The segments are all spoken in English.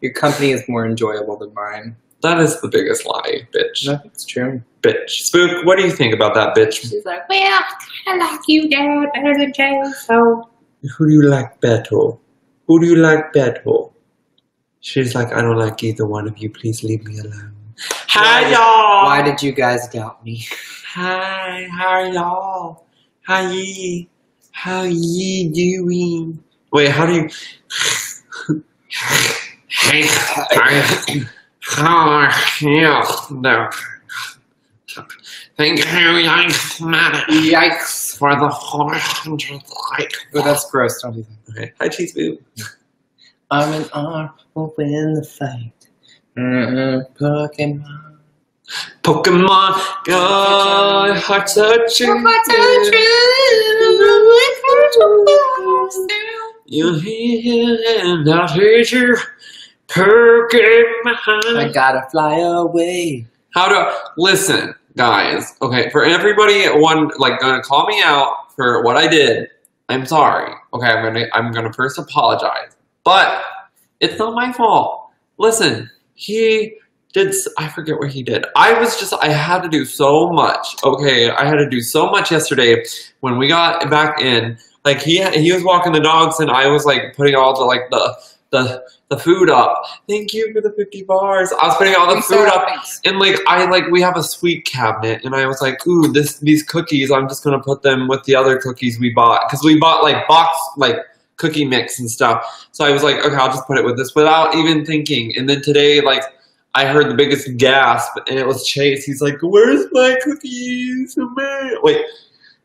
Your company is more enjoyable than mine. That is the biggest lie, bitch. No, it's true. Bitch. Spook, what do you think about that, bitch? She's like, well, I like you, Dad, better than Jay, so. Who do you like better? Who do you like better? She's like, I don't like either one of you. Please leave me alone. Hi, y'all. Why did you guys doubt me? Hi, how are y'all? How ye doing? Wait, how do you? Hey, how are you? No. Thank you, yikes, for the 400 like. Oh, that's gross. Don't do that. Okay. Hi, Cheese Boo. I'm an arm, we'll win the fight. Pokemon. Pokemon, God, hearts are true. You hear and I'll hear you. Pokemon. I gotta fly away. How to listen, guys? Okay, for everybody, gonna call me out for what I did. I'm sorry. Okay, I'm gonna first apologize, but it's not my fault. Listen, he did. I forget what he did. I had to do so much. Okay, I had to do so much yesterday when we got back in. Like he was walking the dogs, and I was like putting all the food up. Thank you for the 50 bars. I was putting all the food up, and we have a sweet cabinet, and I was like, ooh, these cookies. I'm just gonna put them with the other cookies we bought, because we bought box cookie mix and stuff. So I was like, okay, I'll just put it with this without even thinking. And then today, I heard the biggest gasp, and it was Chase. He's like, where's my cookies? Wait.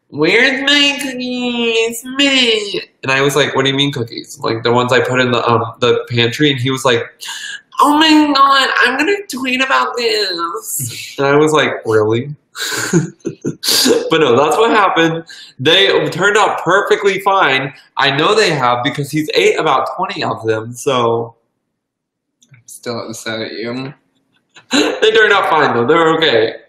Where's my cookies? Me. And I was like, what do you mean cookies? Like the ones I put in the pantry. And he was like, oh my God, I'm going to tweet about this. And I was like, really? But no, that's what happened. They turned out perfectly fine. I know they have because he's ate about 20 of them. So I'm still upset at you. They turned out fine though. They're okay.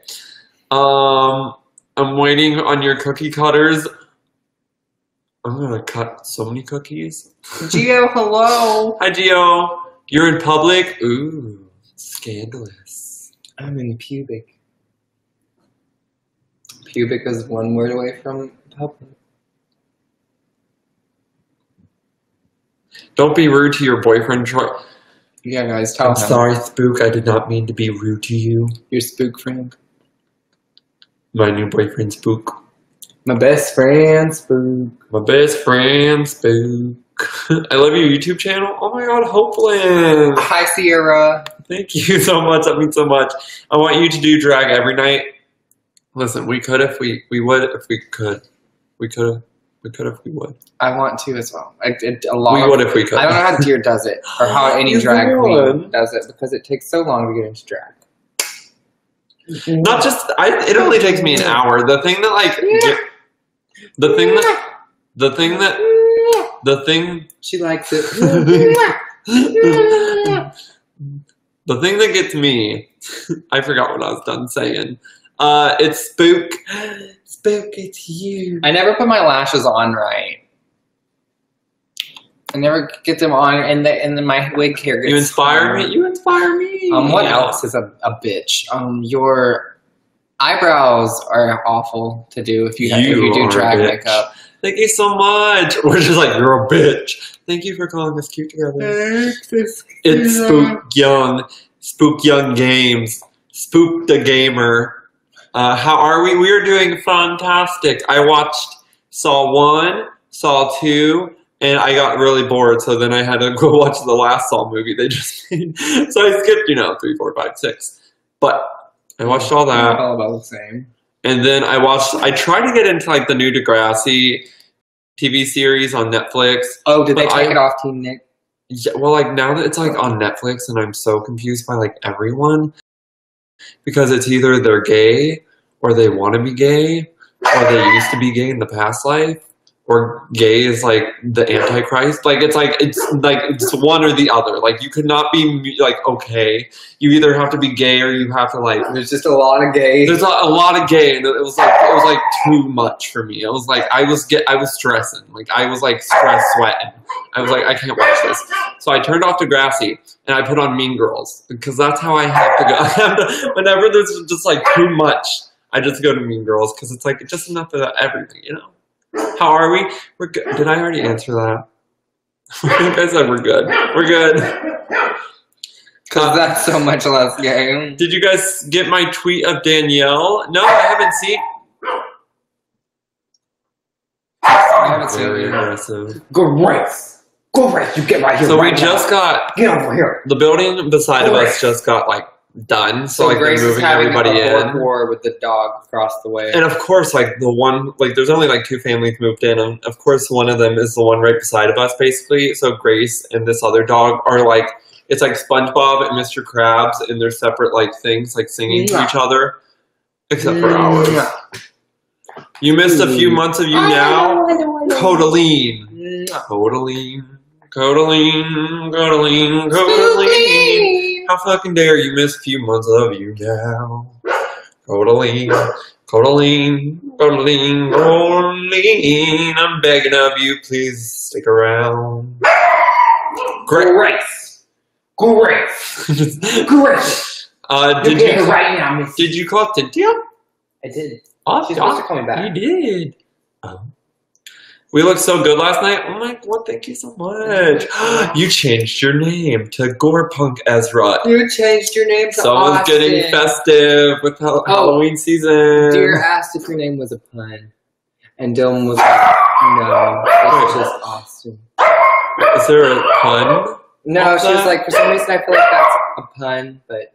I'm waiting on your cookie cutters. I'm gonna cut so many cookies. Gio, hello. Hi, Gio. You're in public? Ooh, scandalous. I'm in pubic. Pubic is one word away from public. Don't be rude to your boyfriend, Troy. Yeah, guys, tell him. I'm sorry, Spook. I did not mean to be rude to you. Your spook friend. My new boyfriend, Spook. My best friend, Spook. My best friend, Spook. I love your YouTube channel. Oh my God, Hopeland. Hi, Sierra. Thank you so much. That means so much. I want you to do drag every night. Listen, we could if we would if we could. We could if we would. I want to as well. We would if we could. I don't know how Deer does it or how any drag queen does it because it takes so long to get into drag. Not just it only takes me an hour. The thing she likes it. The thing that gets me, I forgot what I was done saying. It's Spook. Spook, it's you. I never put my lashes on right. I never get them on, and then my wig hair gets. You inspire me. You inspire me. What else is a bitch? Your eyebrows are awful to do if you do drag makeup. Thank you so much. We're just like, you're a bitch. Thank you for calling us cute together. It's Spook Young Games, Spook the Gamer. How are we? We are doing fantastic. I watched Saw 1, Saw 2. And I got really bored, so then I had to go watch the last Saw movie they just made. So I skipped, 3, 4, 5, 6. But I watched all that. All about the same. And then I tried to get into the new Degrassi TV series on Netflix. Oh, did they take it off Team Nick? Yeah, well, now that it's on Netflix, and I'm so confused by everyone. Because it's either they're gay, or they want to be gay, or they used to be gay in the past life. or gay is like the Antichrist. Like it's one or the other. Like you could not be like okay. You either have to be gay or you have to like. There's just a lot of gay. There's a lot of gay, and it was like too much for me. It was like I was stressing. Like I was like sweating. I was like I can't watch this. So I turned off Degrassi and I put on Mean Girls because that's how I have to go. Whenever there's just like too much, I just go to Mean Girls because it's like just enough of everything, you know. How are we? We're good. Did I already answer that? I think I said we're good. We're good. Because that's so much less gay. Did you guys get my tweet of Danielle? No, I haven't seen. I haven't seen Very it. aggressive. Great. You get right here. So right we just got Get over here. the building beside of us just got like done. So like Grace they're is moving having everybody a in. war with the dog across the way. And of course, like the one, like there's only like 2 families moved in, and of course one of them is the one right beside of us, basically. So Grace and this other dog are like, it's like SpongeBob and Mr. Krabs, and they're separate like things, like singing to each other, except for ours. You missed a few months of you now, Codaline. Codaline. How fucking dare you miss a few months of you now? Codaline. I'm begging of you, please stick around. Grace. Did you call Cynthia? I did. Oh, She's supposed to call me back. You did. We looked so good last night. Oh my god, thank you so much. You changed your name to Gorepunk Ezra. You changed your name to Someone's Austin. getting festive with Halloween season. Dear asked if your name was a pun. And Dylan was like, no, it's just Austin. Is there a pun? No, she was like, for some reason I feel like that's a pun, but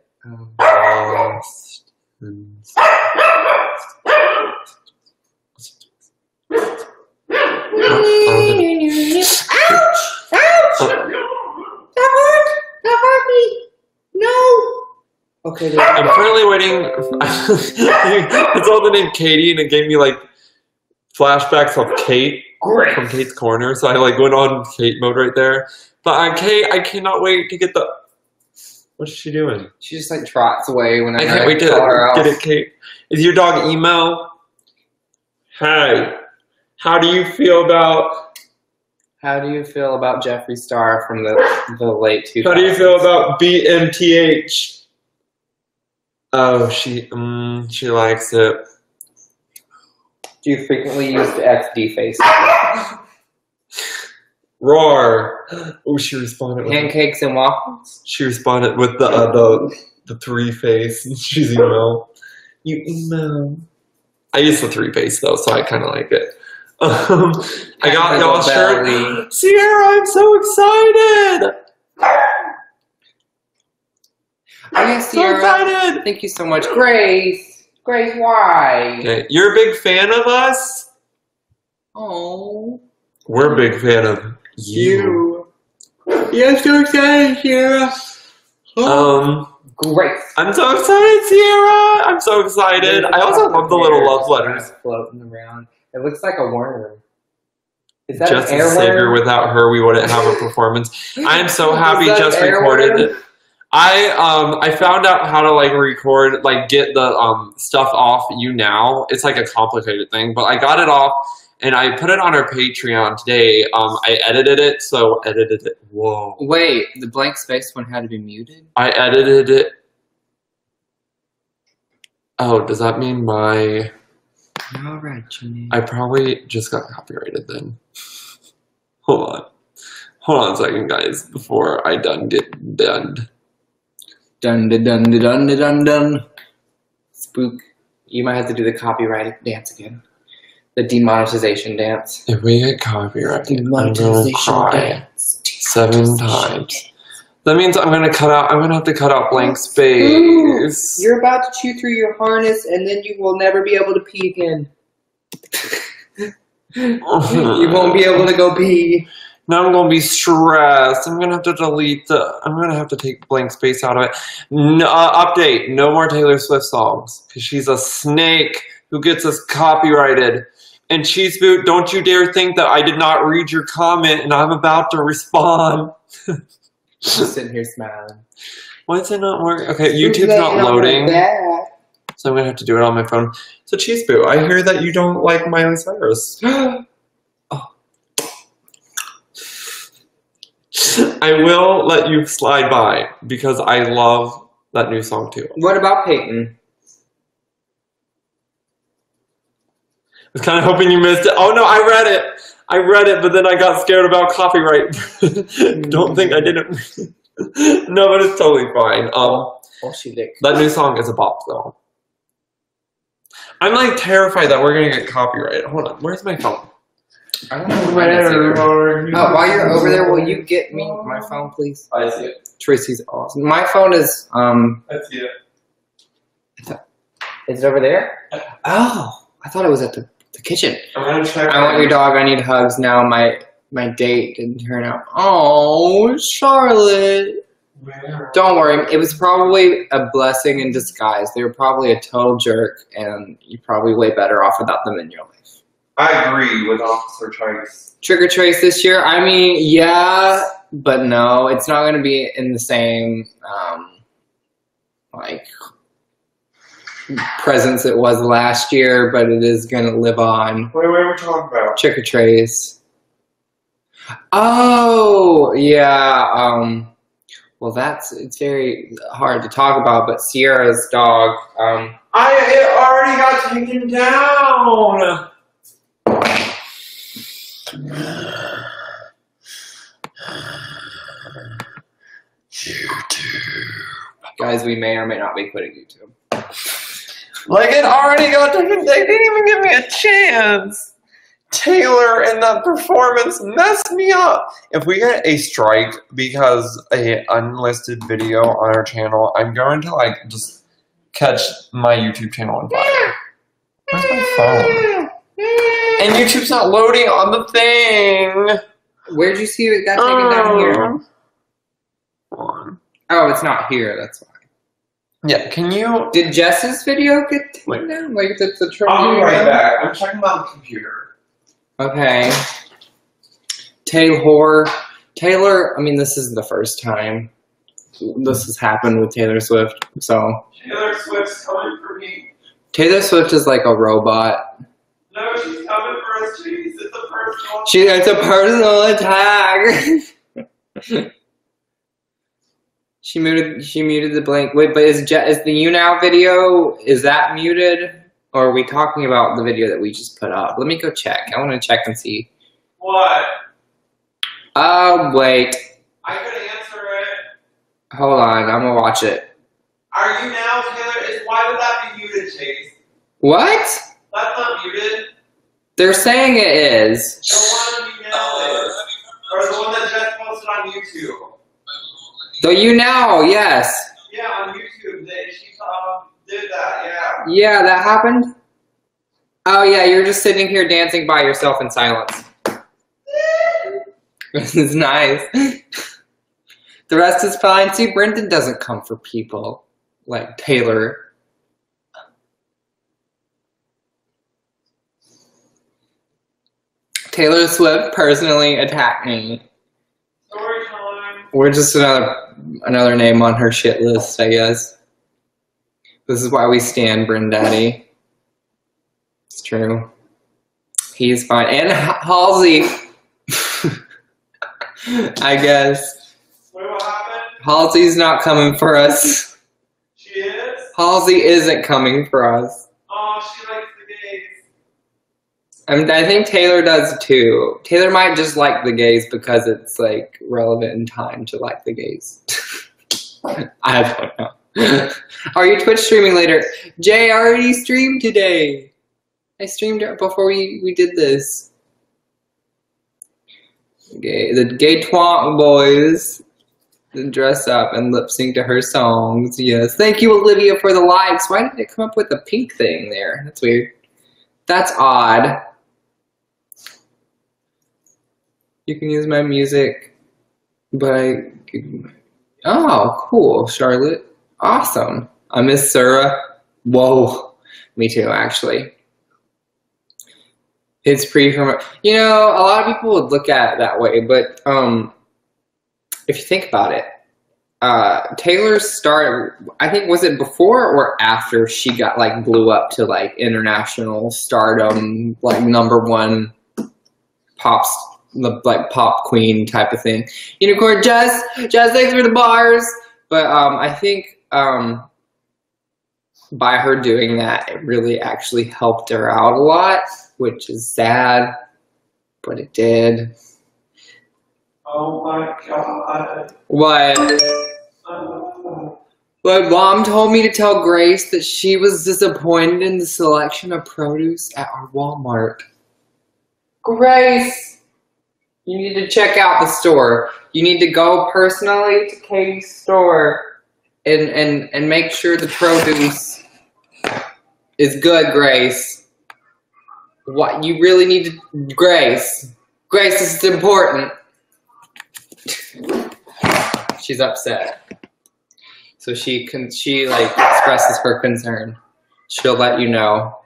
okay. I'm currently waiting. It's all the name Katie, and it gave me like flashbacks of Kate from Kate's Corner. So I like went on Kate mode right there. But Kate, I cannot wait to get the. What's she doing? She just like trots away whenever I can't wait to call her out. get it, Kate. Is your dog emo? Hey, how do you feel about? How do you feel about Jeffree Star from the late 2000s? How do you feel about BMTH? Oh, she likes it. Do you frequently use the XD face? Roar! Oh, she responded. Pancakes and waffles? She responded with the 3 face. She's emo. You emo. I use the 3 face though, so I kind of like it. I got y'all's shirt. Sierra, I'm so excited! Okay, Sierra. So excited! Thank you so much. Grace, why? Okay, you're a big fan of us? Oh. We're a big fan of you. Yeah, I'm so excited, Sierra. Grace. I'm so excited, Sierra! I'm so excited. I also love the little love letters. Floating around. It looks like a worm. Is that Just an a airworm? savior. Without her, we wouldn't have a performance. I am so happy. that Just an recorded. airworm? I found out how to like record, like get the stuff off Younow. It's like a complicated thing, but I got it off and I put it on our Patreon today. I edited it, Whoa. Wait, the blank space one had to be muted? I edited it. Oh, does that mean my? All right, Jimmy. I probably just got copyrighted then. Hold on a second, guys, before I get done. Dun. Spook. You might have to do the copyright dance again. The demonetization dance. If we get copyrighted, I'm gonna Demonetization cry dance. 7 times. That means I'm gonna have to cut out blank Ooh, space. you're about to chew through your harness and then you will never be able to pee again. You won't be able to go pee. Now I'm gonna be stressed. I'm gonna have to I'm gonna have to take blank space out of it. No, update. No more Taylor Swift songs. Because she's a snake who gets us copyrighted. And Cheese Boot, don't you dare think that I did not read your comment and I'm about to respond. Just sitting here smiling. Why is it not working? Okay, YouTube's not loading. So I'm going to have to do it on my phone. So Cheese Boot, I hear that you don't like Miley Cyrus. Oh. I will let you slide by because I love that new song too. What about Peyton? I was kind of hoping you missed it. Oh no, I read it. I read it, but then I got scared about copyright. Don't think I didn't. No, but it's totally fine. That new song is a bop though. I'm like terrified that we're gonna get copyrighted. Hold on, where's my phone? I don't know where. Oh, while you're over there, will you get me my phone, please? I see it. Tracy's awesome. My phone is I see it. Is it over there? Oh, I thought it was at the kitchen. I'm gonna check. I want your dog. I need hugs now. My date didn't turn out. Oh, Charlotte. Where? Don't worry. It was probably a blessing in disguise. They were probably a total jerk, and you're probably way better off without them in your life. I agree with Officer Trace. Trick or Trace this year? I mean, yeah, but no. It's not going to be in the same, like, presence it was last year, but it is going to live on. Wait, what are we talking about? Trick or Trace. Oh, yeah. Well, it's very hard to talk about, but Sierra's dog. It already got taken down. YouTube. Guys, we may or may not be quitting YouTube. Like, it already got taken. They didn't even give me a chance. Taylor and that performance messed me up. If we get a strike because a unlisted video on our channel, I'm going to like just catch my YouTube channel on fire. Where's my phone? And YouTube's not loading on the thing. Where'd you see it got taken down here? Oh, it's not here. That's why. Yeah, can you? Did Jess's video get taken down? Like the I'll be right back. I'm checking my computer. Okay. Taylor. I mean, this isn't the first time this has happened with Taylor Swift. So. Taylor Swift's coming for me. Taylor Swift is like a robot. No, she's coming for us, Cheese. It's a personal. It's a personal attack. She muted the blank. Wait, but is the Younow video, is that muted? Or are we talking about the video that we just put up? Let me go check. I want to check and see. What? Wait. I could answer it. Hold on, I'm gonna watch it. Are Younow, Taylor? Why would that be muted, Chase? What? That's not muted. They're saying it is. The one Younow is. Or the one that Jess posted on YouTube. The Younow, yes. Yeah, on YouTube, she did that, yeah. Yeah, that happened? Oh yeah, you're just sitting here dancing by yourself in silence. This is nice. The rest is fine. See, Brendan doesn't come for people like Taylor. Taylor Swift personally attacked me. Story time. We're just another name on her shit list, I guess. This is why we stand Bryn Daddy. It's true. He's fine. And Halsey. I guess. Wait, what happened? Halsey's not coming for us. She is? Halsey isn't coming for us. Oh, she likes the gays. I think Taylor does too. Taylor might just like the gays because it's like relevant in time to like the gays. I don't know. Are you Twitch streaming later? Jay, I already streamed today. I streamed it before we did this. The gay twonk boys dress up and lip sync to her songs. Yes. Thank you, Olivia, for the likes. Why did it come up with a pink thing there? That's weird. That's odd. You can use my music, but oh, cool, Charlotte. Awesome. I miss Sarah. Whoa. Me too, actually. It's pre-from. You know, a lot of people would look at it that way, but if you think about it, Taylor's start, I think, was it before or after she got like blew up to like international stardom, like #1 like pop queen type of thing. Unicorn, Jess, thanks for the bars. But I think by her doing that, it really actually helped her out a lot, which is sad, but it did. Oh my God. What? But Mom told me to tell Grace that she was disappointed in the selection of produce at our Walmart. Grace, you need to check out the store. You need to go personally to Katie's store and make sure the produce is good, Grace. What you really need to, Grace, this is important. She's upset. So she like expresses her concern. She'll let you know.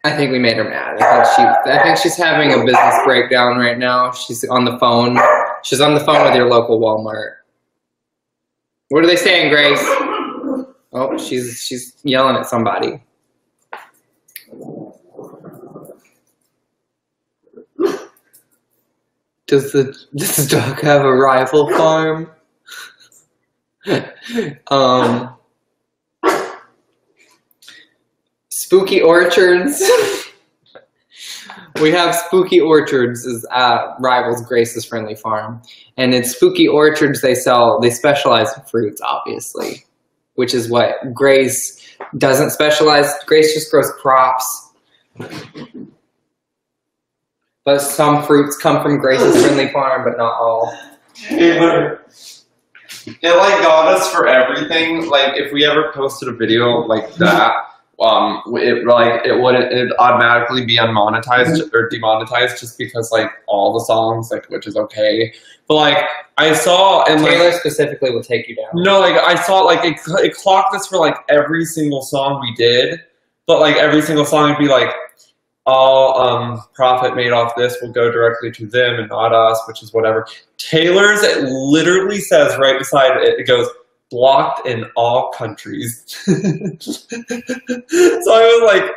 I think we made her mad. I think she's having a business breakdown right now. She's on the phone. She's on the phone with your local Walmart. What are they saying, Grace? Oh, she's yelling at somebody. Does this dog have a rival farm? Spooky Orchards. We have Spooky Orchards as rivals Grace's Friendly Farm, and in Spooky Orchards they specialize in fruits, obviously, which is what Grace doesn't specialize. Grace just grows crops. But some fruits come from Grace's Friendly Farm, but not all. Taylor, it like got us for everything. Like if we ever posted a video like that, it'd automatically be unmonetized or demonetized just because like all the songs, like, which is okay. But like I saw, and Taylor like, specifically will take you down. No, like I saw like it clocked us for like every single song we did, but like every single song would be like, all profit made off this will go directly to them and not us, which is whatever. Taylor's, it literally says right beside it, it goes, blocked in all countries. So I was like,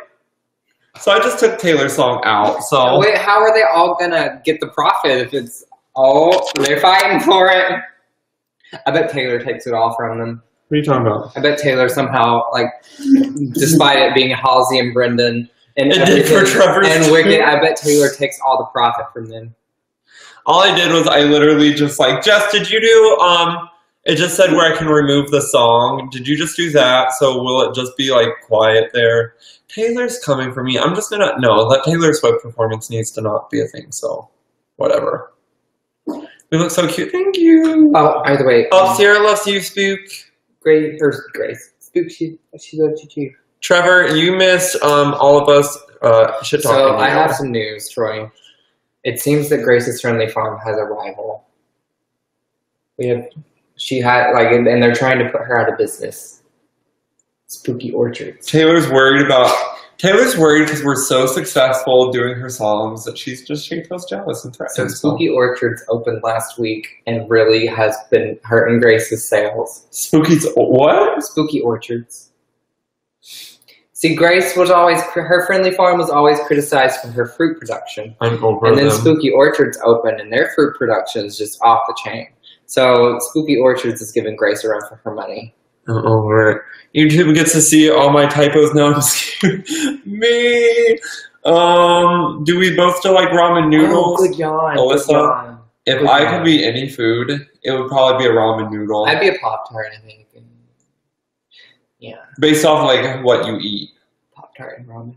so I just took Taylor's song out. So wait, how are they all gonna get the profit if it's all, they're fighting for it? I bet Taylor takes it all from them. What are you talking about? I bet Taylor somehow, like, despite it being Halsey and Brendan, and for Trevor's and Wicked, I bet Taylor takes all the profit from them. All I did was I literally just like, Jess, did you do, it just said where I can remove the song. Did you just do that? So will it just be like quiet there? Taylor's coming for me. I'm just gonna, no, that Taylor Swift performance needs to not be a thing, so whatever. We look so cute. Thank you. Oh, by the way. Oh, Sierra loves you, Spook. Grace. Spook, she loves you too. Trevor, you missed all of us shit talking. So I have some news, Troy. It seems that Grace's Friendly Farm has a rival. She had like, and they're trying to put her out of business. Spooky Orchards. Taylor's worried because we're so successful doing her songs that she feels jealous and threatened. So Spooky Orchards opened last week and really has been hurting Grace's sales. Spooky's what? Spooky Orchards. See, Grace was always, her Friendly Farm was always criticized for her fruit production. I'm over And then them. Spooky Orchards opened and their fruit production is just off the chain. So Spooky Orchards is giving Grace a run for her money. I'm over it. YouTube gets to see all my typos now. I'm just kidding. Me. Do we both still like ramen noodles? Oh, good yawn. Alyssa, good yawn. if Good I yawn. could be any food, it would probably be a ramen noodle. I'd be a Pop-Tart, I think. Yeah. Based off like what you eat. Pop-Tart and ramen.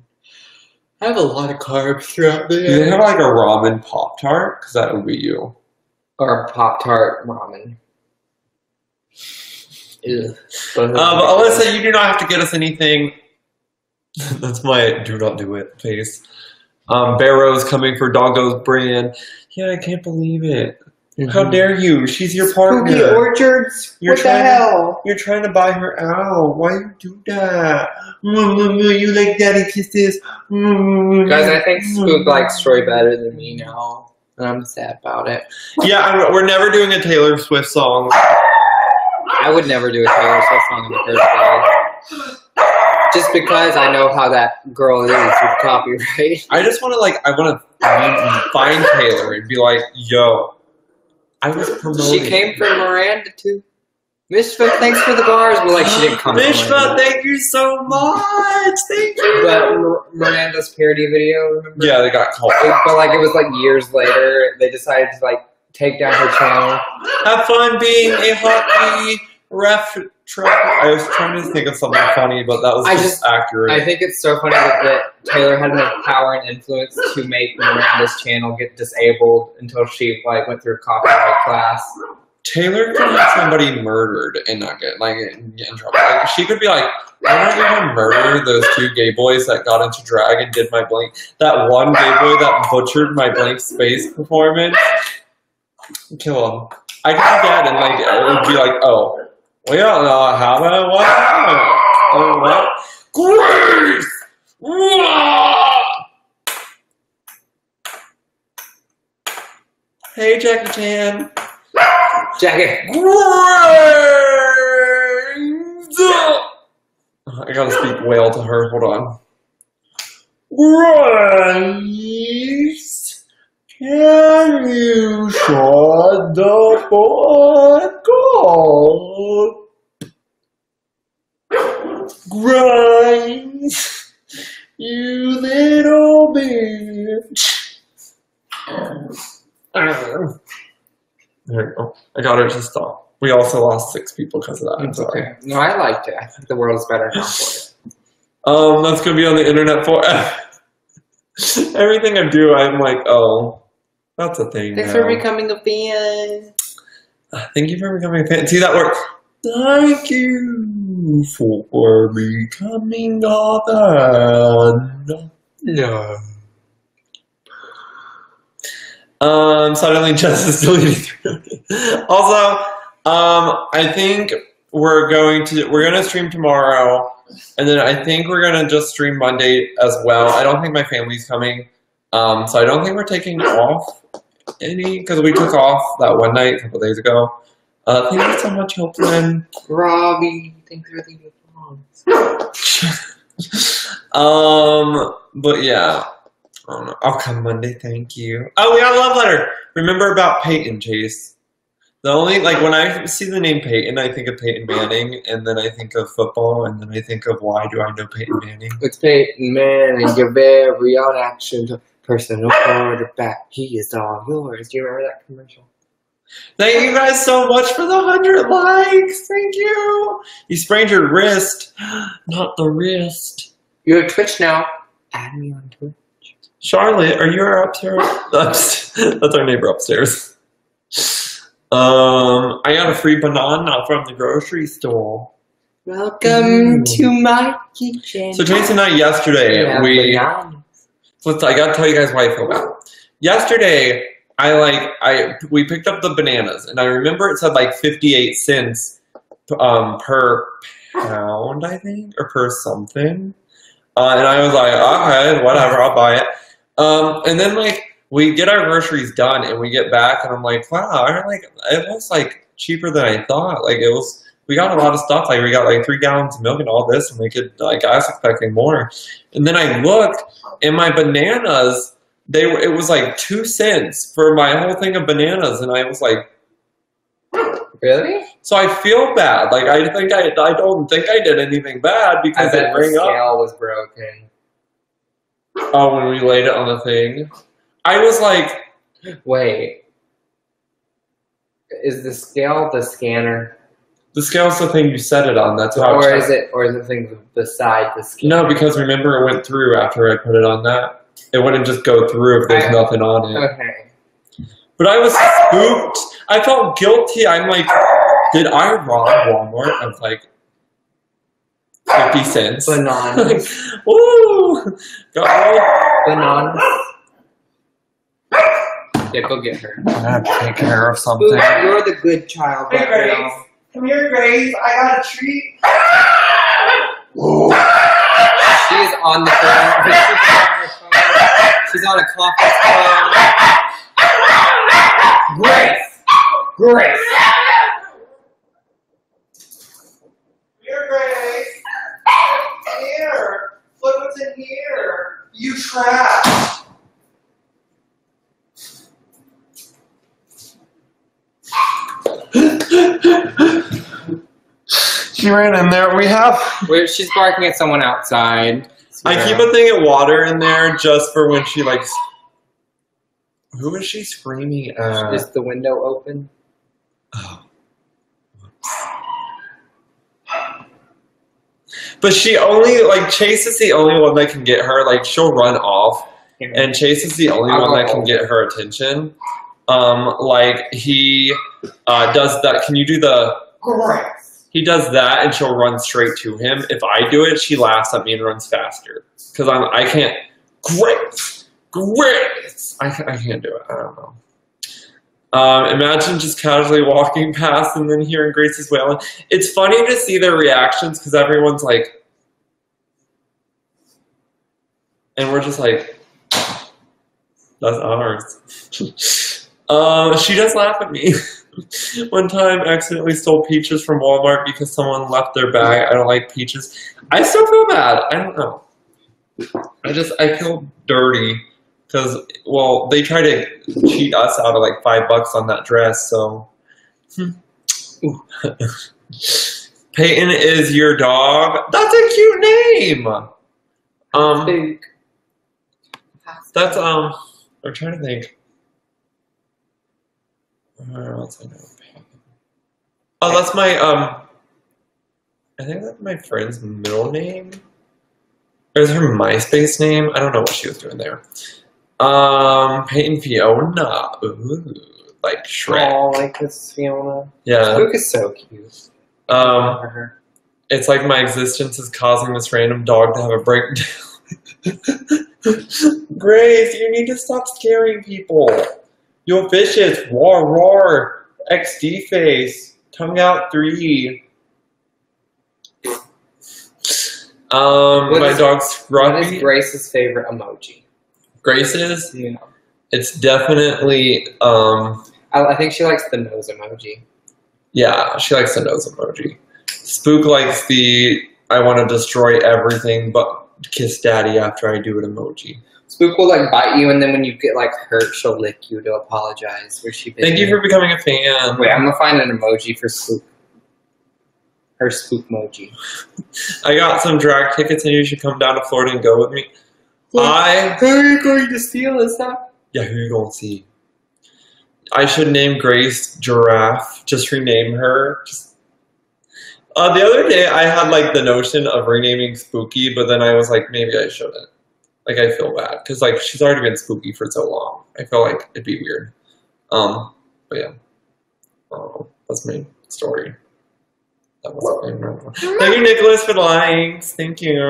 I have a lot of carbs throughout the Do day. they have like a ramen Pop-Tart? Because that would be you. Or a Pop-Tart ramen. Ew. But Alyssa, you do not have to get us anything. That's my do not do it face. Barrow's coming for Doggo's brand. Yeah, I can't believe it. How dare you? She's your Spooky partner. Orchards? You're What the trying to- hell? You're trying to buy her out. Why you do that? You like daddy kisses. Guys, I think Spook likes Troy better than me now. And I'm sad about it. Yeah, we're never doing a Taylor Swift song. I would never do a Taylor Swift song in the first place. Just because I know how that girl is with copyright. I just want to I want to find Taylor and be like, yo, I was promoting. She came from Miranda too. Mishva, thanks for the bars. Well, like she didn't come from Mishva, Miranda. thank you so much. Thank you. But Miranda's parody video, remember? Yeah, they got caught. But like it was like years later, they decided to like take down her channel. Have fun being a hockey ref. I was trying to think of something funny, but that was just accurate. I think it's so funny that Taylor had enough power and influence to make Miranda's channel get disabled until she like went through a copyright class. Taylor could have somebody murdered and not get in trouble. Like, she could be like, I want you to murder those 2 gay boys that got into drag and did my blank. That one gay boy that butchered my blank space performance. Kill him. I could do that and like it would be like, oh, we don't know how about what happened. Oh, what? Grace! Hey, Jackie Chan. Jackie. Grace! I gotta speak whale to her. Hold on. Grace, can you shut the fuck up? Grace, you little bitch. There we go. I got her to stop. We also lost 6 people because of that. It's okay. No, I liked it. I think the world is better now for it. That's gonna be on the internet for everything I do. I'm like, oh, that's a thing. Thanks now. for becoming a fan. Thank you for becoming a fan. See that work? Thank you for becoming a fan. No. Suddenly Jess is deleting. Also, I think we're gonna stream tomorrow, and then I think we're gonna just stream Monday as well. I don't think my family's coming, so I don't think we're taking off any because we took off that one night a couple days ago. Thank you so much, Hilton. Robbie, thanks for the applause. But yeah. I don't know. I'll come Monday, thank you. Oh, we got a love letter. Remember about Peyton, Chase. The only, like, when I see the name Peyton, I think of Peyton Manning, and then I think of football, and then I think of why do I know Peyton Manning? It's Peyton Manning, your very own action personal quarterback. He is all yours. Do you remember that commercial? Thank you guys so much for the 100 likes. Thank you. You sprained your wrist. Not the wrist. You have Twitch now. Add me on Twitch. Charlotte, are you upstairs? That's our neighbor upstairs. I got a free banana from the grocery store. Welcome to my kitchen. So Jason and I yesterday, I gotta tell you guys why I feel bad. Yesterday, we picked up the bananas, and I remember it said like 58 cents per pound, I think, or per something. And I was like, okay, whatever, I'll buy it. And then like we get our groceries done and we get back and I'm like, wow, it was like cheaper than I thought. Like we got a lot of stuff. Like we got like 3 gallons of milk and all this, and we could like I was expecting more. And then I looked and my bananas, it was like 2 cents for my whole thing of bananas, and I was like, really? So I feel bad. Like I don't think I did anything bad because it rang up. The scale was broken. Oh, when we laid it on the thing. I was like, wait. Is the scale the scanner? The scale's the thing you set it on. That's how. Or is it the thing beside the scanner? No, because remember it went through after I put it on that. It wouldn't just go through if there's nothing on it. Okay. But I was spooked. I felt guilty. I'm like, did I rob Walmart of like 50 cents? Bananas. Woo! Bananas. Yeah, go get her. I have to take care of something. Spook, you're the good child Hey, right Grace. now. Come here, Grace. I got a treat. She is on the phone. She's on a conference call. Grace! Grace! Here, Grace. Here. Look what's in here. You trash. She ran in there. She's barking at someone outside. I keep a thing of water in there just for when she like. Who is she screaming at? Is the window open? Oh. But she only Chase is the only one that can get her. Like she'll run off, and Chase is the only one that can get her attention. He does that. Can you do the? He does that, and she'll run straight to him. If I do it, she laughs at me and runs faster because I can't. Grace. I can't do it. I don't know. Imagine just casually walking past and then hearing Grace's wailing. It's funny to see their reactions because everyone's like, and we're just like, that's ours. She does laugh at me. One time, I accidentally stole peaches from Walmart because someone left their bag. I don't like peaches. I still feel bad. I don't know. I feel dirty. Because, well, they try to cheat us out of like $5 on that dress, so. Peyton is your dog. That's a cute name. That's I'm trying to think. Where else I know? Oh, that's my I think that's my friend's middle name. Or is her MySpace name? I don't know what she was doing there. Peyton Fiona. Ooh, like Shrek. Oh, like this Fiona. Yeah. Spook is so cute. It's like my existence is causing this random dog to have a breakdown. Grace, you need to stop scaring people. You're vicious. Roar, roar. XD face. Tongue out 3. My dog's Scruffy. What is Grace's favorite emoji? Grace's? Yeah. It's definitely, I think she likes the nose emoji. yeah, she likes the nose emoji. Spook likes the, I want to destroy everything but kiss daddy after I do it emoji. Spook will like bite you, and then when you get like hurt, she'll lick you to apologize. Where she bit Thank you me. for becoming a fan. Wait, I'm gonna find an emoji for Spook. Her Spook emoji. I got some drag tickets and you should come down to Florida and go with me. Who are you going to steal us up? Yeah, who are you going to see? I should name Grace Giraffe. Just rename her. The other day I had like the notion of renaming Spooky, but then I was like, maybe I shouldn't. Like I feel bad because like she's already been Spooky for so long. I feel like it'd be weird. But yeah. That's my story. That was Thank you, Nicholas, for the likes. Thank you.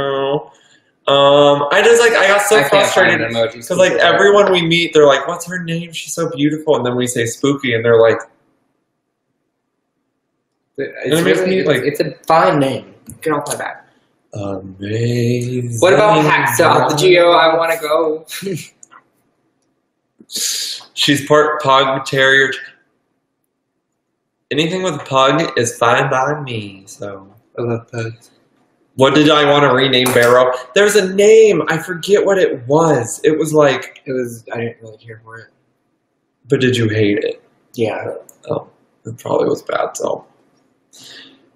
I got so frustrated because like everyone we meet, they're like, "What's her name? She's so beautiful," and then we say Spooky, and they're like, "It's a fine name. Get off my back." Amazing. What about Hacksaw the Geo? I want to go. She's part Pug Terrier. Anything with Pug is fine by me. So I love pugs. What did I want to rename Barrow? There's a name. I forget what it was. It was like... I didn't really care for it. But did you hate it? Yeah. Oh, it probably was bad, so...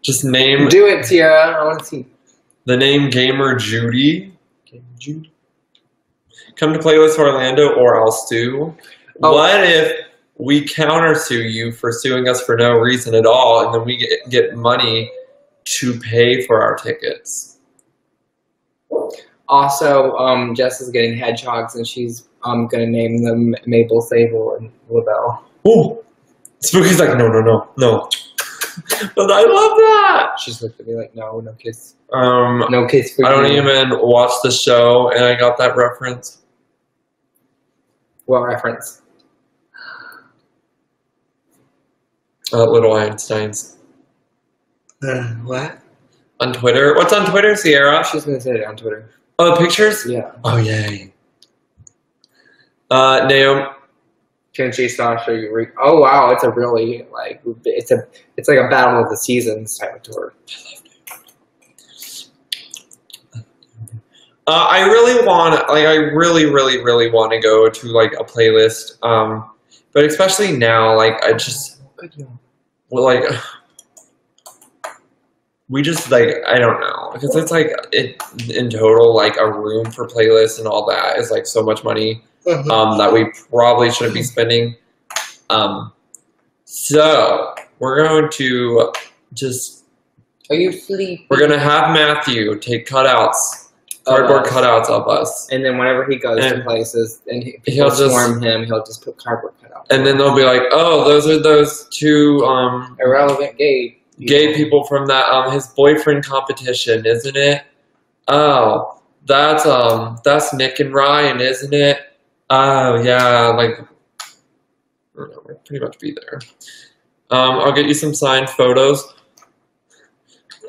Just name... Do it, Tiara. I want to see. The name Gamer Judy. Gamer Judy. Come to Playlist Orlando or I'll sue. Oh. What if we counter-sue you for suing us for no reason at all, and then we get money to pay for our tickets? Also, Jess is getting hedgehogs, and she's gonna name them Mabel, Sable, and LaBelle. Ooh, Spooky's like, no. But I love that. She's looked at me like, no kiss. No kiss for you. I don't even watch the show, and I got that reference. What reference? Little Einsteins. What? On Twitter? What's on Twitter, Sierra? She's gonna say it on Twitter. Oh, the pictures? Yeah. Oh, yay. Naomi. Can she start show you? Oh wow, it's a really like it's like a battle of the seasons type of tour. I really want, like, I really want to go to like a playlist. But especially now, like, I just, well, like, we just like, I don't know, because it's like in total, like a room for playlists and all that is like so much money. That we probably shouldn't be spending. So we're going to just. Are you sleeping? We're gonna have Matthew take cutouts, cardboard cutouts of us, and then whenever he goes to places and he'll just swarm him, he'll just put cardboard cutouts. And then they'll be like, "Oh, those are those two irrelevant gay people from that his boyfriend competition, isn't it? Oh, that's Nick and Ryan, isn't it? Oh, yeah, like, we'll pretty much be there. I'll get you some signed photos.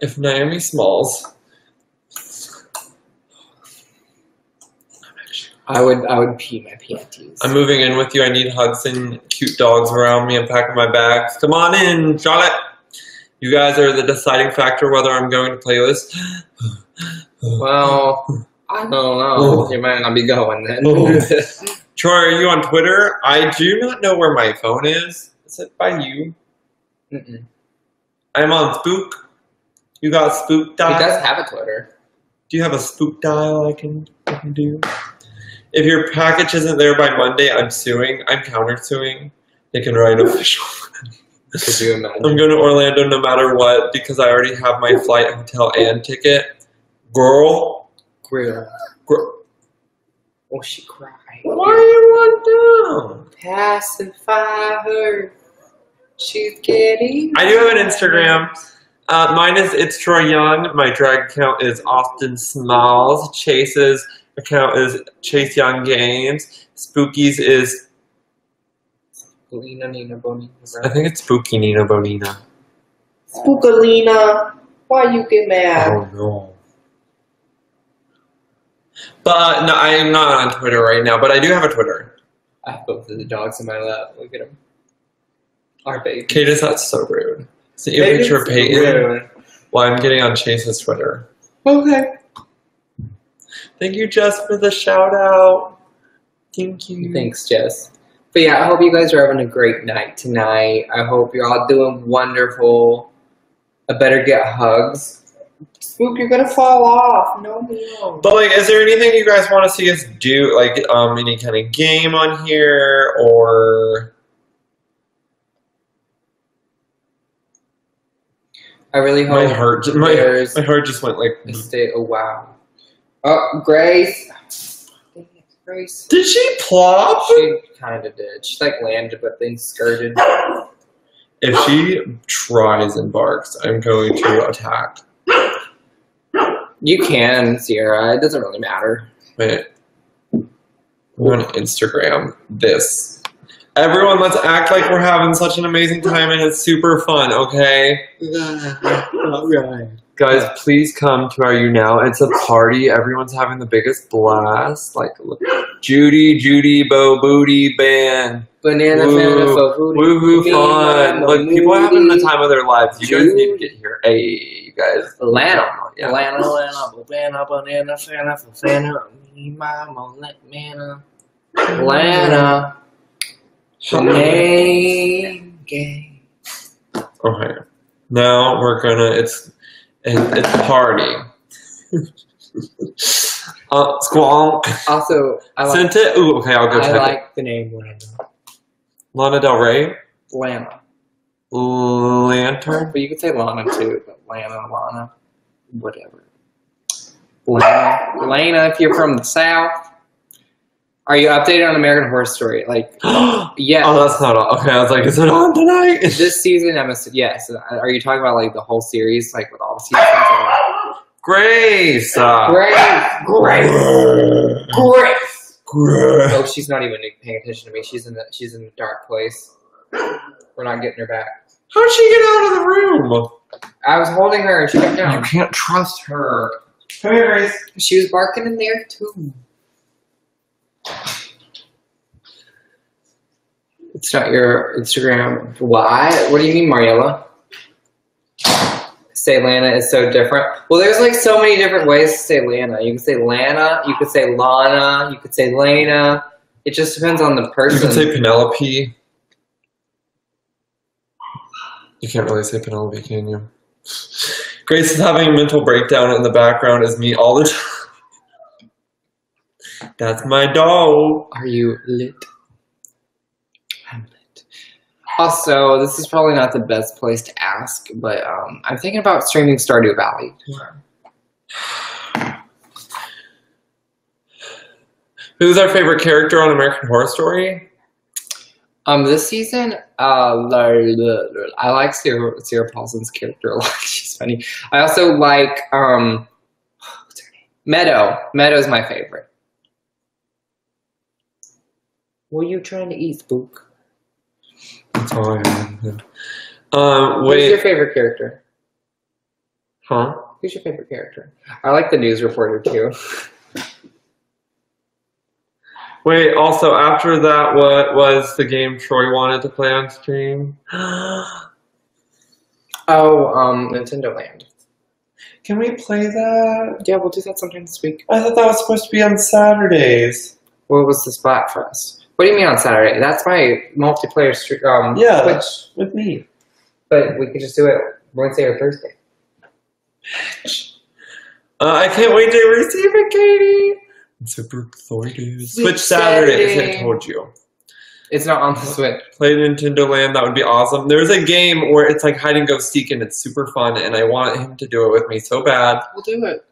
If Naomi Smalls. I would pee my panties. I'm moving in with you. I need hugs and cute dogs around me. I'm packing my bags. Come on in, Charlotte. You guys are the deciding factor whether I'm going to playlist. Well, I don't know. You might not be going then. Troy, are you on Twitter? I do not know where my phone is. Is it by you? I'm on Spook. You got Spook dial? He does have a Twitter. Do you have a Spook dial I can do? If your package isn't there by Monday, I'm suing. I'm counter-suing. They can write official. Could you imagine? I'm going to Orlando no matter what because I already have my flight, hotel, and ticket. Girl. Oh, she cried. Why are you on down? Pacify her. She's getting. I do have an Instagram. Mine is It's Troy Young. My drag account is Austin Smalls. Chase's account is Chase Young Games. Spooky's is. Nina Bonina. I think it's Spooky Nina Bonina. Spookalina. Why you get mad? Oh no. But no, I am not on Twitter right now, but I do have a Twitter. I have both of the dogs in my lap. Look at them. Our baby. Cadis, that's so rude. See a picture of Peyton while I'm getting on Chase's Twitter. Okay. Thank you, Jess, for the shout out. Thank you. Thanks, Jess. But yeah, I hope you guys are having a great night tonight. I hope you're all doing wonderful. I better get hugs. Spook, you're gonna fall off. No. But like, is there anything you guys want to see us do? Like, any kind of game on here, or? I really hope my heart just went like. Oh wow. Oh, Grace. Dang it, Grace. Did she plop? She kind of did. She like landed, but then skirted. If she tries and barks, I'm going to attack. You can, Sierra. It doesn't really matter. Wait. I'm on Instagram. This. Everyone, let's act like we're having such an amazing time and it's super fun, okay? Alright. Guys, please come to our Younow. It's a party. Everyone's having the biggest blast. Like, look. Judy, Bo Booty Band. Banana, woohoo fun. Look, people are having the time of their lives. You guys need to get here. Hey, you guys. Lana. Yeah. Lana. Okay. Now we're gonna. It's party. Squonk. Also, I like. Sent it. Ooh, okay, I'll go check I like the name Lana. Lana Del Rey. Lana. Lantern. But you could say Lana too. But Lana, whatever. Lana, if you're from the South. Are you updated on American Horror Story? Like, yeah. Oh, that's not on. Okay, I was like, is it on tonight? This season, yes. Are you talking about like the whole series, like with all the seasons? Grace. Grace. Oh, she's not even paying attention to me. She's in the dark place. We're not getting her back. How'd she get out of the room? I was holding her and she went You down. can't trust her. Come here, Grace. She was barking in there too. It's not your Instagram. Why? What do you mean, Mariella? Say Lana is so different. Well, there's like so many different ways to say Lana. You can say Lana, you could say Lana, you could say Lena. It just depends on the person. You can say Penelope. You can't really say Penelope, can you? Grace is having a mental breakdown in the background as me all the time. That's my dog. Are you lit? I'm lit. Also, this is probably not the best place to ask, but I'm thinking about streaming Stardew Valley. Who's our favorite character on American Horror Story? This season, I like Sarah Paulson's character a lot. She's funny. I also like what's her name? Meadow. Meadow's my favorite. What are you trying to eat, Spook? That's all I have. Who's Wait. your favorite character? Huh? Who's your favorite character? I like the news reporter too. Wait, also, after that, what was the game Troy wanted to play on stream? Nintendo Land. Can we play that? Yeah, we'll do that sometime this week. I thought that was supposed to be on Saturdays. What was the spot for us? What do you mean on Saturday? That's my multiplayer stream. Yeah, Twitch. with me. But we could just do it Wednesday or Thursday. I can't wait to receive it, Katie. I'm super excited. Switch Saturdays, I told you. It's not on the Switch. Play Nintendo Land, that would be awesome. There's a game where it's like hide and go seek and it's super fun and I want him to do it with me so bad. We'll do it.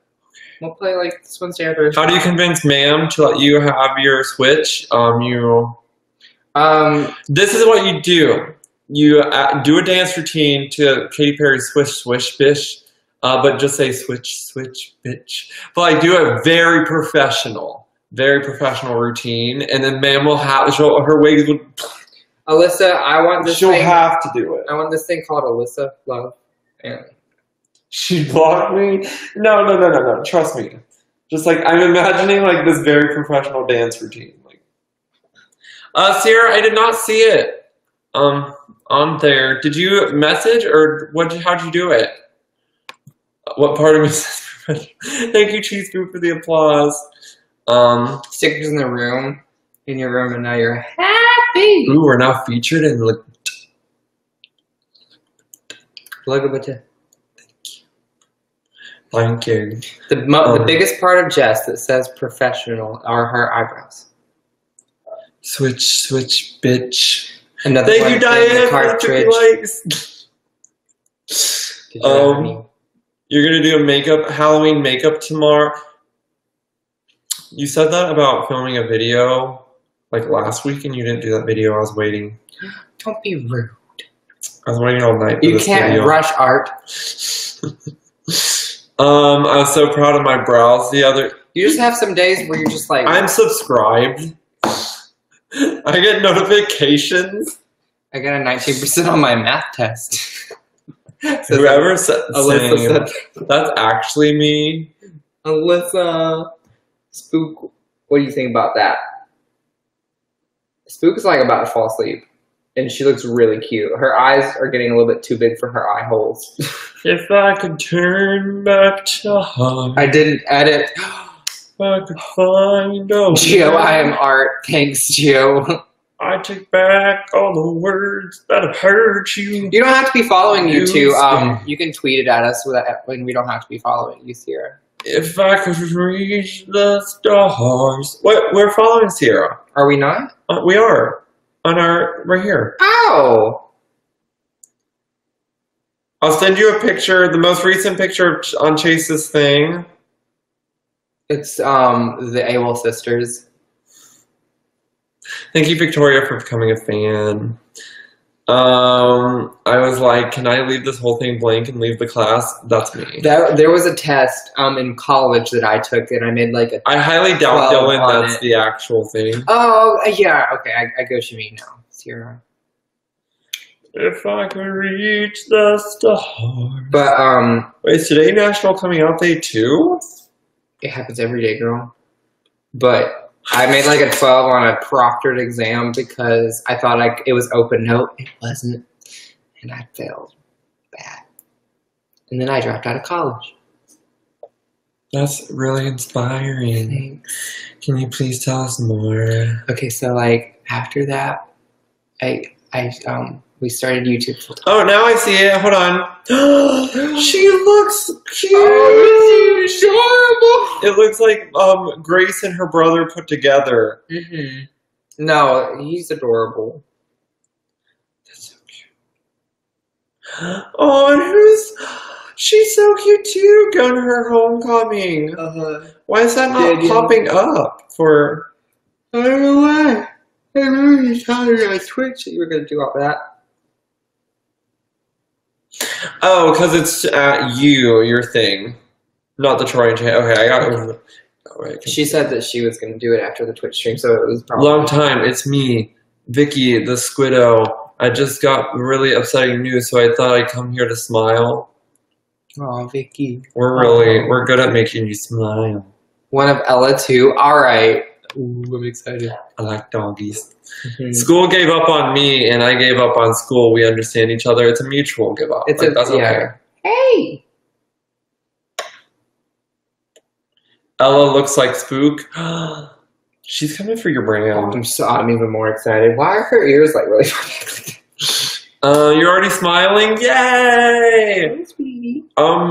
We'll play like this Wednesday or Thursday. How do you convince ma'am to let you have your Switch? This is what you do. You do a dance routine to Katy Perry's Swish Swish Bish, but just say switch switch bitch. But like do a very professional routine, and then ma'am will have her wigs would. Alyssa, I want this. She'll thing, have to do it. I want this thing called Alyssa Love. And She blocked me. No. Trust me. Just like I'm imagining like this very professional dance routine. Like, Sierra, I did not see it. On there. Did you message or how'd you do it? What part of me says professional? Thank you, Cheese Food, for the applause. stickers in your room, and now you're happy. Ooh, we're now featured in the. Look at it. Thank you. The biggest part of Jess that says professional are her eyebrows. Switch, bitch. Another Thank one you, in the Diane, for the cartridge. 50 likes. You're gonna do a Halloween makeup tomorrow. You said that about filming a video like last week, and you didn't do that video. I was waiting. Don't be rude. I was waiting all night for You this can't video. rush art. I was so proud of my brows the other. You just have some days where you're just like. I'm subscribed. I get notifications. I got a 19% on my math test. So Whoever said Alyssa said, that's actually me. Alyssa, Spook, what do you think about that? Spook is like about to fall asleep, and she looks really cute. Her eyes are getting a little bit too big for her eye holes. If I could turn back time, I didn't edit. I could find a Gio, way. I am art. Thanks, Gio. I take back all the words that have hurt you. You don't have to be following You YouTube. You can tweet it at us when we don't have to be following you, Sierra. If I could reach the stars. What? We're following Sierra. Are we not? We are. On our, right here. Oh! I'll send you a picture, the most recent picture on Chase's thing. It's the AWOL sisters. Thank you, Victoria, for becoming a fan. I was like, can I leave this whole thing blank and leave the class? That's me. There was a test in college that I took, and I made like a. I highly doubt, 12 Dylan, on that's it. the actual thing. Oh yeah, okay, I get what you mean now, Sierra. If I could reach the stars. But Wait, is today National Coming Out Day too? it happens every day, girl. But I made like a 12 on a proctored exam because I thought it was open note. It wasn't. And I failed bad. And then I dropped out of college. That's really inspiring. Thanks. Can you please tell us more? Okay, so like after that, we started YouTube full time. Oh, now I see it. Hold on. She looks cute. Oh, this is adorable. It looks like Grace and her brother put together. Mm-hmm. No, he's adorable. That's so cute. Oh, and she's so cute too. Going to her homecoming. Why is that not popping up for? I don't know why. I remember you telling me on Twitch that you were going to do all that. Oh, because it's at your thing, not the Troy and Jay. Okay, I got it. Oh, right. She said that she was going to do it after the Twitch stream, so it was probably... Long time. It's me, Vicky, the Squiddo. I just got really upsetting news, so I thought I'd come here to smile. Oh, Vicky. We're good at making you smile. One of Ella too. All right. Ooh, I'm excited. I like doggies. School gave up on me, and I gave up on school. We understand each other. It's a mutual give up. It's like, that's okay. Hey. Ella looks like Spook. She's coming for your brand. I'm even more excited. Why are her ears like really far back? You're already smiling? Yay! Hey, sweetie.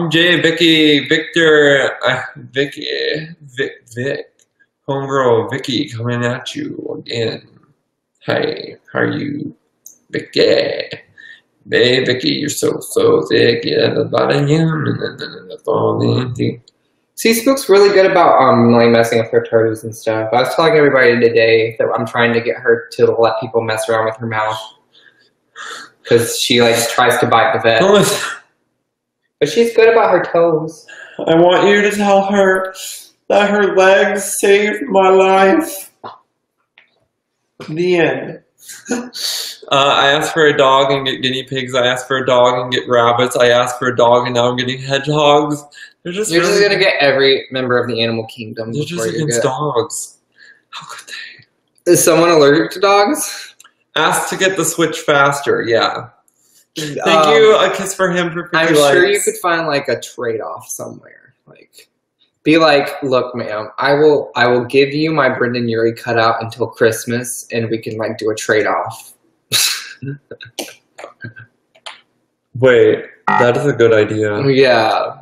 Jay, Vicky, Victor, Vic, homegirl Vicky coming at you again. Hey, how are you, Vicky? Hey, Vicky, you're so thick. Yeah, the bottom you. See, Spook's really good about like messing with her toes and stuff. I was telling everybody today that I'm trying to get her to let people mess around with her mouth because she like tries to bite the vet. But she's good about her toes. I want you to tell her that her legs saved my life. The end. I asked for a dog and get guinea pigs. I asked for a dog and get rabbits. I asked for a dog and now I'm getting hedgehogs. You're just gonna get every member of the animal kingdom. They're just against dogs. How could they? Is someone allergic to dogs? Ask to get the Switch faster. Yeah. Thank you. A kiss for him for 50 I'm likes. sure you could find like a trade-off somewhere. Like, be like, look, ma'am, I will give you my Brendan Urie cutout until Christmas, and we can like do a trade-off. Wait, that is a good idea. Yeah.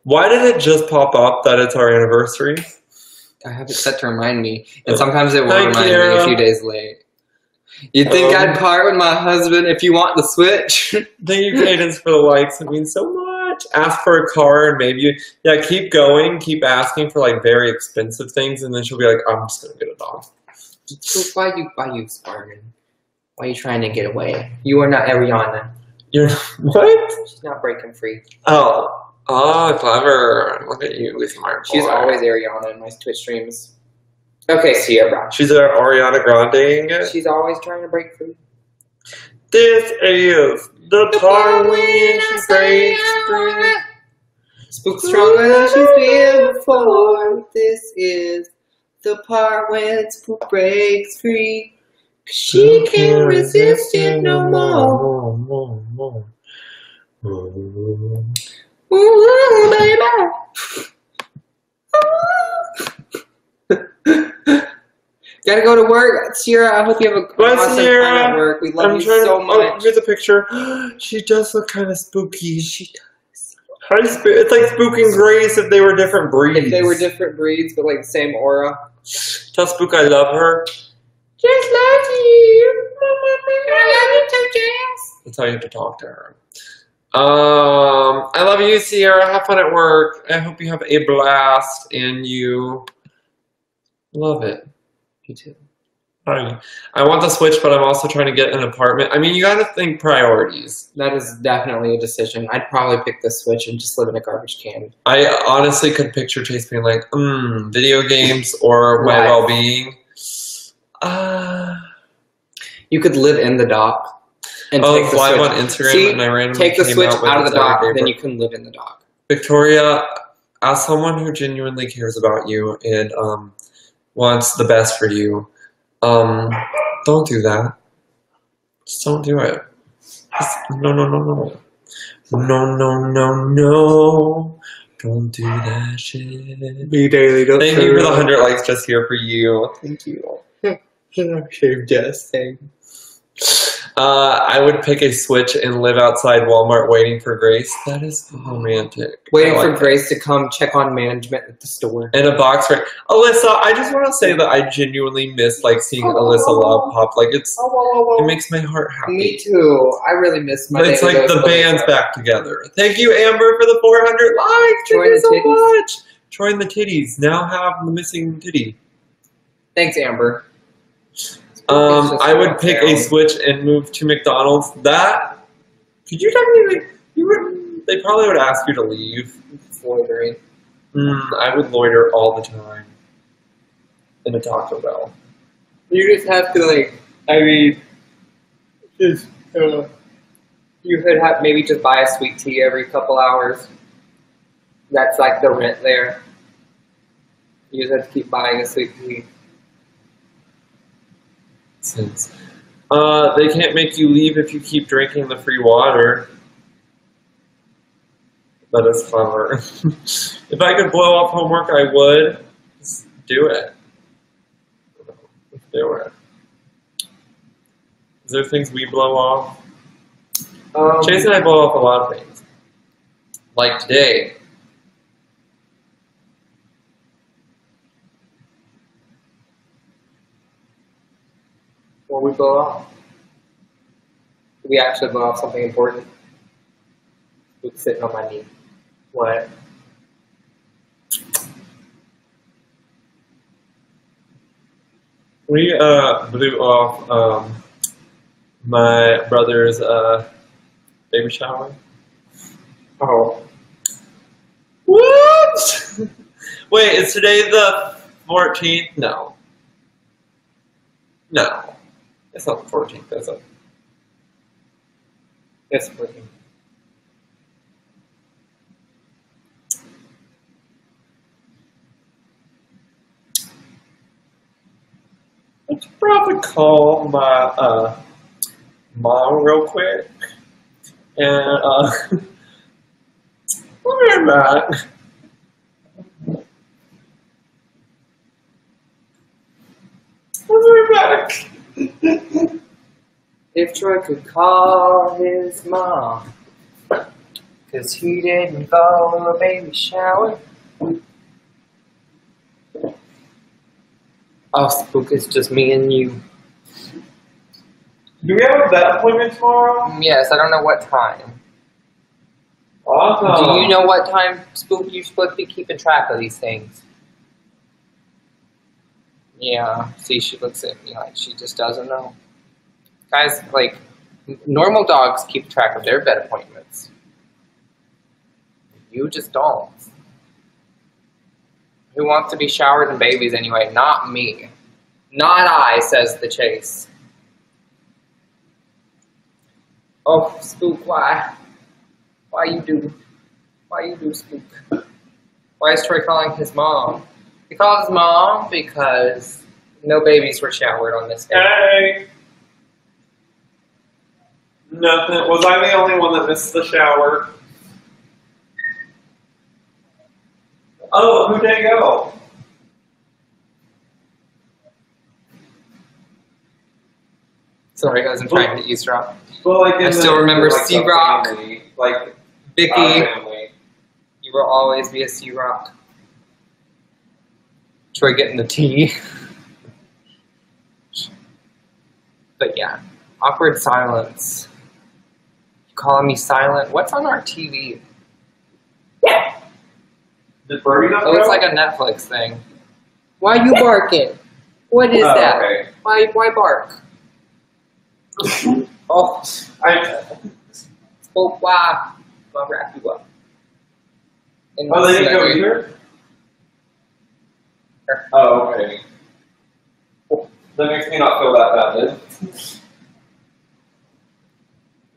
Why did it just pop up that it's our anniversary? I have it set to remind me, and sometimes it will Thank remind you. me a few days late. You'd think I'd part with my husband if you want the Switch. Thank you, Cadence, for the likes. It means so much. Ask for a car and maybe, yeah, keep going. Keep asking for like very expensive things, and then she'll be like, I'm just gonna get a dog. So why you Spartan? Why are you trying to get away? You are not Ariana. You're what? She's not breaking free. Oh, clever. Look at you with my boy. She's always Ariana in my Twitch streams. Okay, Sierra. She's our Ariana Grande. She's always trying to break free. This is the part when she breaks free. Spook stronger than she's been before. This is the part when Spook breaks free. She can't resist it no more. Ooh, baby. Gotta go to work, Sierra. I hope you have a awesome time at work. We love you so much. Oh, here's a picture. She does look kind of spooky. She does. It's like Spook and Grace if they were different breeds. If they were different breeds, but like the same aura. Tell Spook I love her. Just love you. I love you too, Jess. That's how you have to talk to her. I love you, Sierra. Have fun at work. I hope you have a blast and you love it. Me too. I want the Switch, but I'm also trying to get an apartment. I mean, you gotta think priorities. That is definitely a decision. I'd probably pick the Switch and just live in a garbage can. I honestly could picture Chase being like, video games or my well-being. You could live in the dock And Oh, take the live switch. on Instagram, See, and I randomly take the came switch out with out of the its everyday dock, then birth. you can live in the dock. Victoria, as someone who genuinely cares about you and wants the best for you, don't do that. Just don't do it. Just, no. No. Don't do that shit. Be daily. Don't Thank you for the 100 likes just here for you. Thank you. Shave Jess. I would pick a switch and live outside Walmart waiting for Grace. That is romantic. Waiting I for like Grace to come check on management at the store. that. And a box for Alyssa. I just want to say that I genuinely miss like seeing Alyssa Love Pop. Like it makes my heart happy. Me too. I really miss my. But it's like the band's back together. Thank you, Amber, for the 400 likes. Thank you so much. Troy and the titties now have the missing titty. Thanks, Amber. I would pick a switch and move to McDonald's. That could you technically? You would. They probably would ask you to leave. Loitering. I would loiter all the time in a Taco Bell. You just have to like. I mean, just you could have maybe just buy a sweet tea every couple hours. That's like the rent there. You just have to keep buying a sweet tea. Since they can't make you leave if you keep drinking the free water. That is clever. If I could blow off homework, I would. Just do it. Do it. Is there things we blow off? Chase and I blow off a lot of things. Like today. What we blow off? We actually blow off something important. It's sitting on my knee. What? We blew off my brother's baby shower. Oh. What? Wait, is today the 14th? No. No. It's not the 14th, is it? It's 14th. I should probably call my mom real quick. And I'll be back. I'll be back. If Troy could call his mom, 'cause he didn't go to a baby shower. Oh, Spook, it's just me and you. Do we have a vet appointment tomorrow? Yes, I don't know what time. Awesome. Do you know what time, Spook, you're supposed to be keeping track of these things? Yeah, see, she looks at me like she just doesn't know. Guys, like, normal dogs keep track of their vet appointments. You just don't. Who wants to be showered in babies anyway? Not me. Not I, says the Chase. Oh, Spook, why? Why you do, Spook? Why is Troy calling his mom? He called his mom because no babies were showered on this day. Hey. Nothing. Was I the only one that missed the shower? Oh, who'd they go? Sorry, guys, I'm trying to eavesdrop. Well, like I still remember C-Rock. Like Vicky, family. you will always be a C-Rock. Troy getting the tea. But yeah, awkward silence. You calling me silent? What's on our TV? Did Birdie not Oh, it's go? like a Netflix thing. Why you barking? What is that? Okay. Why bark? Oh, spoke why? I'll wrap you up. In Oh, they this didn't go letter. either? Oh, okay. That makes me not feel that bad then.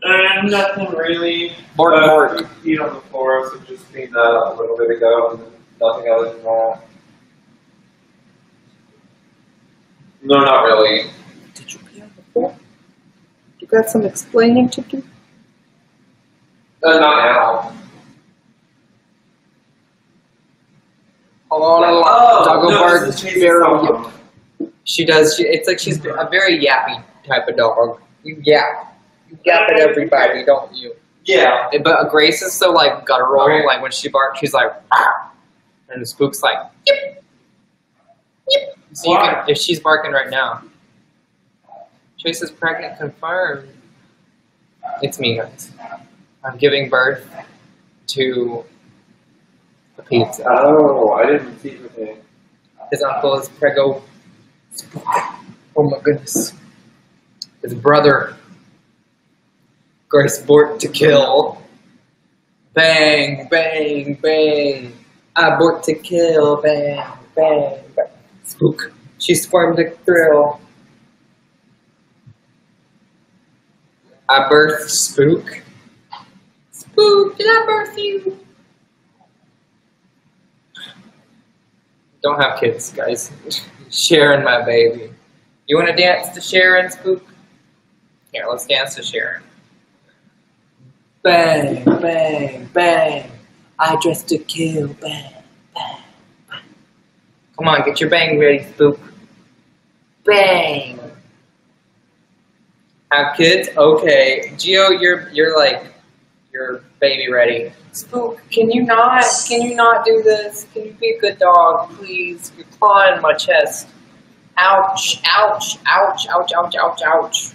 Nothing really. Bark, bark. We peed on the floor, so just cleaned that up a little bit ago, and then nothing other than that. No, not really. Did you pee on the floor? You got some explaining to do? Not now. Oh, doggo no, bark. this is chasing Very someone. She does. It's like she's a very yappy type of dog. You yap. You yap at everybody, don't you? Yeah. But Grace is so like guttural. Right. Like when she barks, she's like, "Arr!" And the Spook's like, yip, yip. So you can, if she's barking right now. Chase is pregnant, confirmed. It's me, guys. I'm giving birth to a pizza. Oh, I didn't see the thing. His uncle is Prego. Oh my goodness. His brother, Grace Bort to kill. Bang, bang, bang. I bort to kill. Bang, bang, bang. Spook. She squirmed to thrill. I birthed Spook. Spook, did I birth you? Don't have kids, guys. Sharon, my baby. You want to dance to Sharon, Spook? Here, let's dance to Sharon. Bang, bang, bang. I dress to kill. Bang, bang, bang. Come on, get your bang ready, Spook. Bang. Have kids? Okay. Geo, you're like, your baby ready. Spook, can you not do this? Can you be a good dog, please? You're clawing my chest. Ouch, ouch, ouch, ouch, ouch, ouch, ouch.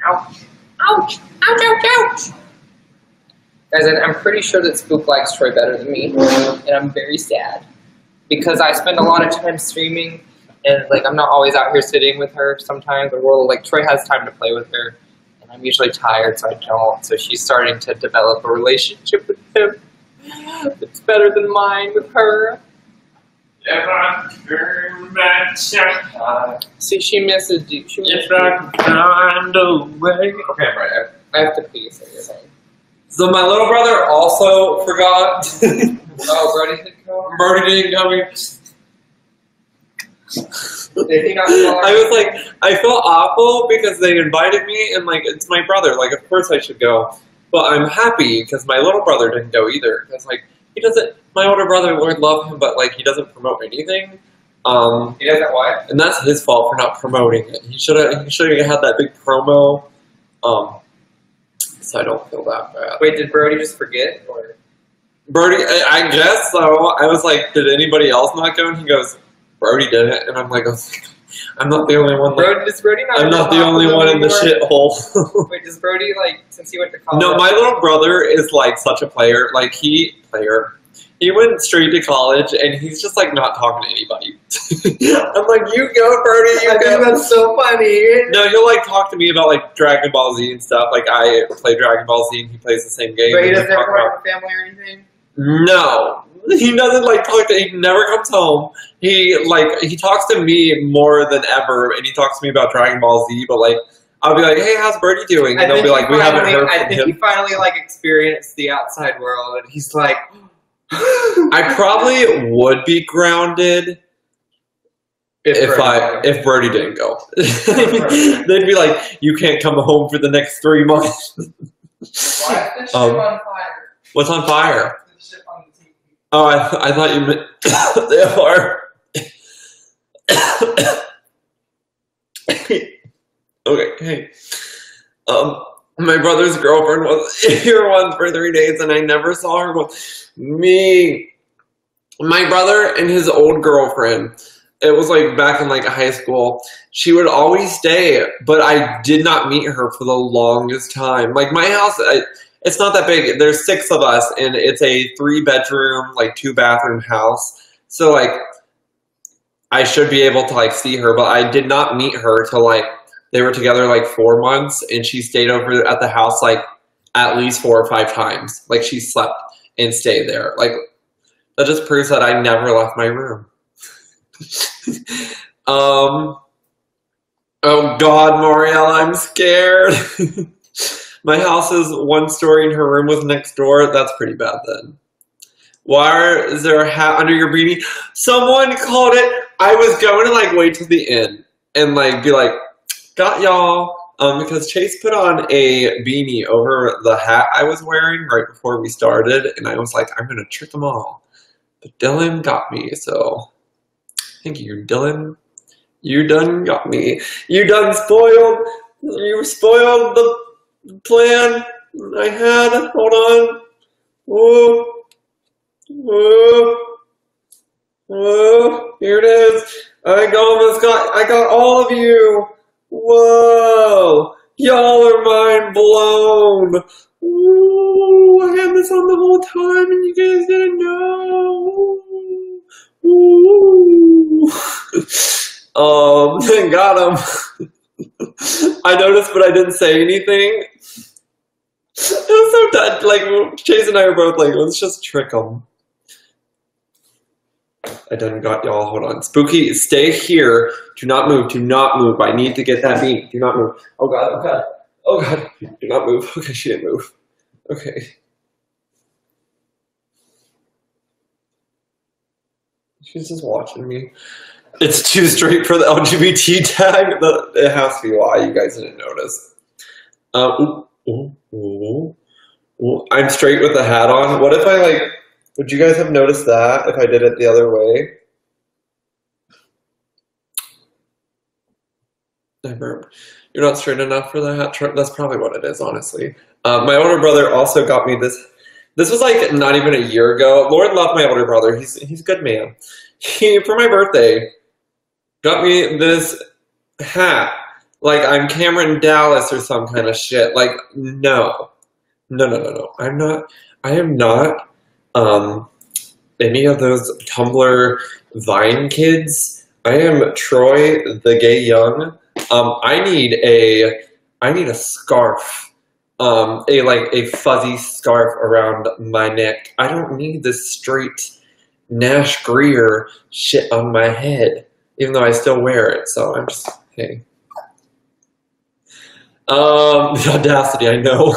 Ouch, ouch, ouch, ouch, ouch. Guys, I'm pretty sure that Spook likes Troy better than me, and I'm very sad. Because I spend a lot of time streaming, and like I'm not always out here sitting with her sometimes, or like Troy has time to play with her. I'm usually tired, so I don't. So she's starting to develop a relationship with him. It's better than mine with her. See, she misses you. She misses you. Find a way. Okay, right. I have to pee, so you're saying. So my little brother also forgot. Oh, Brody didn't come? Brody didn't come here. Did he not call her? I was like, I feel awful because they invited me, and like, it's my brother. Like, of course I should go. But I'm happy because my little brother didn't go either. Because like, he doesn't. My older brother, Lord love him, but like, he doesn't promote anything. He doesn't what? And that's his fault for not promoting it. He should have had that big promo. So I don't feel that bad. Wait, did Brody just forget? Or? Brody, I guess so. I was like, did anybody else not go? And he goes, Brody did it. And I'm like, I'm not the only one. Like, Does Brody not I'm not the only one in the shithole. Wait, does Brody, like, since he went to college? No, my little brother is like such a player. Like, he went straight to college, and he's just like not talking to anybody. I'm like, you go, Brody, you go. That's so funny. No, he'll like talk to me about like Dragon Ball Z and stuff. Like, I play Dragon Ball Z, and he plays the same game. But he and we doesn't talk ever about- have a family or anything? No, he doesn't like talk to. He never comes home. He talks to me more than ever, and he talks to me about Dragon Ball Z. But like, I'll be like, "Hey, how's Birdie doing?" And they'll be like, "We haven't heard I from think him." he finally like experienced the outside world, and he's like, I probably would be grounded if Birdie didn't go. They'd be like, "You can't come home for the next 3 months." Why is this ship on fire? What's on fire? The ship on the TV. Oh, I thought you meant they are. Okay, hey. My brother's girlfriend was here once for 3 days, and I never saw her. My brother and his old girlfriend. It was like back in like high school. She would always stay, but I did not meet her for the longest time. Like my house, it's not that big. There's 6 of us, and it's a 3-bedroom, like 2-bathroom house. So like, I should be able to like see her, but I did not meet her till like they were together like 4 months, and she stayed over at the house like at least 4 or 5 times. Like she slept and stayed there. Like that just proves that I never left my room. Oh God, Moriel, I'm scared. My house is 1 story and her room was next door. That's pretty bad then. Why is there a hat under your beanie? Someone called it. I was going to like wait till the end and like be like, got y'all. Because Chase put on a beanie over the hat I was wearing right before we started, and I was like, I'm gonna trick them all. But Dylan got me, so thank you, Dylan. You done got me. You done spoiled. You spoiled the plan I had. Hold on. Whoa. Whoa. Whoa. Here it is. I got all of you. Whoa. Y'all are mind blown. Ooh, I had this on the whole time and you guys didn't know. Ooh. Got him. I noticed, but I didn't say anything. It was so done. Like, Chase and I were both like, let's just trick them. I done got y'all. Hold on. Spooky, stay here. Do not move. Do not move. I need to get that beat. Do not move. Oh, God. Oh, God. Oh, God. Do not move. Okay, she didn't move. Okay. She's just watching me. It's too straight for the LGBT tag. It has to be why you guys didn't notice. I'm straight with the hat on. What if I like? Would you guys have noticed that if I did it the other way? I burped. You're not straight enough for the hat. That's probably what it is, honestly. My older brother also got me this. This was like not even a year ago. Lord loved my older brother. He's a good man. He, for my birthday, got me this hat. Like I'm Cameron Dallas or some kind of shit. Like, no. I'm not. I am not any of those Tumblr Vine kids. I am Troy the Gay Young. I need a scarf. A fuzzy scarf around my neck. I don't need this straight Nash Greer shit on my head, even though I still wear it. So I'm just, hey. The audacity, I know.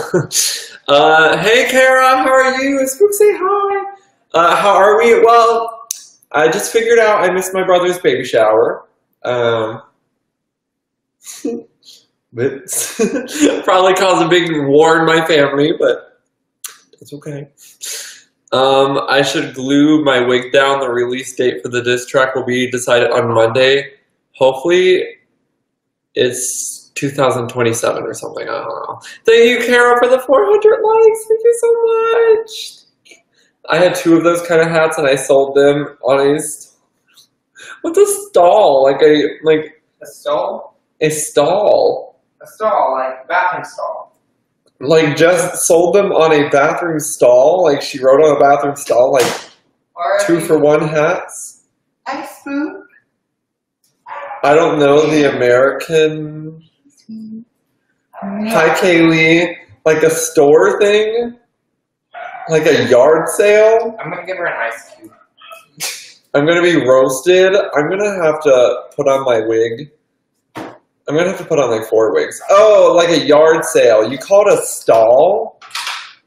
Hey Kara, how are you? Spook, say hi. How are we? Well, I just figured out I missed my brother's baby shower. It's probably caused a big war in my family, but it's okay. I should glue my wig down. The release date for the diss track will be decided on Monday. Hopefully, it's 2027 or something. I don't know. Thank you, Kara, for the 400 likes. Thank you so much. I had 2 of those kind of hats, and I sold them on a what's a stall? Like A stall? A stall. A stall, like bathroom stall. Like just sold them on a bathroom stall. Like she wrote on a bathroom stall, like 2-for-1 hats. I spook. I don't know the American. Hi Kaylee. Like a store thing? Like a yard sale? I'm gonna give her an ice cube. I'm gonna be roasted. I'm gonna have to put on my wig. I'm gonna have to put on like 4 wigs. Oh, like a yard sale. You call it a stall?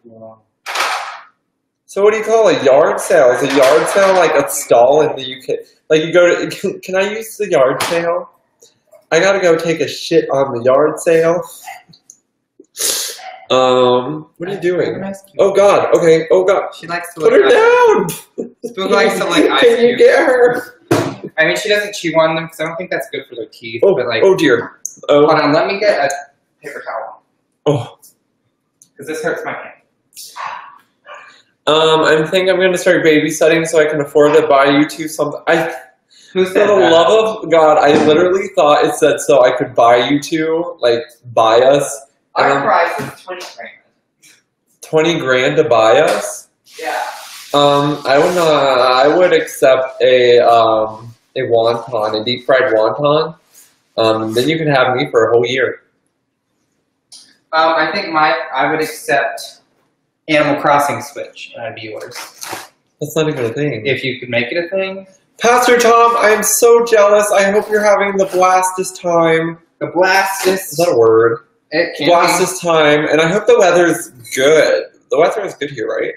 Yeah. So what do you call a yard sale? Is a yard sale like a stall in the UK? Like you go to, can I use the yard sale? I gotta go take a shit on the yard sale. What are you doing? Oh God, okay, oh God. She likes to put her down! Spook likes to like ice Can you get her? I mean, she doesn't chew on them because I don't think that's good for their teeth. Oh, but like, oh dear. Oh. Hold on, let me get a paper towel. Oh. Because this hurts my hand. I think I'm going to start babysitting so I can afford to buy you 2 something. Who For said the that? love of God, I literally thought it said so I could buy you 2, like, buy us. Our price is 20 grand. 20 grand to buy us? Yeah. I would accept a wonton, a deep fried wonton. Then you can have me for a whole year. I think I would accept Animal Crossing Switch, and that'd be yours. That's not even a thing. If you could make it a thing. Pastor Tom, I am so jealous. I hope you're having the blastest time. The blastest. Is that a word? It can blast be. this time, and I hope the weather's good. The weather is good here, right?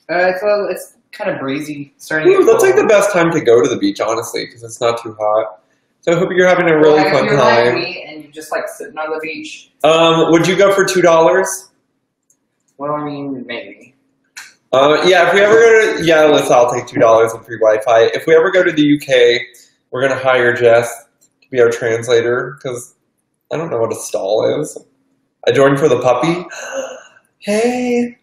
It's kind of breezy. Starting. Ooh, to that's like cold. the best time to go to the beach, honestly, because it's not too hot. So I hope you're having a really Well, fun if you're like time. me and you're just like sitting on the beach. Would you go for $2? Well, I mean, maybe. Yeah, if we ever go to listen, I'll take $2 and free Wi-Fi. If we ever go to the UK, we're gonna hire Jess to be our translator because I don't know what a stall is. I joined for the puppy. Hey.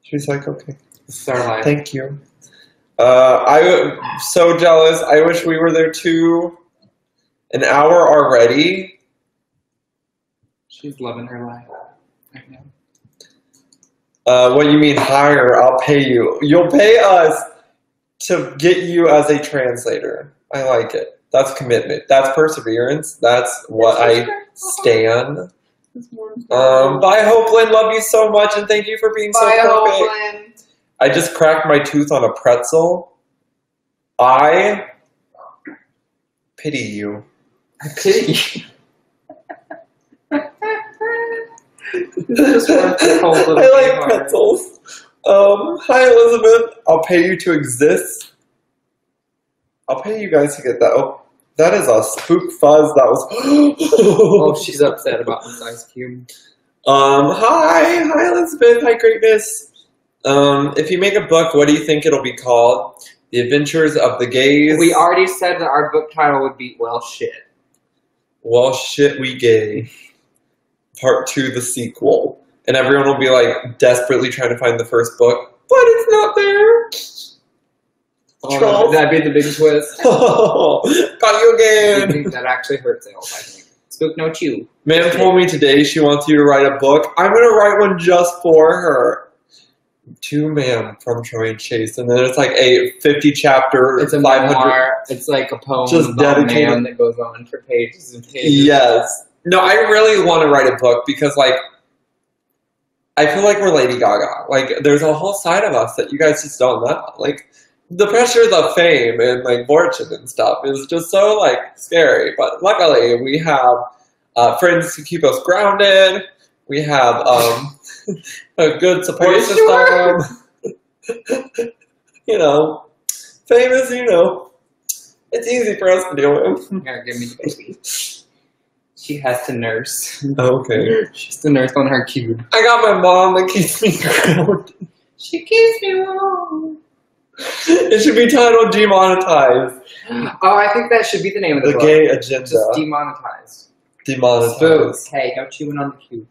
She's like, okay. Starlight. Thank you. I'm so jealous. I wish we were there too. An hour already. She's loving her life right now. What you mean hire? I'll pay you. You'll pay us to get you as a translator. I like it. That's commitment. That's perseverance. That's what I stand. Bye, Hopeland. Love you so much, and thank you for being so perfect. Hopeland. I just cracked my tooth on a pretzel. I pity you. I pity you. This is worth the whole little I like thing. pretzels. Hi, Elizabeth. I'll pay you to exist. I'll pay you guys to get that. Oh, that is a spook fuzz. That was. Oh, she's upset about this ice cube. Hi, Elizabeth. Hi, greatness. If you make a book, what do you think it'll be called? The Adventures of the Gays. We already said that our book title would be Well Shit. Well, shit, we gay. Part 2, the sequel. And everyone will be like desperately trying to find the first book, but it's not there. Trolls. That'd be the big twist. Got you again. That actually hurt sales, I think. Spook no chew. Ma'am told me today she wants you to write a book. I'm going to write one just for her. To ma'am from Troy Chase. And then it's like a 50 chapter. It's a 500. memoir. It's like a poem Just about a dedicated. man that goes on for pages and pages. Yes. No, I really want to write a book because, like, I feel like we're Lady Gaga. Like, there's a whole side of us that you guys just don't know. Like, the pressures of fame and, like, fortune and stuff is just so, like, scary. But luckily, we have friends to keep us grounded. We have a good support system. You know, fame is, you know, it's easy for us to deal with. Yeah, give me the baby. She has to nurse. Okay. She's the nurse on her cube. I got my mom that keeps me grounded. She keeps me warm. It should be titled Demonetized. Oh, I think that should be the name of the The book. gay agenda. Just demonetized. Demonetized. Hey, don't chew on the cube.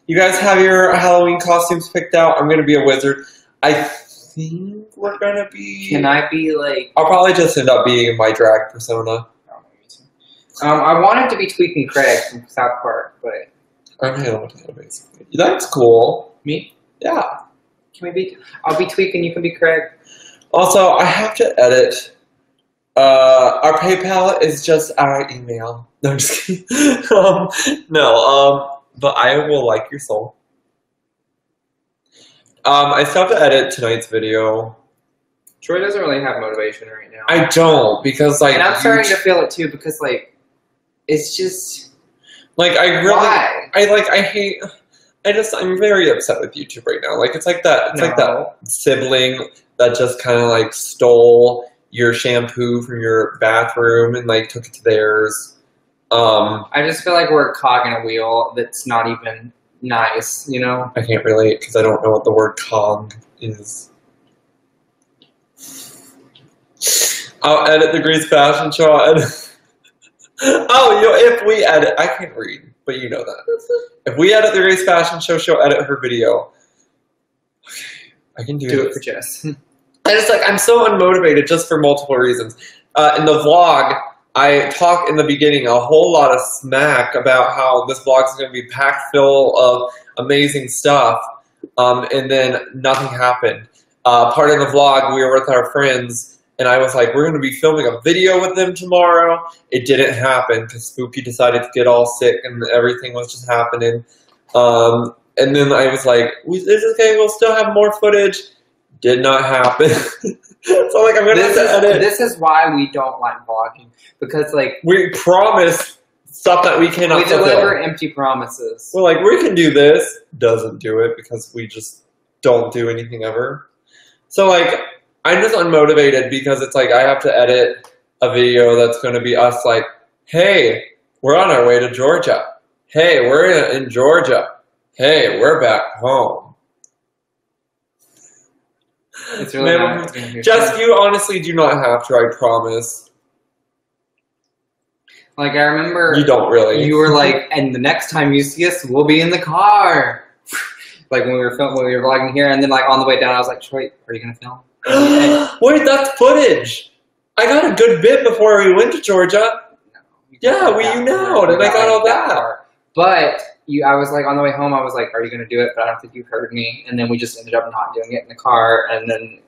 You guys have your Halloween costumes picked out. I'm going to be a wizard. I think we're going to be... Can I be like... I'll probably just end up being my drag persona. I wanted to be Tweaking Craig from South Park, but... I'm Hannah Montana, basically. That's cool. Me? Yeah. Can we be... I'll be Tweaking, you can be Craig. Also, I have to edit. Our PayPal is just our email. No, I'm just kidding. But I will like your soul. I still have to edit tonight's video. Troy doesn't really have motivation right now. I don't, because, like... And I'm starting to feel it, too, because, like, it's just... Like, I really... Why? I hate... I'm very upset with YouTube right now. Like, it's like that... It's like that sibling that just kind of, like, stole your shampoo from your bathroom and, like, took it to theirs. I just feel like we're a cog in a wheel that's not even nice, you know? I can't relate because I don't know what the word cog is. I'll edit the Grease Fashion Show. If we edit... I can't read, but you know that. If we edit the Grease Fashion Show, she'll edit her video. Okay, I can do it for Jess. I'm so unmotivated just for multiple reasons. In the vlog, I talk in the beginning a whole lot of smack about how this vlog is going to be packed full of amazing stuff, and then nothing happened. Part of the vlog, we were with our friends, and I was like, we're going to be filming a video with them tomorrow. It didn't happen because Spooky decided to get all sick and everything was just happening. And then I was like, it's okay, we'll still have more footage. Did not happen. So, like, I'm going to have to edit. This is why we don't like vlogging. Because, like... We promised stuff that we cannot We fulfill. deliver empty promises. We're like, we can do this. Doesn't do it because we just don't do anything ever. So like, I'm just unmotivated because it's like I have to edit a video that's going to be us like, hey, we're on our way to Georgia. Hey, we're in Georgia. Hey, we're back home. It's really not. Jess, you honestly do not have to, I promise. Like, I remember You don't really. you were like, and the next time you see us, we'll be in the car. Like when we were vlogging here, and then like on the way down, I was like, Troy, are you gonna film? Wait, that's footage. I got a good bit before we went to Georgia. Yeah, you know, and I got all that. But I was like on the way home, I was like, are you gonna do it? But I don't think you heard me. And then we just ended up not doing it in the car, and then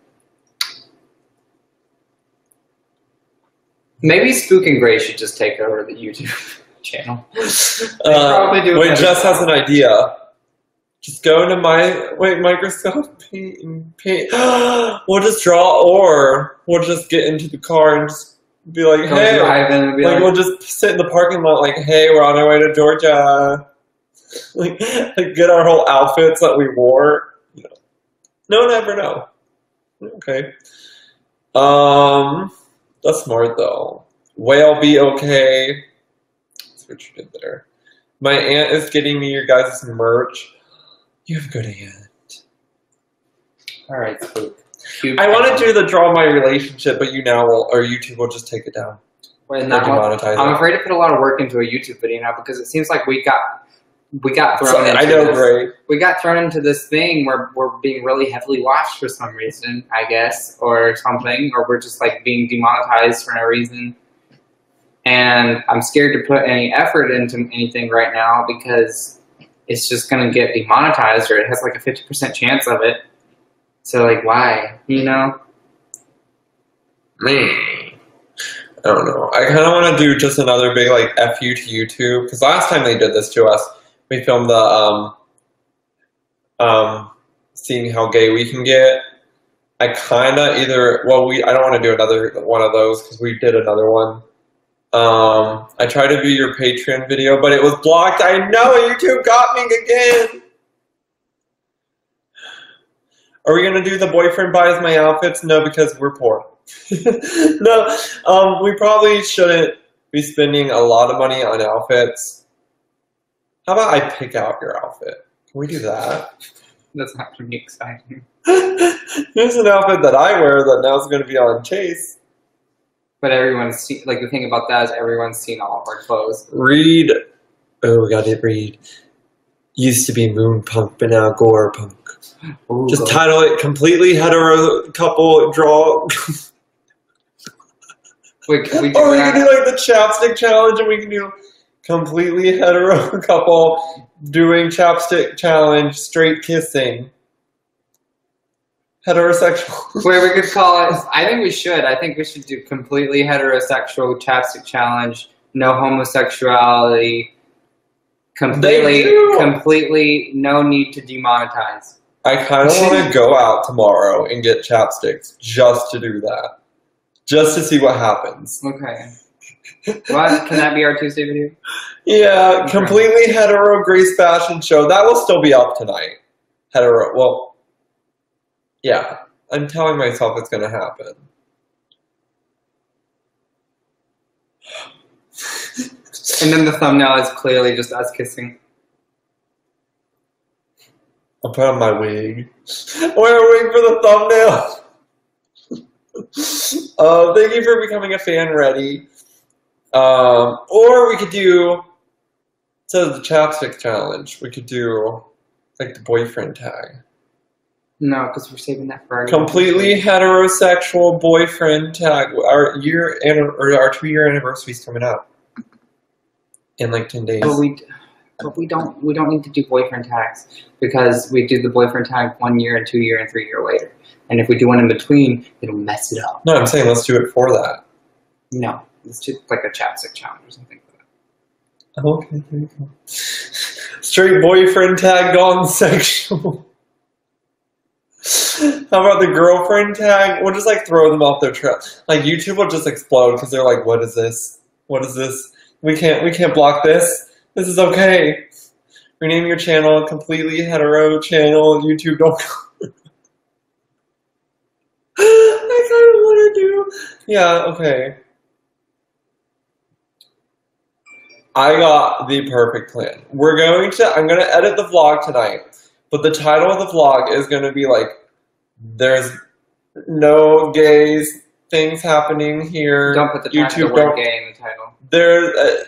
maybe Spook and Gray should just take over the YouTube channel. Probably do it wait, better. Jess has an idea. Just go into Microsoft Paint. We'll just draw, or we'll just get into the car and just be like, Go hey, drive in and be like like, we'll just sit in the parking lot, like, hey, we're on our way to Georgia. like get our whole outfits that we wore. You know, no, never know. Okay. That's smart though. Whale be okay. That's what you did there. My aunt is getting me your guys' merch. You have a good aunt. all right, Spook. I want to do the draw my relationship, but YouTube will just take it down. When Like demonetize I'm it. afraid to put a lot of work into a YouTube video now because it seems like we got thrown into I know, this. great. We got thrown into this thing where we're being really heavily watched for some reason, I guess, or something, or we're just like being demonetized for no reason. And I'm scared to put any effort into anything right now because it's just gonna get demonetized, or it has like a 50% chance of it. So like, why? You know? Man, I don't know. I kind of want to do just another big like FU to YouTube because last time they did this to us, we filmed the seeing how gay we can get. I kind of I don't want to do another one of those because we did another one. I tried to do your Patreon video, but it was blocked. I know, YouTube got me again. Are we gonna do the boyfriend buys my outfits? No, because we're poor. No, we probably shouldn't be spending a lot of money on outfits. How about I pick out your outfit? Can we do that? That's not gonna be exciting. Here's an outfit that I wear that now is going to be on Chase. But everyone's seen, like the thing about that is everyone's seen all of our clothes. Reed. Oh, we got it, Reed. Used to be moon punk, but now gore punk. Ooh, Just title it completely hetero couple draw. Wait, can we do Or we that? can do like the chapstick challenge, and we can do completely hetero couple doing chapstick challenge, straight kissing. Heterosexual. Wait, we could call it. I think we should. I think we should do completely heterosexual chapstick challenge, no homosexuality, completely no need to demonetize. I kind of want to go out tomorrow and get chapsticks just to do that. Just to see what happens. Okay. What? Can that be our Tuesday video? Yeah, completely hetero Grace fashion show. That will still be up tonight. Hetero, well, yeah. I'm telling myself it's going to happen. And then the thumbnail is clearly just us kissing. I'll put on my wig. Wear a wig for the thumbnail. Thank you for becoming a fan ready. Or we could do, instead of the chapstick challenge, we could do like the boyfriend tag. No, because we're saving that for our Completely heterosexual boyfriend tag. Our 2-year anniversary is coming up in like 10 days. But we don't need to do boyfriend tags because we do the boyfriend tag 1 year and 2 year and 3 year later. And if we do one in between, it'll mess it up. No, I'm saying let's do it for that. No, let's do like a chapstick challenge or something like that. Okay, there you go. Straight boyfriend tag gone sexual. How about the girlfriend tag? We'll just like throw them off their trail. Like YouTube will just explode because they're like, what is this? What is this? We can't block this. This is okay. Rename your channel completely hetero channel. YouTube don't. I kind of want to do. Yeah. Okay. I got the perfect plan. I'm going to edit the vlog tonight, but the title of the vlog is going to be like, there's no gays things happening here. Don't put the word gay in the title.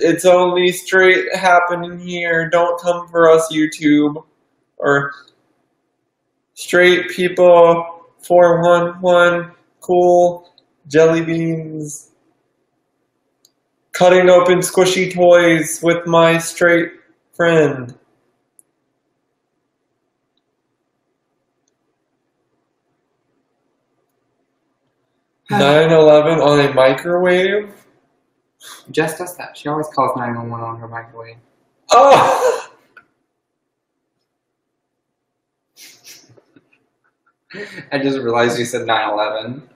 It's only straight happening here. Don't come for us, YouTube. Or straight people 411 cool jelly beans. Cutting open squishy toys with my straight friend. (9/11) on a microwave? Jess does that. She always calls 911 on her microwave. Oh! I just realized you said 9/11.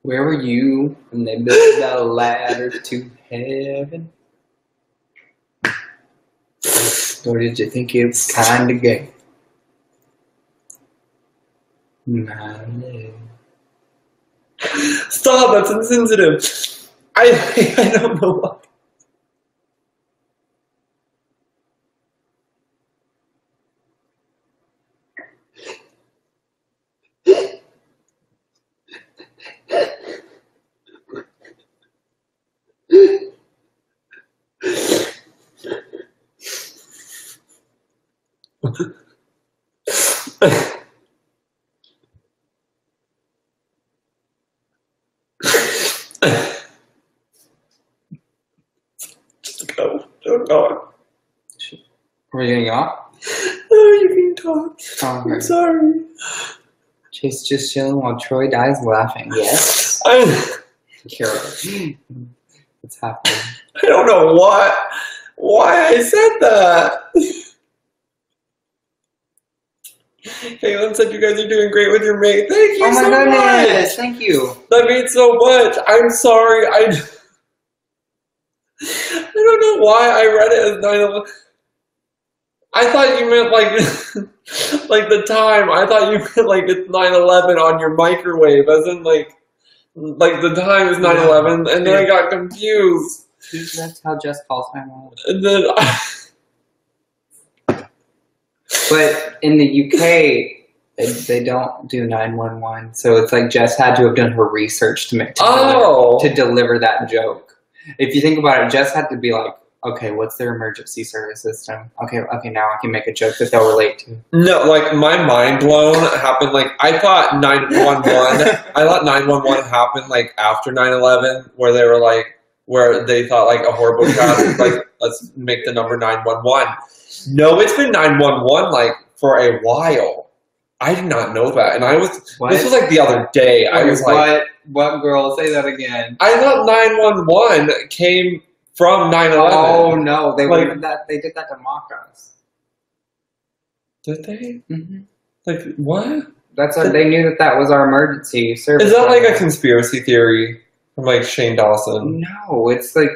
Where were you when they built the ladder to heaven? Or did you think it was kind of gay? Stop, that's insensitive. I don't know why. Just go. Don't talk. Are we getting off? No, you can talk. Oh, I'm sorry. She's just chilling while Troy dies laughing. Yes. What's happening? I don't know why I said that. Caitlin said you guys are doing great with your mate. Thank you so much. Thank you. That means so much. I'm sorry. I don't know why I read it as 9/11. I thought you meant like like the time. I thought you meant like it's 9/11 on your microwave, as in like the time is 9/11, and then I got confused. That's how Jess calls 9/11. And then But in the UK, they don't do 911, so it's like Jess had to have done her research to deliver that joke. If you think about it, Jess had to be like, okay, what's their emergency service system? Okay, now I can make a joke that they'll relate to. No, like my mind blown happened. Like I thought 911. I thought 911 happened like after 9/11, where they were like, where they thought like a horrible tragedy. Like let's make the number 911. No, it's been 911 like for a while. I did not know that, and this was like the other day. I was like, what girl? Say that again. I thought 911 came from 9/11. Oh no, they did that to mock us. Did they? Mm-hmm. Like what? That's what they knew that was our emergency service. Is that like a conspiracy theory from like Shane Dawson? No, it's like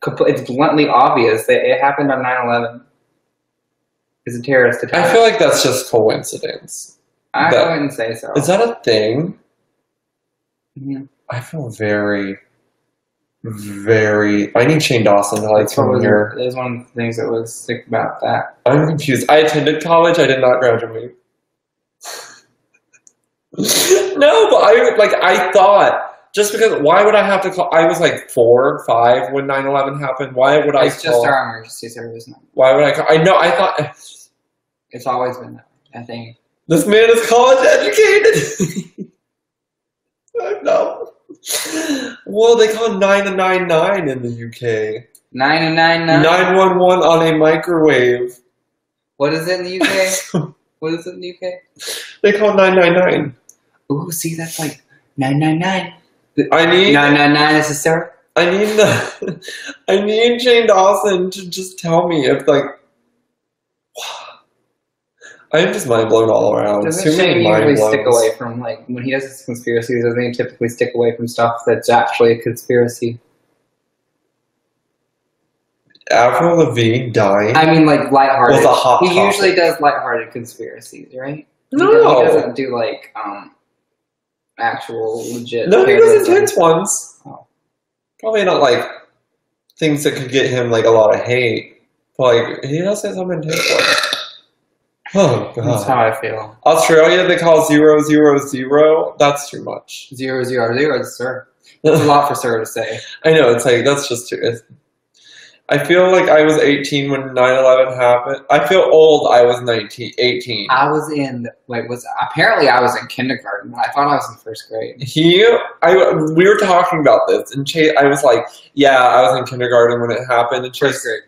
it's bluntly obvious that it happened on 9/11. It's a terrorist attack. I feel like that's just coincidence. I wouldn't say so. Is that a thing? Yeah. I feel very. I need Shane Dawson to like come here. That was one of the things that was sick about that. I'm confused. I attended college. I did not graduate. No, but I thought just because. Why would I have to call? I was like 4 or 5 when 9/11 happened. Why would It's just our emergency service now. Why would I call? I know. I thought it's always been that way, I think. This man is college educated. I know. Well, they call 9 a 99 in the UK. 999. 911 on a microwave. What is it in the UK? What is it in the UK? They call 999. Ooh, see, that's like 999. I need 999 is the sir. I need Jane Dawson to just tell me if like I am just mind blown all around. Doesn't Shane usually stick away from, like, when he does his conspiracies, doesn't he typically stick away from stuff that's actually a conspiracy? Avril Lavigne dying? I mean, like, lighthearted. Was a hot He topic. usually does lighthearted conspiracies, right? No. He doesn't do, like, actual legit. No, he does terrorism. intense ones. Oh. Probably not like things that could get him like a lot of hate. But like he does say some intense ones. Oh god. That's how I feel. Australia they call 000. That's too much. 000, sir. That's a lot for sir to say. I know, it's like that's just too I feel like I was 18 when 9/11 happened. I feel old. I was 18. I was in, apparently I was in kindergarten. I thought I was in first grade. We were talking about this, and Chase, I was like, yeah, I was in kindergarten when it happened. And Chase, First grade.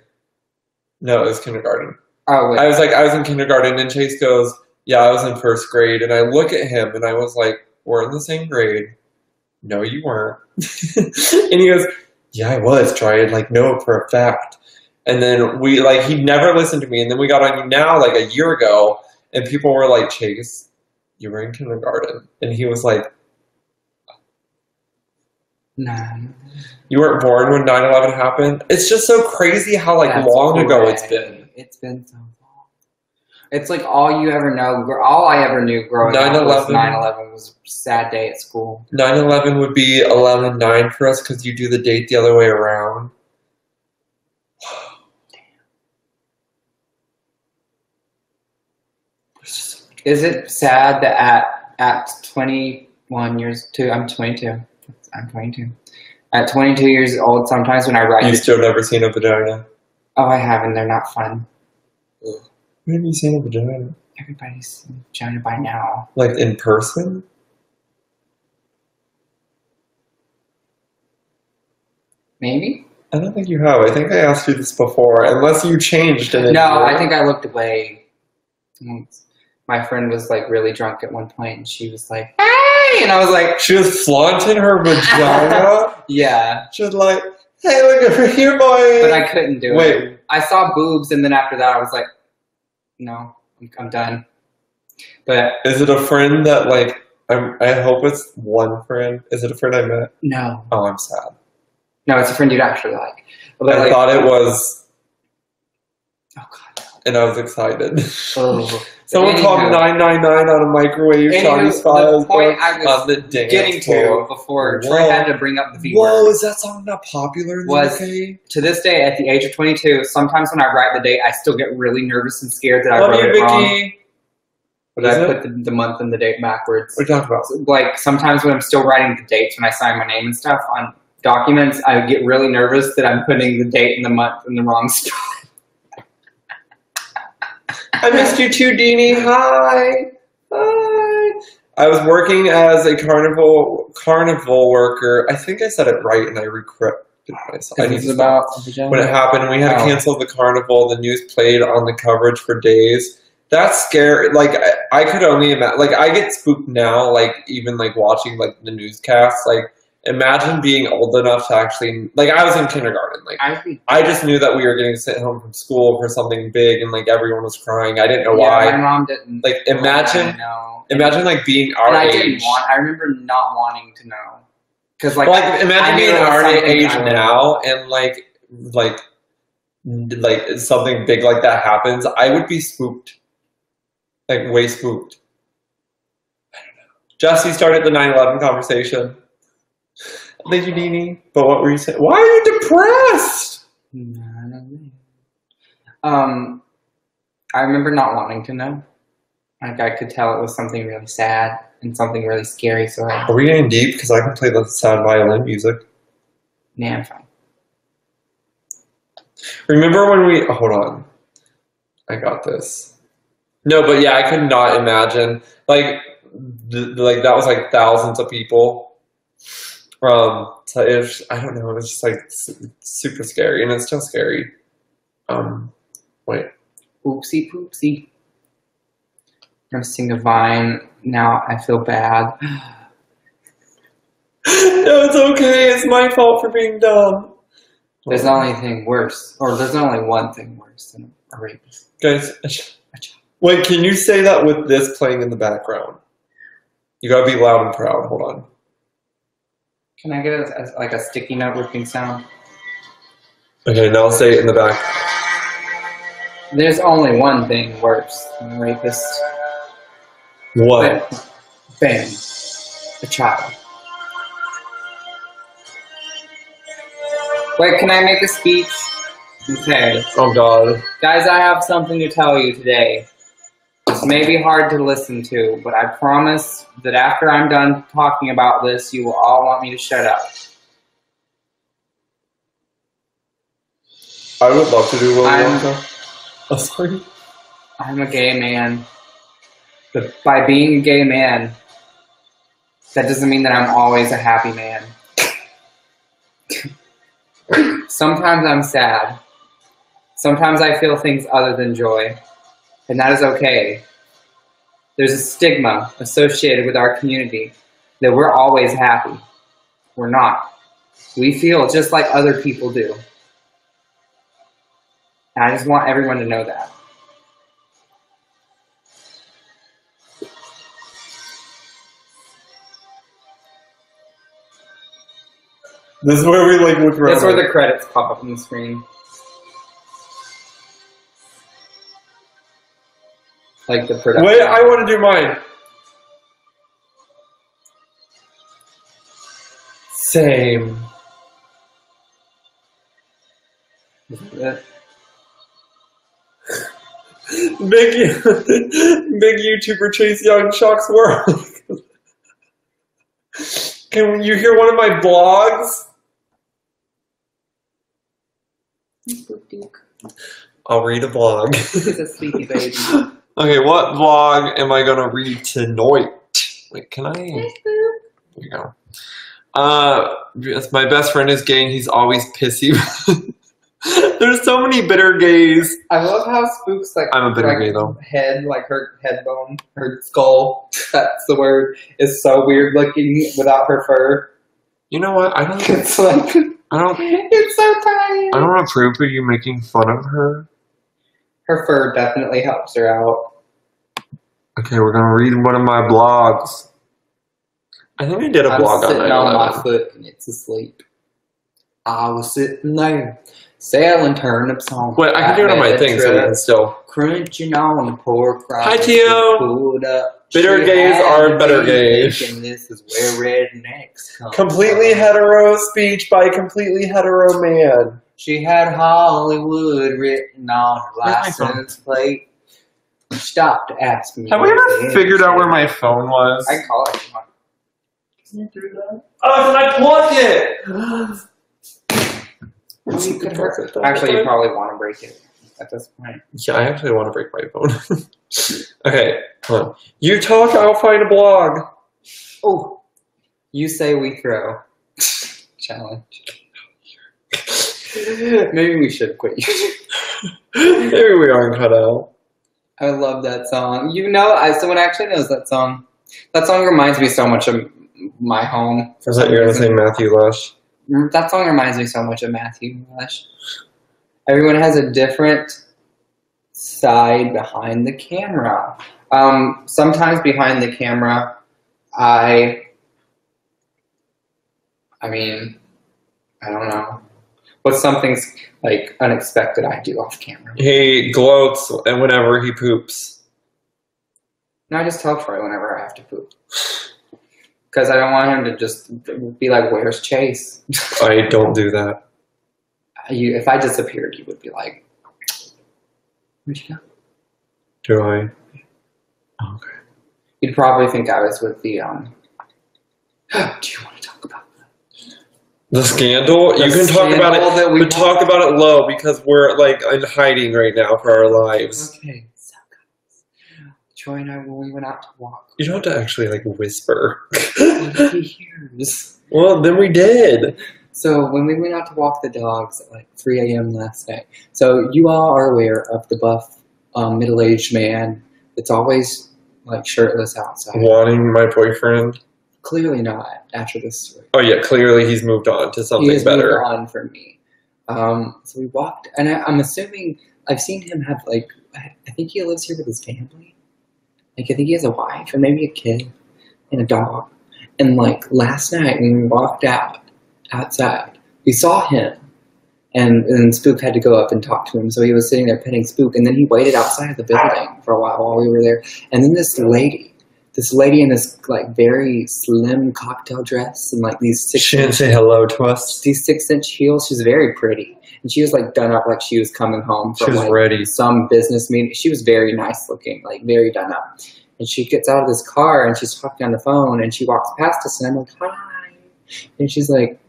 no, it was kindergarten. Oh, wait. I was in kindergarten, and Chase goes, yeah, I was in first grade. And I look at him, and I was like, we're in the same grade. No, you weren't. And he goes, yeah, I was trying, like, no, for a fact. And then he never listened to me. And then we got on Younow, like, a year ago, and people were like, Chase, you were in kindergarten. And he was like, Nah. you weren't born when 9/11 happened? It's just so crazy how, like, That's long ago correct. it's been. It's been so long. It's like all you ever know, all I ever knew growing up was 9/11 was a sad day at school. 9/11 would be 11/9 for us because you do the date the other way around. Is it sad that at 21 years, I'm 22. I'm 22. At 22 years old, sometimes when I write, You've still never seen a vagina. Oh, I haven't. They're not fun. When have you seen a vagina? Everybody's seen a vagina by now. Like in person? Maybe? I don't think you have. I think I asked you this before, unless you changed it. No, I think I looked away. My friend was like really drunk at one point, and she was like, "Hey!" And I was like, she was flaunting her vagina. Yeah. She was like, "Hey, look over here, boy." But I couldn't do it. Wait. I saw boobs, and then after that, I was like, "No, I'm done." But is it a friend that like? I hope it's one friend. Is it a friend I met? No. Oh, I'm sad. No, it's a friend you'd actually like. But I thought it was. Oh God. And I was excited. Oh. Someone called 999 on a microwave. Shawty's Files. The point I was on the dance getting floor. to before Troy had to bring up the V Whoa, word. is that song not popular in the Was UK? to this day, at the age of 22, sometimes when I write the date, I still get really nervous and scared that I Love wrote you, it wrong. Vicky. What That is I it? put the month and the date backwards. What are you talking about? Like sometimes when I'm still writing the dates when I sign my name and stuff on documents, I get really nervous that I'm putting the date and the month in the wrong spot. I missed you too, Deanie. Hi. Hi. I was working as a carnival worker. I think I said it right and I recorrected myself. I need to about when it happened, we had to cancel the carnival. The news played on the coverage for days. That's scary. Like I could only imagine. Like I get spooked now. Like even like watching like the newscasts. Like imagine being old enough to actually like I was in kindergarten. Like I just knew that we were getting sent home from school for something big, and like everyone was crying. I didn't know why. My mom didn't. Like imagine like being our I age. didn't want. I remember not wanting to know because like imagine being our age now and like something big like that happens. I would be spooked. Like, way spooked. I don't know. Jesse started the 9/11 conversation. Thank you, Deanie. But what were you saying? Why are you depressed? I remember not wanting to know. Like, I could tell it was something really sad and something really scary, so Are we getting deep? Because I can play the sad violin music. Nah, I'm fine. Remember when we... Oh, hold on. I got this. No, but yeah, I could not imagine. Like that was like thousands of people. So I don't know. It's just like super scary, and it's still scary. Wait. Oopsie poopsie. I'm gonna sing a vine. Now I feel bad. No, it's okay. It's my fault for being dumb. There's only thing worse, or there's only one thing worse than a rapist. Guys, wait, can you say that with this playing in the background? You gotta be loud and proud. Hold on. Can I get like a sticky note ripping sound? Okay, now I'll say it in the back. There's only one thing worse than a rapist. What? Bang. A child. Wait, can I make a speech? Okay. Oh God. Guys, I have something to tell you today. This may be hard to listen to, but I promise that after I'm done talking about this, you will all want me to shut up. I would love to do Willy Wonka. Oh, sorry. I'm a gay man. But by being a gay man, that doesn't mean that I'm always a happy man. Sometimes I'm sad. Sometimes I feel things other than joy. And that is okay. There's a stigma associated with our community that we're always happy. We're not. We feel just like other people do. And I just want everyone to know that. This is where we like look around. That's where the credits pop up on the screen. Like the production. Wait, I want to do mine. Same. Big YouTuber Chase Young shocks world. Can you hear one of my blogs? I'll read a blog. He's a sleepy baby. Okay, what blog am I gonna read tonight? Wait, can I? There you go. My best friend is gay and he's always pissy. There's so many bitter gays. I love how Spook's like I'm a bitter gay though. Head, like her head bone, her skull, that's the word, is so weird looking without her fur. You know what? I don't It's like it's so tiny. I don't approve of you making fun of her. Her fur definitely helps her out. Okay, we're gonna read one of my blogs. I think I did a blog on sitting on my foot and it's asleep. I was sitting there, selling turnips on. Wait, I can do it on my thing so we can still. Crunching on pork rinds. Hi, Tio. Bitter gays are better gays. And this is where rednecks come Completely from. hetero speech by a completely hetero man. She had Hollywood written on her license plate. Stop to ask me. Have we ever figured out where my phone was? I call it. Can you do that? Oh, can I plug it? Actually, you probably want to break it at this point. Yeah, I actually want to break my phone. Okay, hold on. You talk, I'll find a blog. Oh, you say we throw. Challenge. Maybe we should quit. Maybe we aren't cut out. I love that song. You know, someone actually knows that song. That song reminds me so much of my home. I thought you were going to say Matthew Lush. That song reminds me so much of Matthew Lush. Everyone has a different side behind the camera. Sometimes behind the camera, I mean, I don't know. What's something's like unexpected I do off camera? He gloats and whenever he poops. No, I just tell Troy whenever I have to poop. Because I don't want him to just be like, where's Chase? I don't do that. If I disappeared, you would be like, where'd you go? Do I? Okay. You'd probably think I was with the, do you want to talk about that? The scandal? You can talk about it, but talk about it low because we're like in hiding right now for our lives. Okay, so guys, Troy and I, when we went out to walk. You don't have to actually like whisper. He hears. Well, then we did. So when we went out to walk the dogs at like 3 a.m. last night. So you all are aware of the buff middle-aged man that's always like shirtless outside. Wanting my boyfriend. Clearly not after this story. Oh yeah, clearly he's moved on to something He has better. moved on for me. So we walked, and I'm assuming I've seen him have like, I think he lives here with his family. Like I think he has a wife and maybe a kid and a dog. And like last night when we walked outside, we saw him, and Spook had to go up and talk to him. So he was sitting there petting Spook, and then he waited outside of the building for a while we were there. And then this lady in this like very slim cocktail dress and like these She didn't say hello to us. these 6-inch heels. She's very pretty, and she was like done up like she was coming home from She was like ready. some business meeting. She was very nice looking, like very done up. And she gets out of this car and she's talking on the phone, and she walks past us, and I'm like, hi, and she's like,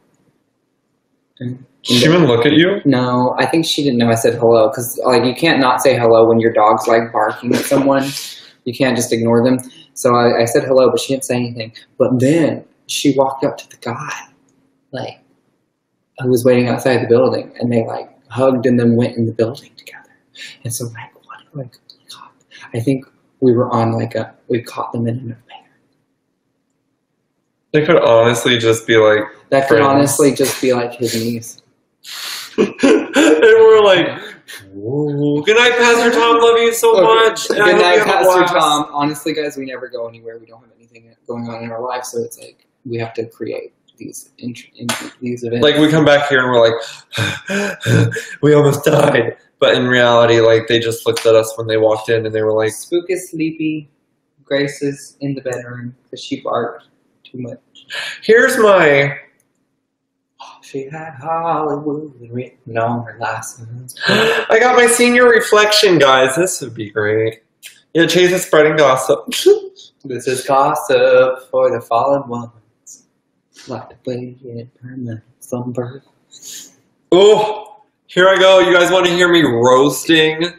Did she even look at you? no, I think she didn't know I said hello, because like you can't not say hello when your dog's like barking at someone. You can't just ignore them. So I said hello, but she didn't say anything. But then she walked up to the guy, like, who was waiting outside the building, and they like hugged and then went in the building together. And so like, what like God, I think we were on like we caught them in an affair. They could honestly just be like That could friends. honestly just be like his niece. And we're like, "Whoa. Good night, Pastor Tom. Love you so much. And I Good hope night, you have a Pastor blast." Tom. Honestly, guys, we never go anywhere. We don't have anything going on in our life, so it's like we have to create these these events. Like we come back here and we're like, we almost died. But in reality, like they just looked at us when they walked in and they were like, Spook is sleepy. Grace is in the bedroom because she barked too much. here's my. She had Hollywood written on her license. I got my senior reflection, guys. This would be great. Yeah, Chase is spreading gossip. This is gossip for the fallen ones. Like to play it permanent sunburn. Oh, here I go. You guys want to hear me roasting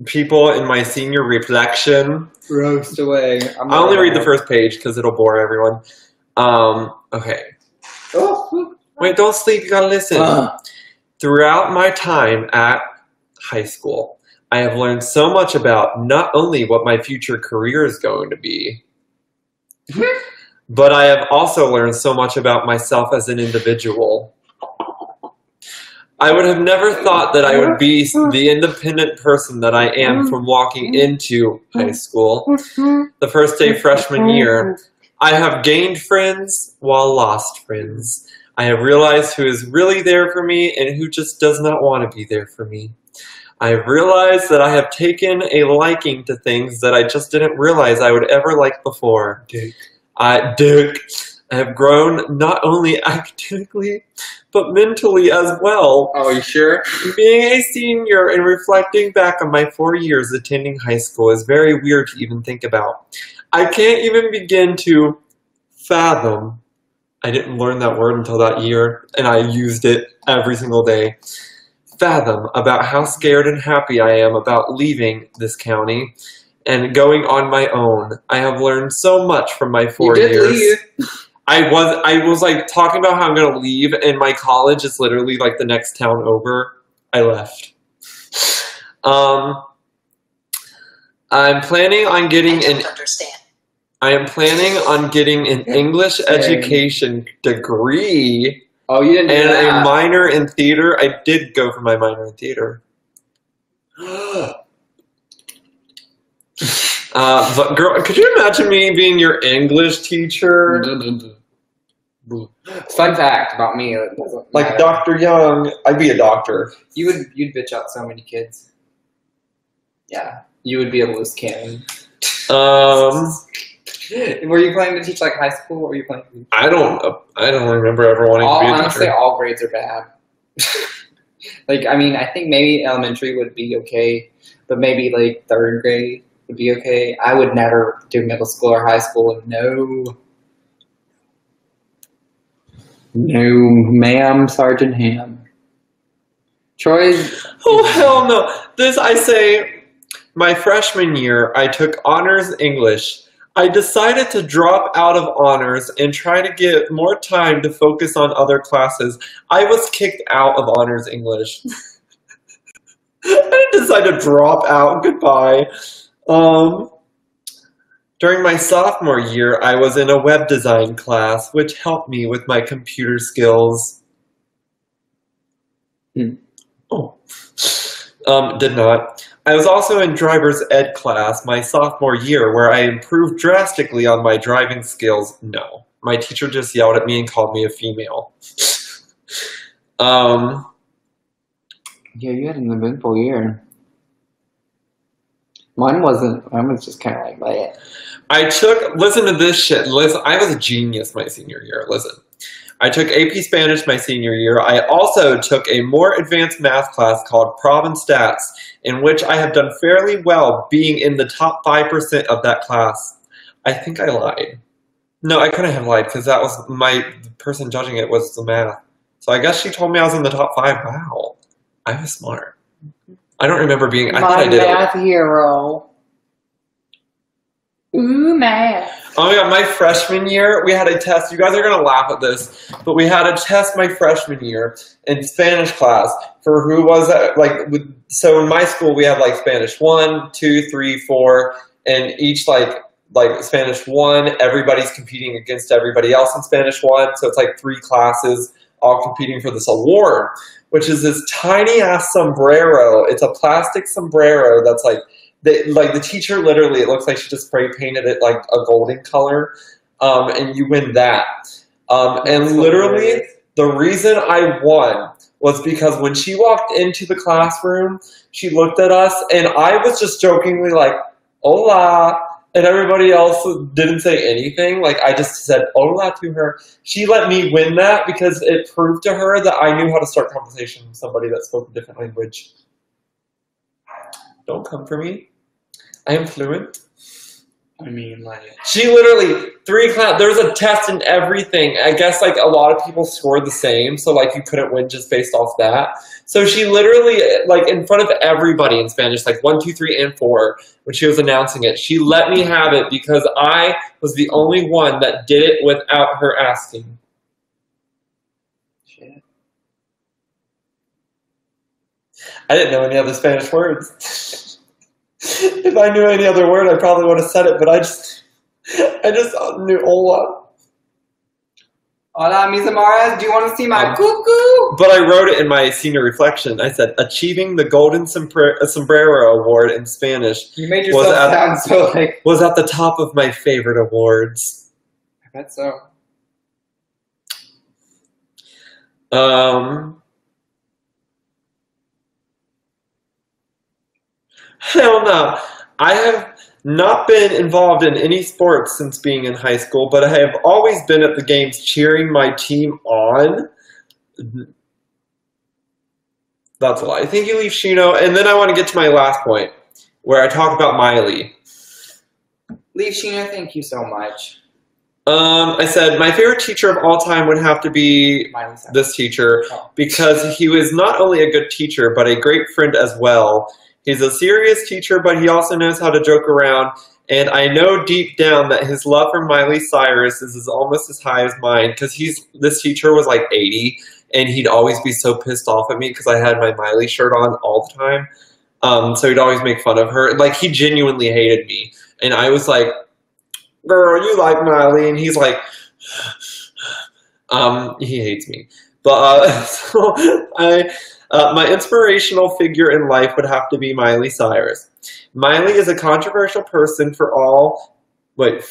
people in my senior reflection? Roast away. I only read the first page because it'll bore everyone. Okay. Oh, Wait, don't sleep. You gotta listen. Throughout my time at high school, I have learned so much about not only what my future career is going to be, but I have also learned so much about myself as an individual. I would have never thought that I would be the independent person that I am from walking into high school. The first day freshman year, I have gained friends while lost friends. I have realized who is really there for me and who just does not want to be there for me. I have realized that I have taken a liking to things that I just didn't realize I would ever like before. I have grown not only academically, but mentally as well. Oh, you sure? Being a senior and reflecting back on my 4 years attending high school is very weird to even think about. I can't even begin to fathom. I didn't learn that word until that year, and I used it every single day. Fathom about how scared and happy I am about leaving this county and going on my own. I have learned so much from my 4 years. Leave. I was like talking about how I'm gonna leave, and my college is literally like the next town over. I left. I'm planning on getting I am planning on getting an English education degree Oh, you didn't do and that. a minor in theater. I did go for my minor in theater. But girl, could you imagine me being your English teacher? Fun fact about me. Like Dr. Young, I'd be a doctor. You'd bitch out so many kids. Yeah, you would be a loose cannon. Were you planning to teach like high school? What were you planning to teach? I don't remember ever wanting to be a Honestly, teacher. all grades are bad. Like, I mean, I think maybe elementary would be okay, but maybe like 3rd grade would be okay. I would never do middle school or high school. No. No, ma'am, Sergeant Ham. Troy's. Oh hell no! This I say, My freshman year, I took honors English. I decided to drop out of honors and try to get more time to focus on other classes. I was kicked out of honors English. I decided to drop out. Goodbye. During my sophomore year, I was in a web design class, which helped me with my computer skills. Oh. Did not. I was also in driver's ed class my sophomore year where I improved drastically on my driving skills. No. My teacher just yelled at me and called me a female. Yeah, you had an eventful year. Mine wasn't. Mine was just kind of like that. Listen to this shit. Listen, I was a genius my senior year. Listen. I took AP Spanish my senior year. I also took a more advanced math class called Prob and Stats, in which I have done fairly well, being in the top 5% of that class. I think I lied. No, I couldn't have lied because that was the person judging it was the math. So I guess she told me I was in the top 5. Wow, I was smart. I don't remember being. I thought I did. My math hero. Ooh, math. Oh my god, my freshman year, we had a test. You guys are going to laugh at this, but we had a test my freshman year in Spanish class for who was that, so in my school we have like Spanish 1, 2, 3, 4, and each like Spanish 1, everybody's competing against everybody else in Spanish 1, so it's like 3 classes all competing for this award, which is this tiny ass sombrero. It's a plastic sombrero that's like, the teacher literally, it looks like she just spray painted it like a golden color, and you win that. And literally, the reason I won was because when she walked into the classroom, she looked at us, and I was just jokingly like, hola, and everybody else didn't say anything. Like, I just said hola to her. She let me win that because it proved to her that I knew how to start conversation with somebody that spoke a different language. Don't come for me. I am fluent. I mean, like... She literally, 3 class, there was a test and everything. I guess, like, a lot of people scored the same, so, like, you couldn't win just based off that. So she literally, like, in front of everybody in Spanish, like 1, 2, 3, and 4, when she was announcing it, she let me have it because I was the only one that did it without her asking. Shit. I didn't know any other Spanish words. If I knew any other word, I probably would have said it, but I just knew hola. Hola, mis amores, do you want to see my cuckoo? But I wrote it in my senior reflection. I said, achieving the Golden Sombrero Award in Spanish. You made yourself sound so like... Was at the top of my favorite awards. I bet so. Hell no. I have not been involved in any sports since being in high school, but I have always been at the games cheering my team on. That's a lie. Thank you, Younow. And then I want to get to my last point, where I talk about Miley. Younow, thank you so much. I said my favorite teacher of all time would have to be this teacher because he was not only a good teacher, but a great friend as well. He's a serious teacher, but he also knows how to joke around, and I know deep down that his love for Miley Cyrus is almost as high as mine, because this teacher was like 80, and he'd always be so pissed off at me because I had my Miley shirt on all the time, so he'd always make fun of her. Like, he genuinely hated me, and I was like, girl, you like Miley, and he's like, he hates me, but, so my inspirational figure in life would have to be Miley Cyrus. Miley is a controversial person for all, but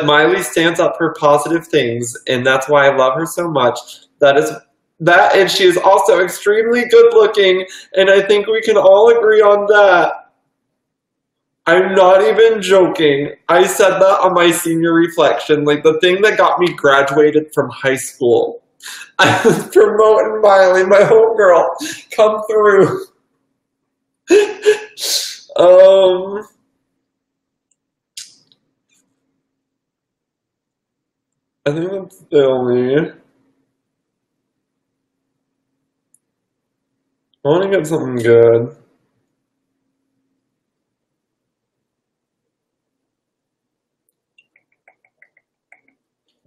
Miley stands up for positive things, and that's why I love her so much. And she is also extremely good looking, and I think we can all agree on that. I'm not even joking. I said that on my senior reflection, like the thing that got me graduated from high school. I was promoting Miley, my homegirl. Come through. I think that's the only. I want to get something good.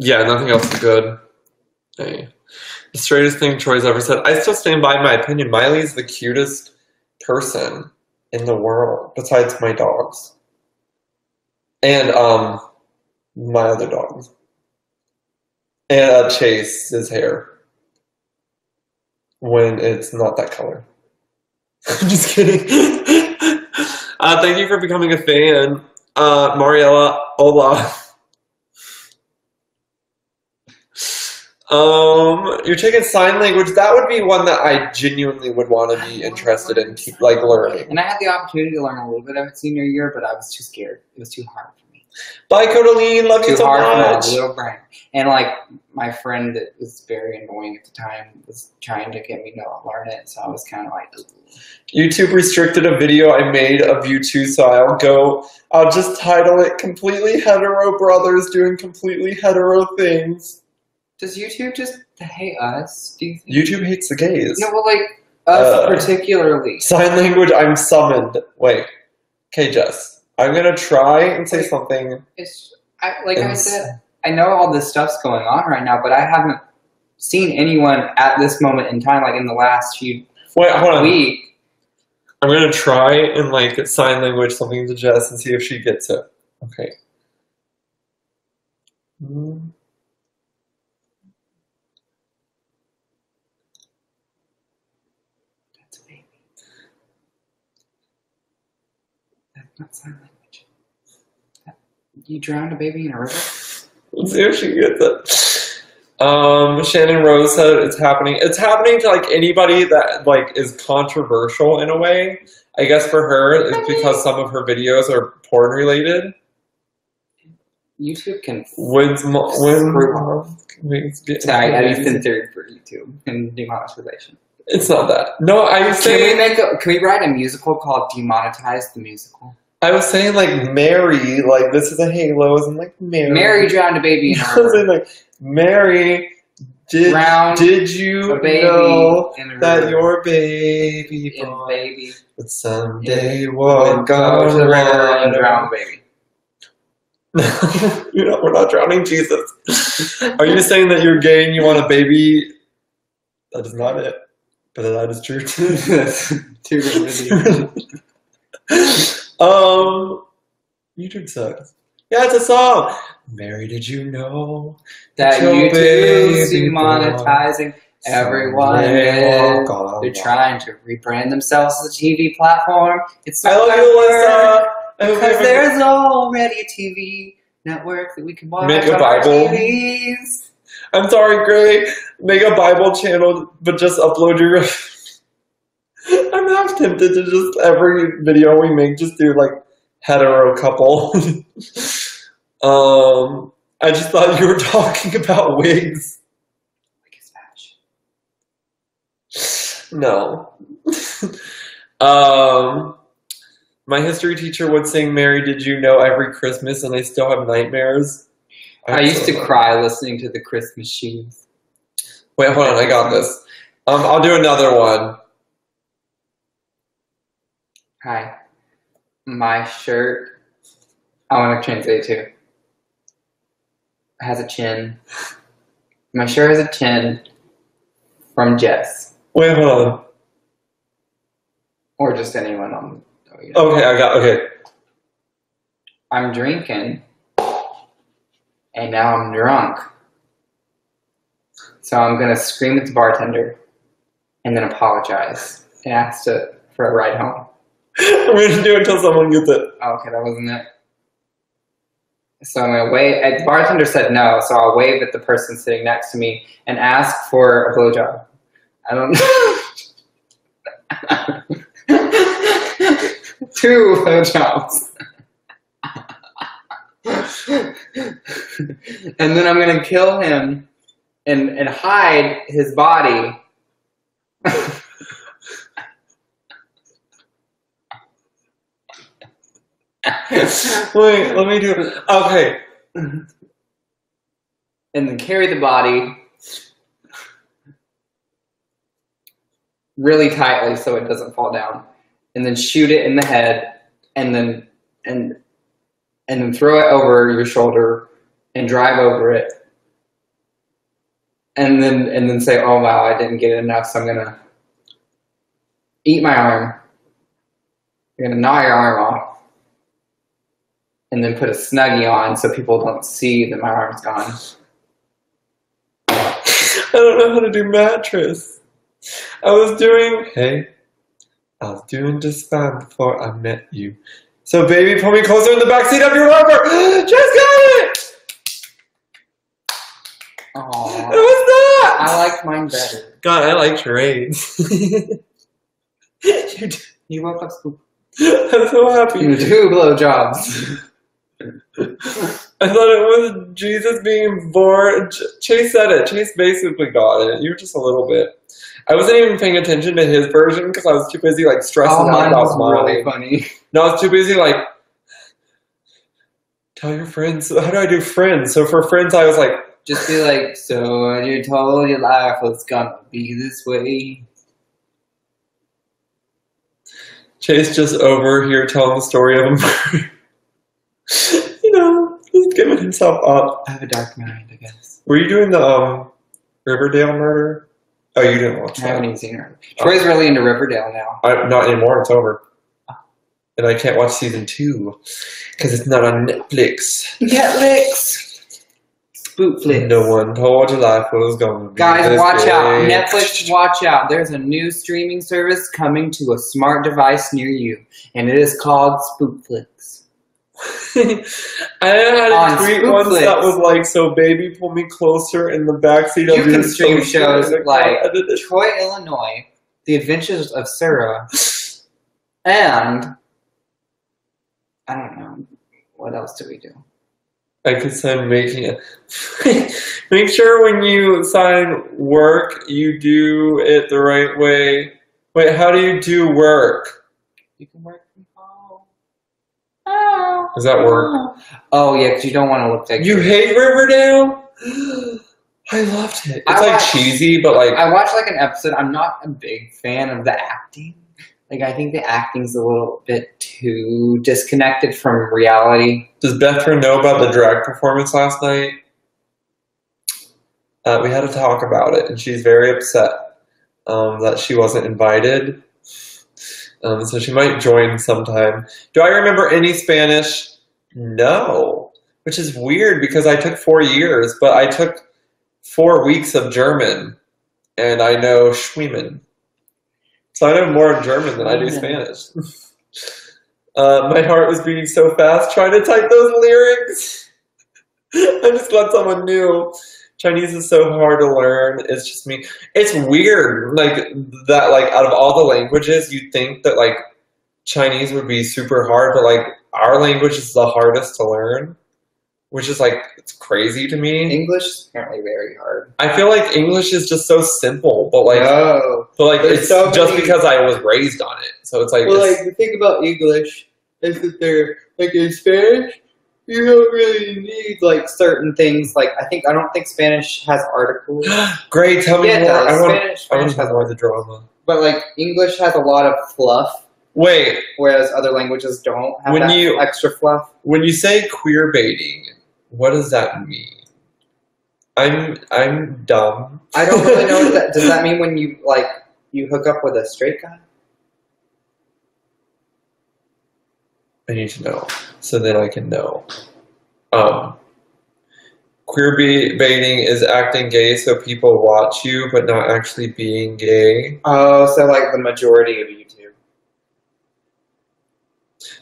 Yeah, nothing else is good. Hey. The straightest thing Troy's ever said. I still stand by my opinion. Miley's the cutest person in the world, besides my dogs. And my other dogs. And Chase, his hair. When it's not that color. I'm just kidding. Thank you for becoming a fan. Mariella, hola. You're taking sign language. That would be one that I genuinely would want to be interested in, like learning. And I had the opportunity to learn a little bit of it senior year, but I was too scared. It was too hard for me. Bye, Codaline. Love you so much. Too hard for my little brain. And like my friend that was very annoying at the time was trying to get me to learn it, so I was kind of like, ooh. YouTube restricted a video I made of you two, so I'll just title it "Completely Hetero Brothers Doing Completely Hetero Things." Does YouTube just hate us? Do you think? YouTube hates the gays. No, well, like us particularly. Sign language. I'm summoned. Wait. Okay, Jess. I'm gonna try and say something. I said, I know all this stuff's going on right now, but I haven't seen anyone at this moment in time, like in the last few week. I'm gonna try and like sign language something to Jess and see if she gets it. Okay. That's a baby. That's not sign language. You drowned a baby in a river? Let's see if she gets it. Shannon Rose said it's happening. It's happening to like anybody that like is controversial in a way. I guess for her, it's because some of her videos are porn related. YouTube can I used in theory for YouTube and demonetization. It's not that. No, I was saying. Can we write a musical called "Demonetize the Musical"? I was saying like Mary, like this is a Halo, isn't like Mary. Mary drowned a baby in a river. I was saying like Mary, did you know that your baby would someday walk go to the river and drown the baby? We're not drowning Jesus. Are you saying that you're gay and you want a baby? That is not it, but that is true too. YouTube sucks. Yeah, it's a song. Mary, did you know that YouTube's demonetizing everyone? They're trying to rebrand themselves as a TV platform. It's not because there's already a TV network that we can watch Make a on Bible. our TVs. I'm sorry, Gray. Make a Bible channel, but just upload your. I'm half tempted to just every video we make just do like hetero couple. I just thought you were talking about wigs. Wig is fashion. No. My history teacher would sing "Mary, Did You Know" every Christmas, and I still have nightmares. I used to cry listening to the Christmas shoes. Wait, hold on, I got this. I'll do another one. Hi. My shirt, I want to translate too. Has a chin. My shirt has a chin from Jess. Wait, hold on. Or just anyone on. Okay. I'm drinking, and now I'm drunk. So I'm gonna scream at the bartender, and then apologize and ask for a ride home. I'm gonna do it until someone gets it. Oh, okay, that wasn't it. So I'm gonna wave. The bartender said no, so I'll wave at the person sitting next to me and ask for a blowjob. I don't know. 2 blowjobs. And then I'm gonna kill him and hide his body. Wait, let me do it. Okay. And then carry the body really tightly so it doesn't fall down. And then shoot it in the head, and then throw it over your shoulder and drive over it and then say, oh wow, I didn't get enough, so I'm gonna eat my arm. You're gonna gnaw your arm off, and then put a Snuggie on so people don't see that my arm's gone. I don't know how to do mattress. I was doing just fine before I met you. So baby, pull me closer in the backseat of your Rover. Just got it! Aww. It was that! I liked mine better. God, I like charades. You woke up spooked. I'm so happy. 2 blowjobs. I thought it was Jesus being born. Chase said it. Chase basically got it. You were just a little bit. I wasn't even paying attention to his version because I was too busy like stressing out Mine about was mine. really funny. No, I was too busy like, tell your friends. How do I do friends? So for friends, I was like, just be like, so you told your life was gonna be this way. Chase just over here telling the story of him. You know, just giving himself up. I have a dark mind, I guess. Were you doing the Riverdale murder? Oh, you didn't watch I that. haven't even seen her. Troy's really into Riverdale now. Not anymore. It's over. And I can't watch season 2 because it's not on Netflix. Netflix! Spookflix. No one told you life was going to be Guys, this watch out. great. Netflix, watch out. There's a new streaming service coming to a smart device near you, and it is called Spookflix. I had On a tweet Spookflix. once that was like, so baby, pull me closer in the backseat of You your can stream sofa." shows like I did it. Troy, Illinois, The Adventures of Sarah, and I don't know. What else do we do? I could sign making it. Make sure when you sign work, you do it the right way. Wait, how do you do work? You can work from home. Oh. Does that work? Oh, yeah, because you don't want to look like You hate Riverdale? I loved it. It's I like watched- cheesy, but like I watched like an episode. I'm not a big fan of the acting. Like, I think the acting's a little bit too disconnected from reality. Does Bethra know about the drag performance last night? We had to talk about it, and she's very upset that she wasn't invited. So she might join sometime. Do I remember any Spanish? No. Which is weird because I took 4 years, but I took 4 weeks of German, and I know Schwiemen. So I know more German than I do Spanish. My heart was beating so fast trying to type those lyrics. I'm just glad someone knew. Chinese is so hard to learn. It's just me. It's weird, like that. Like out of all the languages, you'd think that like Chinese would be super hard, but like our language is the hardest to learn, which is like it's crazy to me. English is apparently very hard. I feel like English is just so simple, but like, There's it's so just many- because I was raised on it. So it's like, Well, it's- like, the thing about English is that they're, like, in Spanish, you don't really need, like, certain things. Like, I don't think Spanish has articles. great. Tell me Yeah, it more. does. I want Spanish to has know more of the drama. But, like, English has a lot of fluff, Wait, whereas other languages don't have When that you- extra fluff. when you say queer baiting, what does that mean? I'm dumb. I don't really know what that... Does that mean when you, like, you hook up with a straight guy? I need to know so that I can know. Queer baiting is acting gay so people watch you but not actually being gay. Oh, so, like, the majority of YouTube.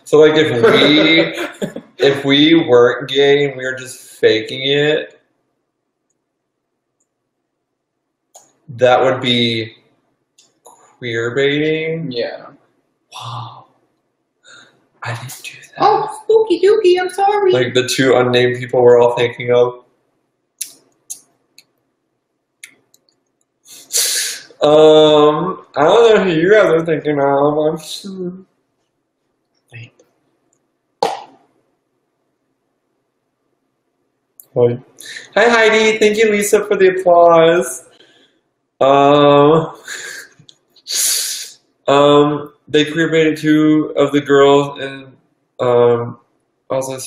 So like if we weren't gay and we were just faking it, that would be queer baiting. Yeah. Wow. I didn't do that. Oh, spooky dookie, I'm sorry. Like the 2 unnamed people we're all thinking of. I don't know who you guys are thinking of. Wait. Hi Heidi, thank you Lisa for the applause. They queer baited 2 of the girls and also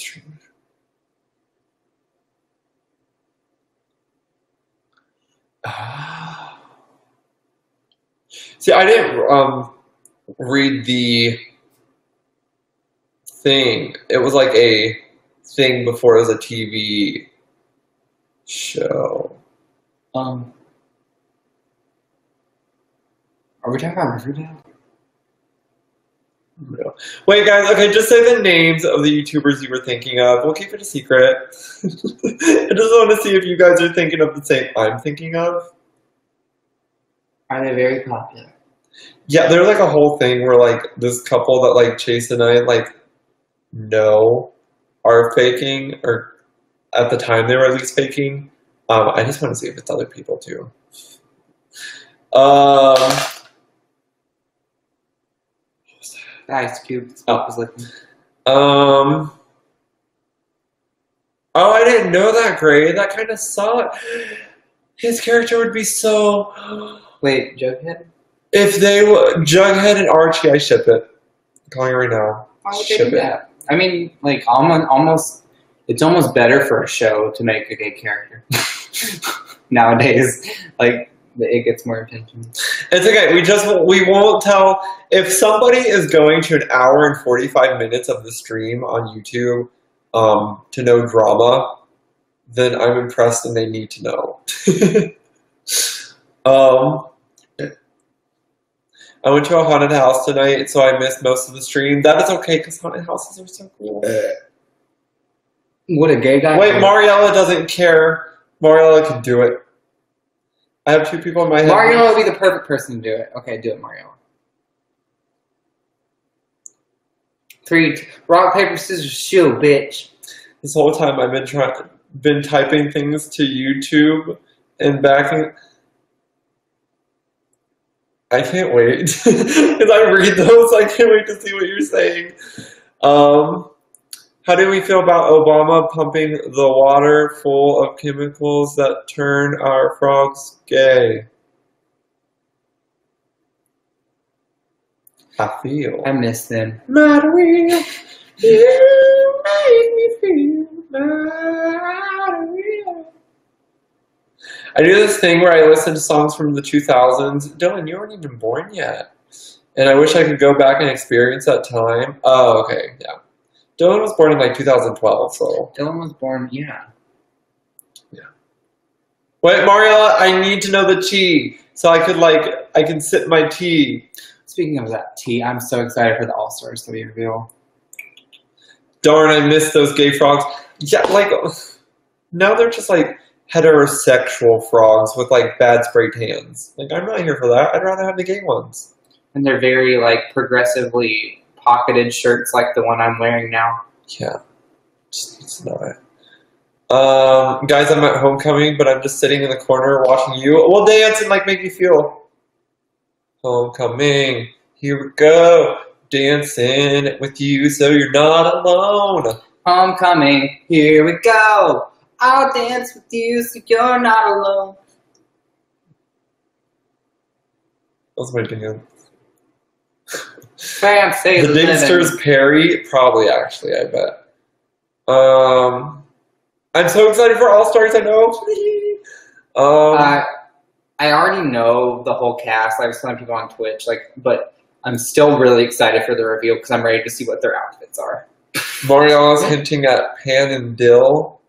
See, I didn't read the thing. It was like a thing before it was a TV show. Are we talking about Riverdale? No. Wait, guys. Okay, just say the names of the YouTubers you were thinking of. We'll keep it a secret. I just want to see if you guys are thinking of the same I'm thinking of. Are they very popular? Yeah, there's like a whole thing where like this couple that like Chase and I like know are faking, or at the time they were at least faking. I just want to see if it's other people too. The Ice Cube. Was looking. Oh, I didn't know that, Gray. That kind of sucked. His character would be so. Wait, Jughead? If they were Jughead and Archie, I ship it. I'm calling it right now. Why would they do that? I mean, like almost. It's almost better for a show to make a gay character nowadays. Like it gets more attention. It's okay. We won't tell if somebody is going to an hour and 45 minutes of the stream on YouTube to know drama. Then I'm impressed and they need to know. I went to a haunted house tonight, so I missed most of the stream. That is okay because haunted houses are so cool. What a gay guy! Wait, Mariella doesn't care. Mariella can do it. I have two people in my head. Mariella would be the perfect person to do it. Okay, do it, Mariella. 3, rock, paper, scissors, shoot, bitch. This whole time I've been typing things to YouTube and backing. I can't wait because I read those. I can't wait to see what you're saying. How do we feel about Obama pumping the water full of chemicals that turn our frogs gay? I feel. I miss them. Maria, you make me feel Maria. I do this thing where I listen to songs from the 2000s. Dylan, you weren't even born yet. And I wish I could go back and experience that time. Oh, okay, yeah. Dylan was born in like 2012, so. Dylan was born, yeah. Yeah. Wait, Mariella, I need to know the tea. So I can sip my tea. Speaking of that tea, I'm so excited for the All-Stars to be revealed. Darn, I missed those gay frogs. Yeah, like, now they're just like heterosexual frogs with like bad spray tans. Like, I'm not here for that. I'd rather have the gay ones. And they're very like progressively pocketed shirts like the one I'm wearing now. Yeah. It's not. Guys, I'm at homecoming, but I'm just sitting in the corner watching you. We'll dance and like make you feel. Homecoming, here we go. Dancing with you so you're not alone. Homecoming, here we go. I'll dance with you so you're not alone. That's my dance. Fancy the Dingsters Perry, probably actually, I bet. I'm so excited for All Stars. I know. I already know the whole cast. I've seen people on Twitch, but I'm still really excited for the reveal because I'm ready to see what their outfits are. Mariella's hinting at Pan and Dill.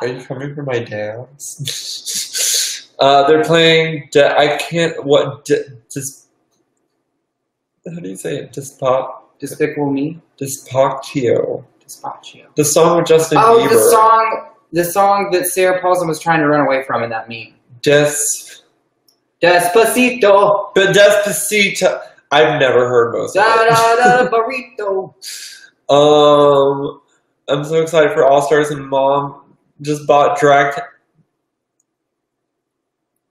Are you coming for my dance? They're playing. I can't. What? How do you say it? Despicable Me? Despacio. Despacio. The song with Justin Bieber. Oh, the song that Sarah Paulson was trying to run away from in that meme. Despacito. But Despacito. I've never heard most of it. Burrito. I'm so excited for All Stars, and Mom just bought drag.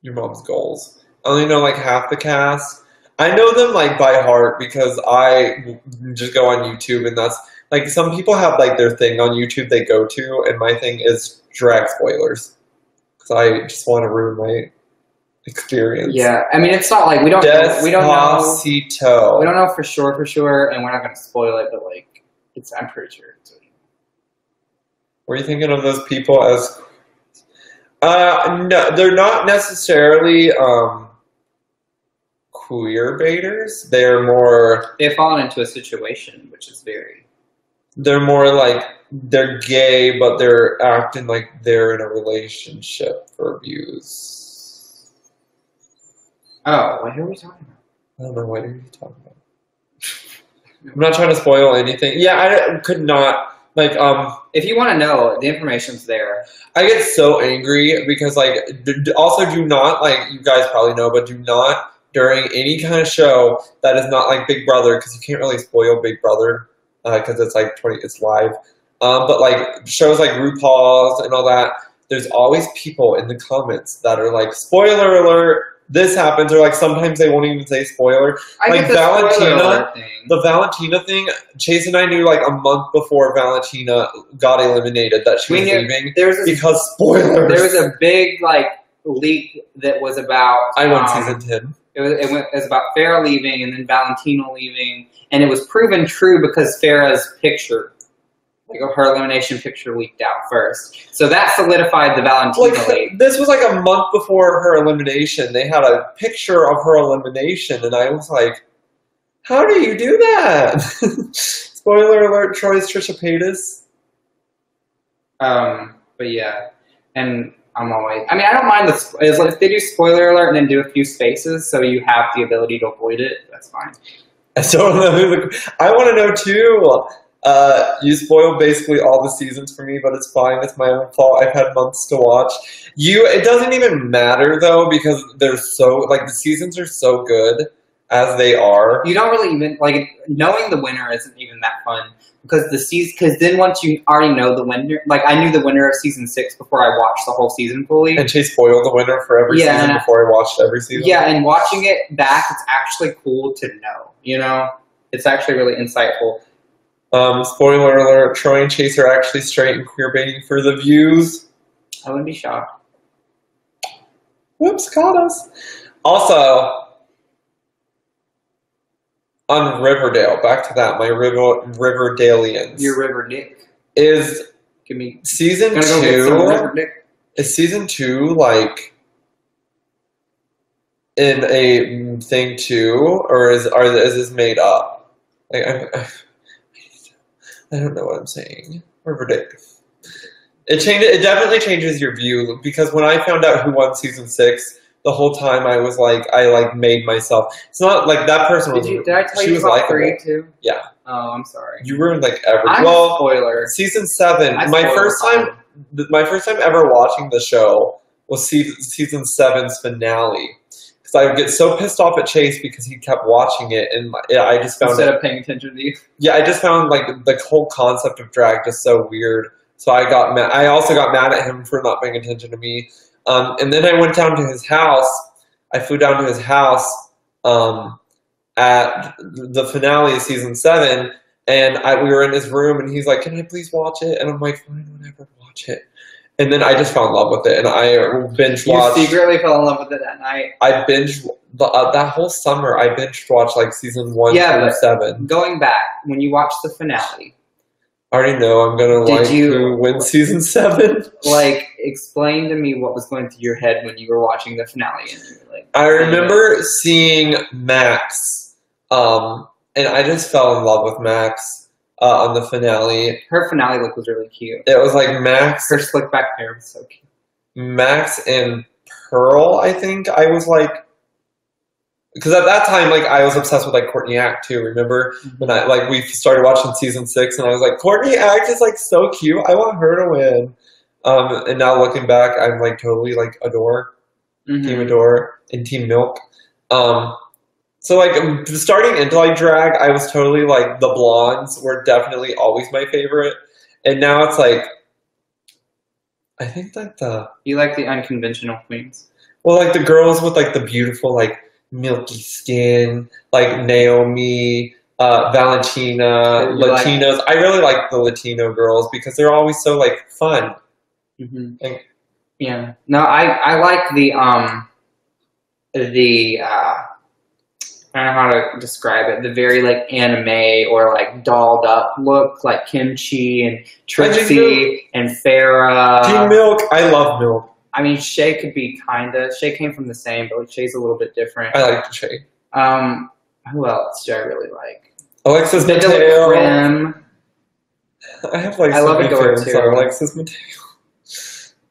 Your mom's goals. I only know like half the cast. I know them like by heart because I just go on YouTube, and that's like some people have like their thing on YouTube they go to, and my thing is drag spoilers because I just want to ruin my experience. Yeah, I mean it's not like we don't know. We don't know for sure, and we're not gonna spoil it, but like I'm pretty sure. Were you thinking of those people as? No, they're not necessarily. queer baiters. They're more. They've fallen into a situation which is very. They're more like they're gay, but they're acting like they're in a relationship for views. Oh, who are we talking about? I don't know what are you talking about. I'm not trying to spoil anything. Yeah, I could not. Like, if you want to know, the information's there. I get so angry because, like, also do not, like, you guys probably know, but do not during any kind of show that is not like Big Brother, because you can't really spoil Big Brother because it's like it's live. But like shows like RuPaul's and all that, there's always people in the comments that are like, spoiler alert. This happens, or like sometimes they won't even say spoiler. Like Valentina, the Valentina thing. Chase and I knew like a month before Valentina got eliminated that she was leaving because spoilers. There was a big like leak that was about. I went season 10. It was about Farrah leaving and then Valentina leaving, and it was proven true because Farrah's picture. Like her elimination picture leaked out first. So that solidified the Valentina leak. This was like a month before her elimination. They had a picture of her elimination, and I was like, how do you do that? Spoiler alert, Troy's Trisha Paytas. But yeah. And I'm always... I mean, I don't mind if they do spoiler alert and then do a few spaces so you have the ability to avoid it, that's fine. I don't know I want to know, too. You spoiled basically all the seasons for me, but it's fine. It's my own fault. I've had months to watch. It doesn't even matter though, because they're so like the seasons are so good as they are. You don't really even like knowing the winner isn't even that fun because then once you already know the winner, like I knew the winner of season 6 before I watched the whole season fully. And Chase spoiled the winner for every season before I watched every season. Yeah, and watching it back, it's actually cool to know. You know, it's actually really insightful. Spoiler alert, Troy and Chase are actually straight and queer baiting for the views. I wouldn't be shocked. Whoops, caught us. Also, on Riverdale, back to that, my Riverdalians. Your River Dick. Is Give me season 2 is season 2 like in a thing too, or is this made up? Like I don't know what I'm saying. Riverdale. It definitely changes your view, because when I found out who won season 6, the whole time I was like, I made myself. It's not like that person was. Did I tell you about 3 too? Yeah. Oh, I'm sorry. You ruined like every. Spoiler. Season 7. My first time ever watching the show was season 7's finale. I would get so pissed off at Chase because he kept watching it, and I just found instead of paying attention to you. Yeah, I just found like the whole concept of drag just so weird. So I got mad. I also got mad at him for not paying attention to me. And then I went down to his house. I flew down to his house at the finale of season 7, and we were in his room, and he's like, "Can I please watch it?" And I'm like, "Fine, whatever, watch it." And then I just fell in love with it, and I binge watched. You secretly fell in love with it that night. I binged that whole summer. I binge watched like season 1 through 7. Going back, when you watched the finale, I already know I'm gonna who win season 7. Like, explain to me what was going through your head when you were watching the finale. And you were like, I remember seeing Max, and I just fell in love with Max. On the finale. Her finale look was really cute. It was like Max. Her slick back hair was so cute. Max and Pearl, I think. I was like, because at that time, like, I was obsessed with like Courtney Act too. Remember when we started watching season 6, and I was like, Courtney Act is like so cute. I want her to win. And now looking back, I'm like totally like adore, Team Adore and Team Milk. So, like, starting into, like, drag, I was totally, like, the blondes were definitely always my favorite. And now it's, like, I think, like, You like the unconventional queens? Well, like, the girls with, like, the beautiful, like, milky skin, like, Naomi, Valentina, Latinos. I really like the Latino girls because they're always so, like, fun. Like, yeah. No, I like I don't know how to describe it. The very like anime or like dolled up look, like Kimchi and Trixie and Farrah. Team Milk, I love Milk. I mean, Shay could be Shay came from the same, but like Shay's a little bit different. I like Shay. Who else do I really like? Alexis Mateo. Mateo. I have like I love Adore fans too. on Alexis Mateo.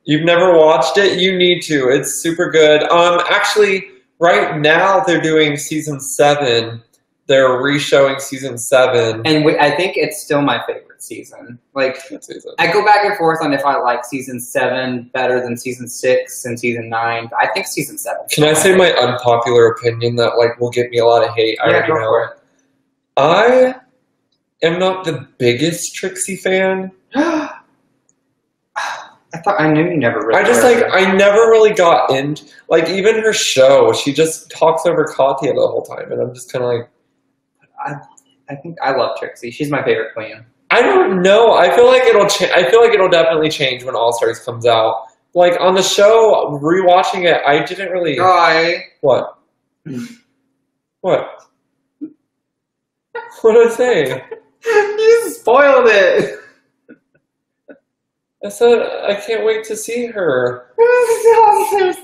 You've never watched it? You need to. It's super good. Actually, right now they're doing season 7. They're re-showing season 7. And I think it's still my favorite season. Like, I go back and forth on if I like season 7 better than season 6 and season 9. I think season 7. Can I say my unpopular opinion that like will get me a lot of hate? I already know. I am not the biggest Trixie fan. I knew you never really. I never really got into like even her show. She just talks over Katya the whole time, and I'm just kind of like. I think I love Trixie. She's my favorite queen. I don't know. I feel like it'll I feel like it'll definitely change when All Stars comes out. Like on the show, rewatching it, I didn't really. What? What? What did I say? You spoiled it. I said I can't wait to see her. I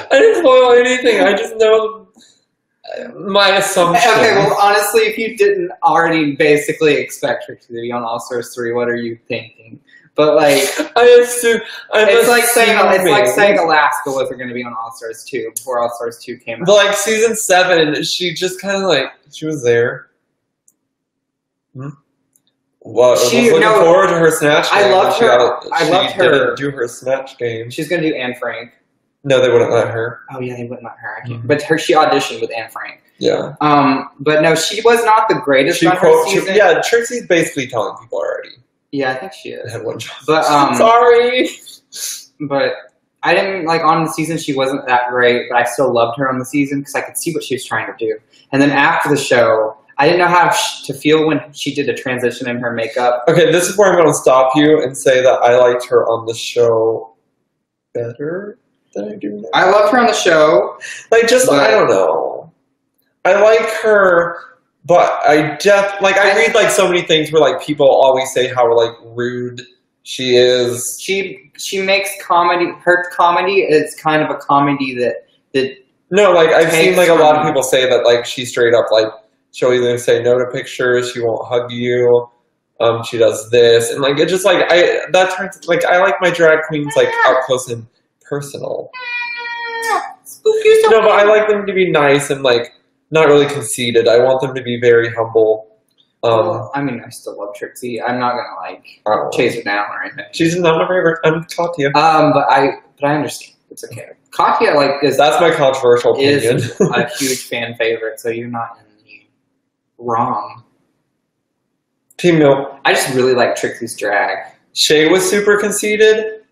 didn't spoil anything. I just know my assumption. Okay, well, honestly, if you didn't already basically expect Trixie to be on All Stars 3, what are you thinking? But like, it's like saying Alaska wasn't going to be on All Stars 2 before All Stars 2 came out. But like season 7, she just kind of like she was there. Well, I was looking forward to her snatch game. I loved her. She didn't do her snatch game. She's going to do Anne Frank. No, they wouldn't let her. Oh yeah, they wouldn't let her. I can't. But she auditioned with Anne Frank. Yeah. But no, she was not the greatest on her season. Yeah, Trixie's basically telling people already. Yeah, I think she is. I had one job. But sorry. But I didn't like on the season. She wasn't that great, but I still loved her on the season because I could see what she was trying to do. And then after the show, I didn't know how to feel when she did a transition in her makeup. Okay, this is where I'm going to stop you and say that I liked her on the show better than I do now. I loved her on the show. Like, I don't know. I like her, but I read, like, so many things where, like, people always say how, like, rude she is. She makes comedy. Her comedy is kind of a comedy that No, like, I've seen, like, a lot of people say that, like, she straight up, like, she'll either say no to pictures, she won't hug you, she does this, and like it just like I like my drag queens like up close and personal. No, but I like them to be nice and like not really conceited. I want them to be very humble. Well, I mean, I still love Trixie. I'm not gonna like chase her down or anything. She's not my favorite. I'm Katya. But I understand. It's okay. Katya that's my controversial opinion. Is a huge fan favorite, so you're not wrong. Team Milk. I just really like Trixie's drag. Shay was super conceited.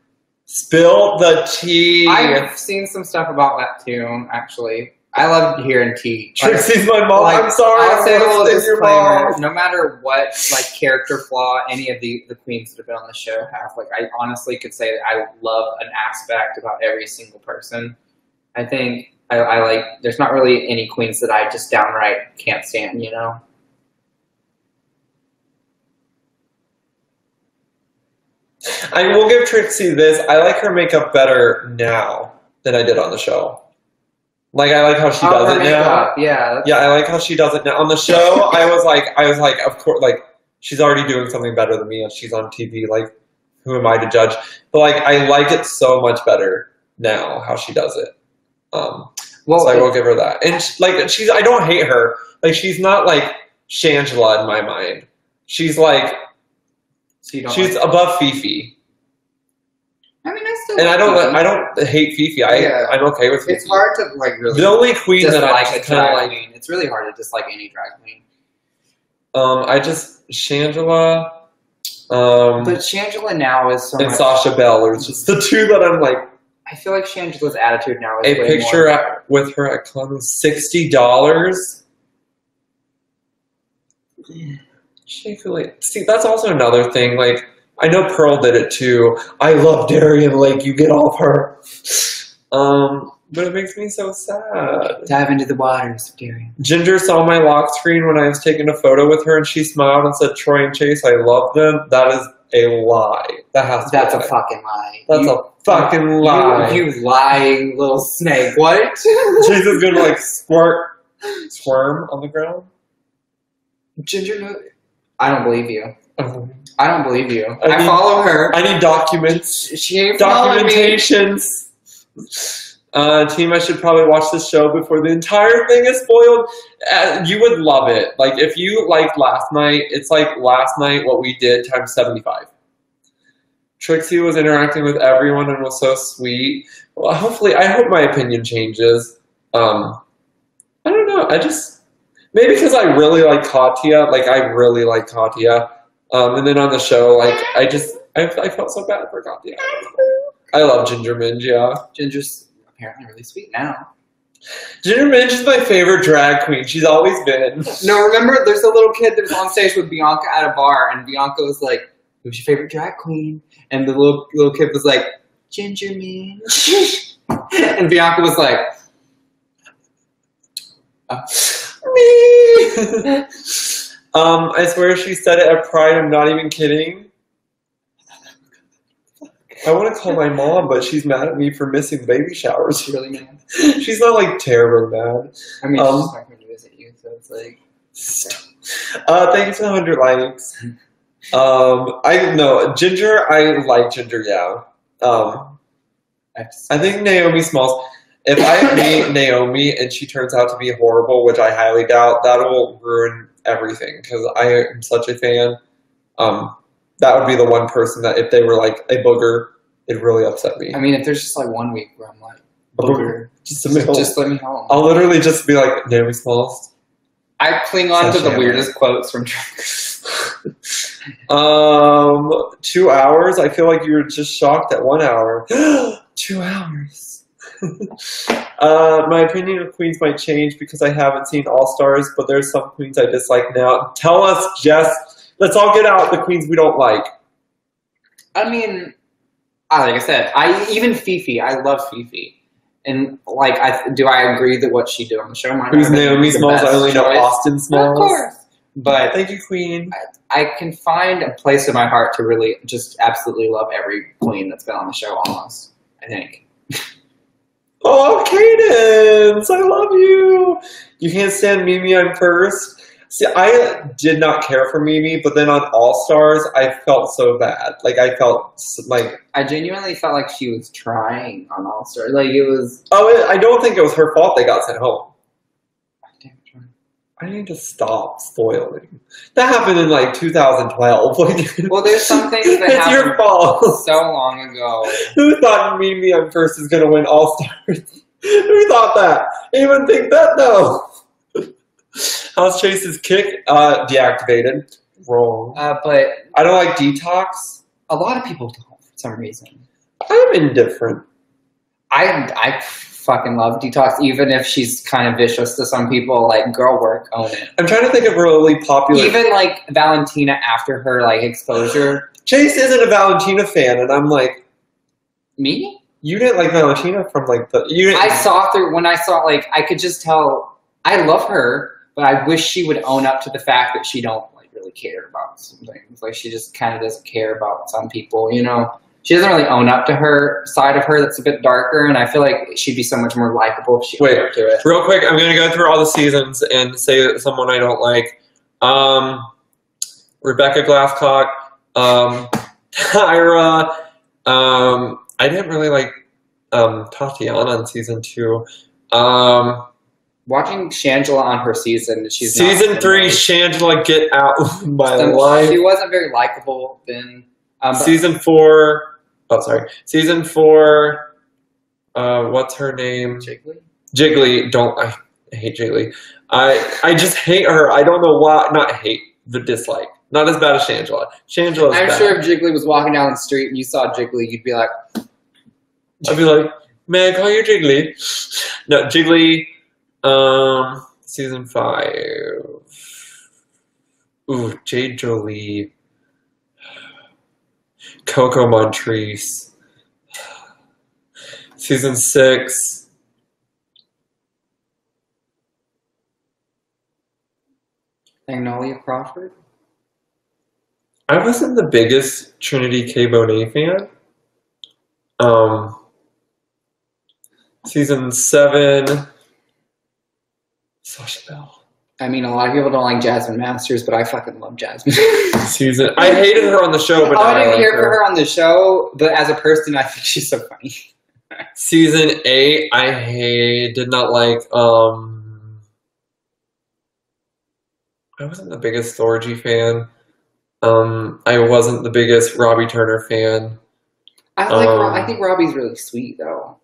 Spill the tea. I've seen some stuff about that too, actually. I love hearing tea. Trixie's my mom. I'm sorry. I'll say a little disclaimer. No matter what like character flaw any of the queens that have been on the show have, like I honestly could say that I love an aspect about every single person. I think I like, there's not really any queens that I just downright can't stand, you know? I will give Trixie this. I like her makeup better now than I did on the show. Like, I like how she does it now. Yeah. Yeah, I like how she does it now. On the show, I was like, of course, like, she's already doing something better than me and she's on TV. Like, who am I to judge? But, like, I like it so much better now, how she does it. So I will give her that. And I don't hate her. Like she's not like Shangela in my mind. She's like, she's above Fifi. I mean, I don't hate Fifi. I'm okay with Fifi. It's hard to like really. The only queen that I just kind of like. It's really hard to dislike any drag queen. Shangela. But Shangela now is so. And Sasha Belle are just the two that I'm like. I feel like Shangela's attitude now is a way picture more with her at Club $60. See, that's also another thing. Like, I know Pearl did it too. I love Darian Lake. You get off her. But it makes me so sad. Dive into the waters, Darian. Ginger saw my lock screen when I was taking a photo with her, and she smiled and said, "Troy and Chase, I love them." That is a lie. That has to That's be a fucking lie. That's a fucking lie. You lying little snake. What? Jesus gonna like squirm on the ground. Ginger knows. I don't believe you. Oh. I don't believe you. I need- follow her. I need documents. She ain't following me. Documentations. Team, I should probably watch this show before the entire thing is spoiled. You would love it. Like, if you liked last night, it's like last night what we did times 75. Trixie was interacting with everyone and was so sweet. Well, hopefully, I hope my opinion changes. I don't know. Maybe because I really like Katya. Like, I really like Katya. And then on the show, like, I felt so bad for Katya. I love Ginger Minge, yeah. Ginger's apparently really sweet now. Ginger Minge is my favorite drag queen. She's always been. No, remember, there's a little kid that was on stage with Bianca at a bar, and Bianca was like, "Who's your favorite drag queen?" And the little kid was like, "Ginger Minge." And Bianca was like, Me. I swear she said it at Pride. I'm not even kidding. I want to call my mom, but she's mad at me for missing baby showers. "She's really mad." She's not like terribly mad. I mean, she's not going to visit you, so it's like. Thank you for the 100 likes. I know Ginger. I like Ginger. Yeah. I think Naomi Smalls. If I meet Naomi and she turns out to be horrible, which I highly doubt, that will ruin everything because I am such a fan. That would be the one person that if they were like a booger, it'd really upset me. I mean, if there's just like 1 week where I'm like, booger, just let me home. home. I'll literally just be like, Naomi Smalls. I cling on to the Sasha. weirdest quotes from 2 hours? I feel like you were just shocked at 1 hour. 2 hours. My opinion of queens might change because I haven't seen All Stars, but there's some queens I dislike now. Tell us, Jess. Let's all get out the queens we don't like. I mean, like I said, even Fifi. I love Fifi, and like, do I agree that what she did on the show might Who's not have been Naomi the Smalls? best I only know choice? Austin Smalls. Of course, but Thank you, Queen. I can find a place in my heart to really just absolutely love every queen that's been on the show. Almost, I think. Oh, Cadence! I love you! You can't stand Mimi, I'm first. See, I did not care for Mimi, but then on All Stars, I felt so bad. Like, I felt like... I genuinely felt like she was trying on All Stars. Like, it was... Oh, I don't think it was her fault they got sent home. I need to stop spoiling. That happened in, like, 2012. Well, there's some things that it's your happened fault. so long ago. Who thought Mimi, I'm first is going to win All Stars? Who thought that? Anyone think that? No. House Chase's kick deactivated. Wrong. But I don't like Detox. a lot of people don't for some reason. I'm indifferent. I fucking love Detox, even if she's kind of vicious to some people. Like, girl work, own it. I'm trying to think of really popular. Even like Valentina after her like exposure. Chase isn't a Valentina fan, and I'm like, Me? you didn't like Valentina from like the. You didn't, I saw through when I saw like I could just tell I love her, but I wish she would own up to the fact that she don't like really care about some things. Like she just kind of doesn't care about some people, you know. She doesn't really own up to her side of her that's a bit darker, and I feel like she'd be so much more likable if she owned up to it. Real quick, I'm gonna go through all the seasons and say someone I don't like. Rebecca Glasscock, Tyra. I didn't really like Tatiana in season 2. Watching Shangela on her season, she's Season not 3, Shangela, get out of my She life. wasn't very likable then. Season 4. Oh, sorry. Season 4. What's her name? Jiggly? Jiggly. I hate Jiggly. I just hate her. I don't know why. Not hate, but dislike. Not as bad as Shangela. Shangela's I'm bad. sure if Jiggly was walking down the street and you saw Jiggly, you'd be like, I'd be like, may I call you Jiggly? No, Jiggly. Season 5. Ooh, Jade Jolie. Coco Montrese. Season 6. Magnolia Crawford? I wasn't the biggest Trinity K. Bonet fan. Season 7, Sasha Bell. I mean, a lot of people don't like Jasmine Masters, but I fucking love Jasmine. I hated her on the show, but I now didn't I care like for her. her on the show, but as a person, I think she's so funny. Season 8, did not like. I wasn't the biggest Thorgy fan. I wasn't the biggest Robbie Turner fan. I think Robbie's really sweet though.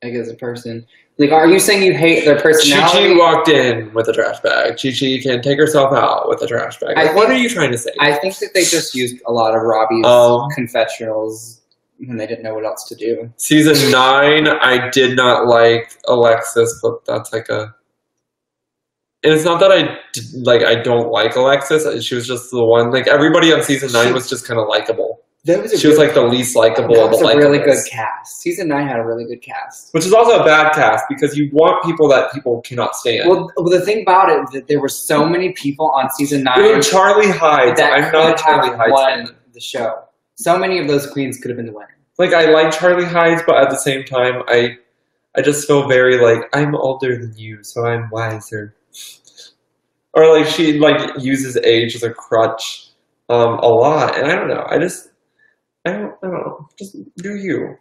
Like as a person. Like, are you saying you hate their personality? Chi-Chi walked in with a trash bag. Chi-Chi can take herself out with a trash bag. Like, what are you trying to say? I think that they just used a lot of Robbie's confessionals when they didn't know what else to do. Season 9, I did not like Alexis, but that's like a... And it's not that I don't like Alexis. She was just the one. Like, everybody on season 9 was just kind of likable. She was like the least likable of the likeables. That was a really good cast. Season 9 had a really good cast. Which is also a bad cast because you want people that people cannot stand. Well, the thing about it is that there were so many people on season 9. Even Charlie Hyde. I'm not a Charlie Hyde won the show. So many of those queens could have been the winner. Like, I like Charlie Hyde, but at the same time, I just feel very like, I'm older than you, so I'm wiser. Or like she like uses age as a crutch a lot, and I don't know. I don't know. Just do you.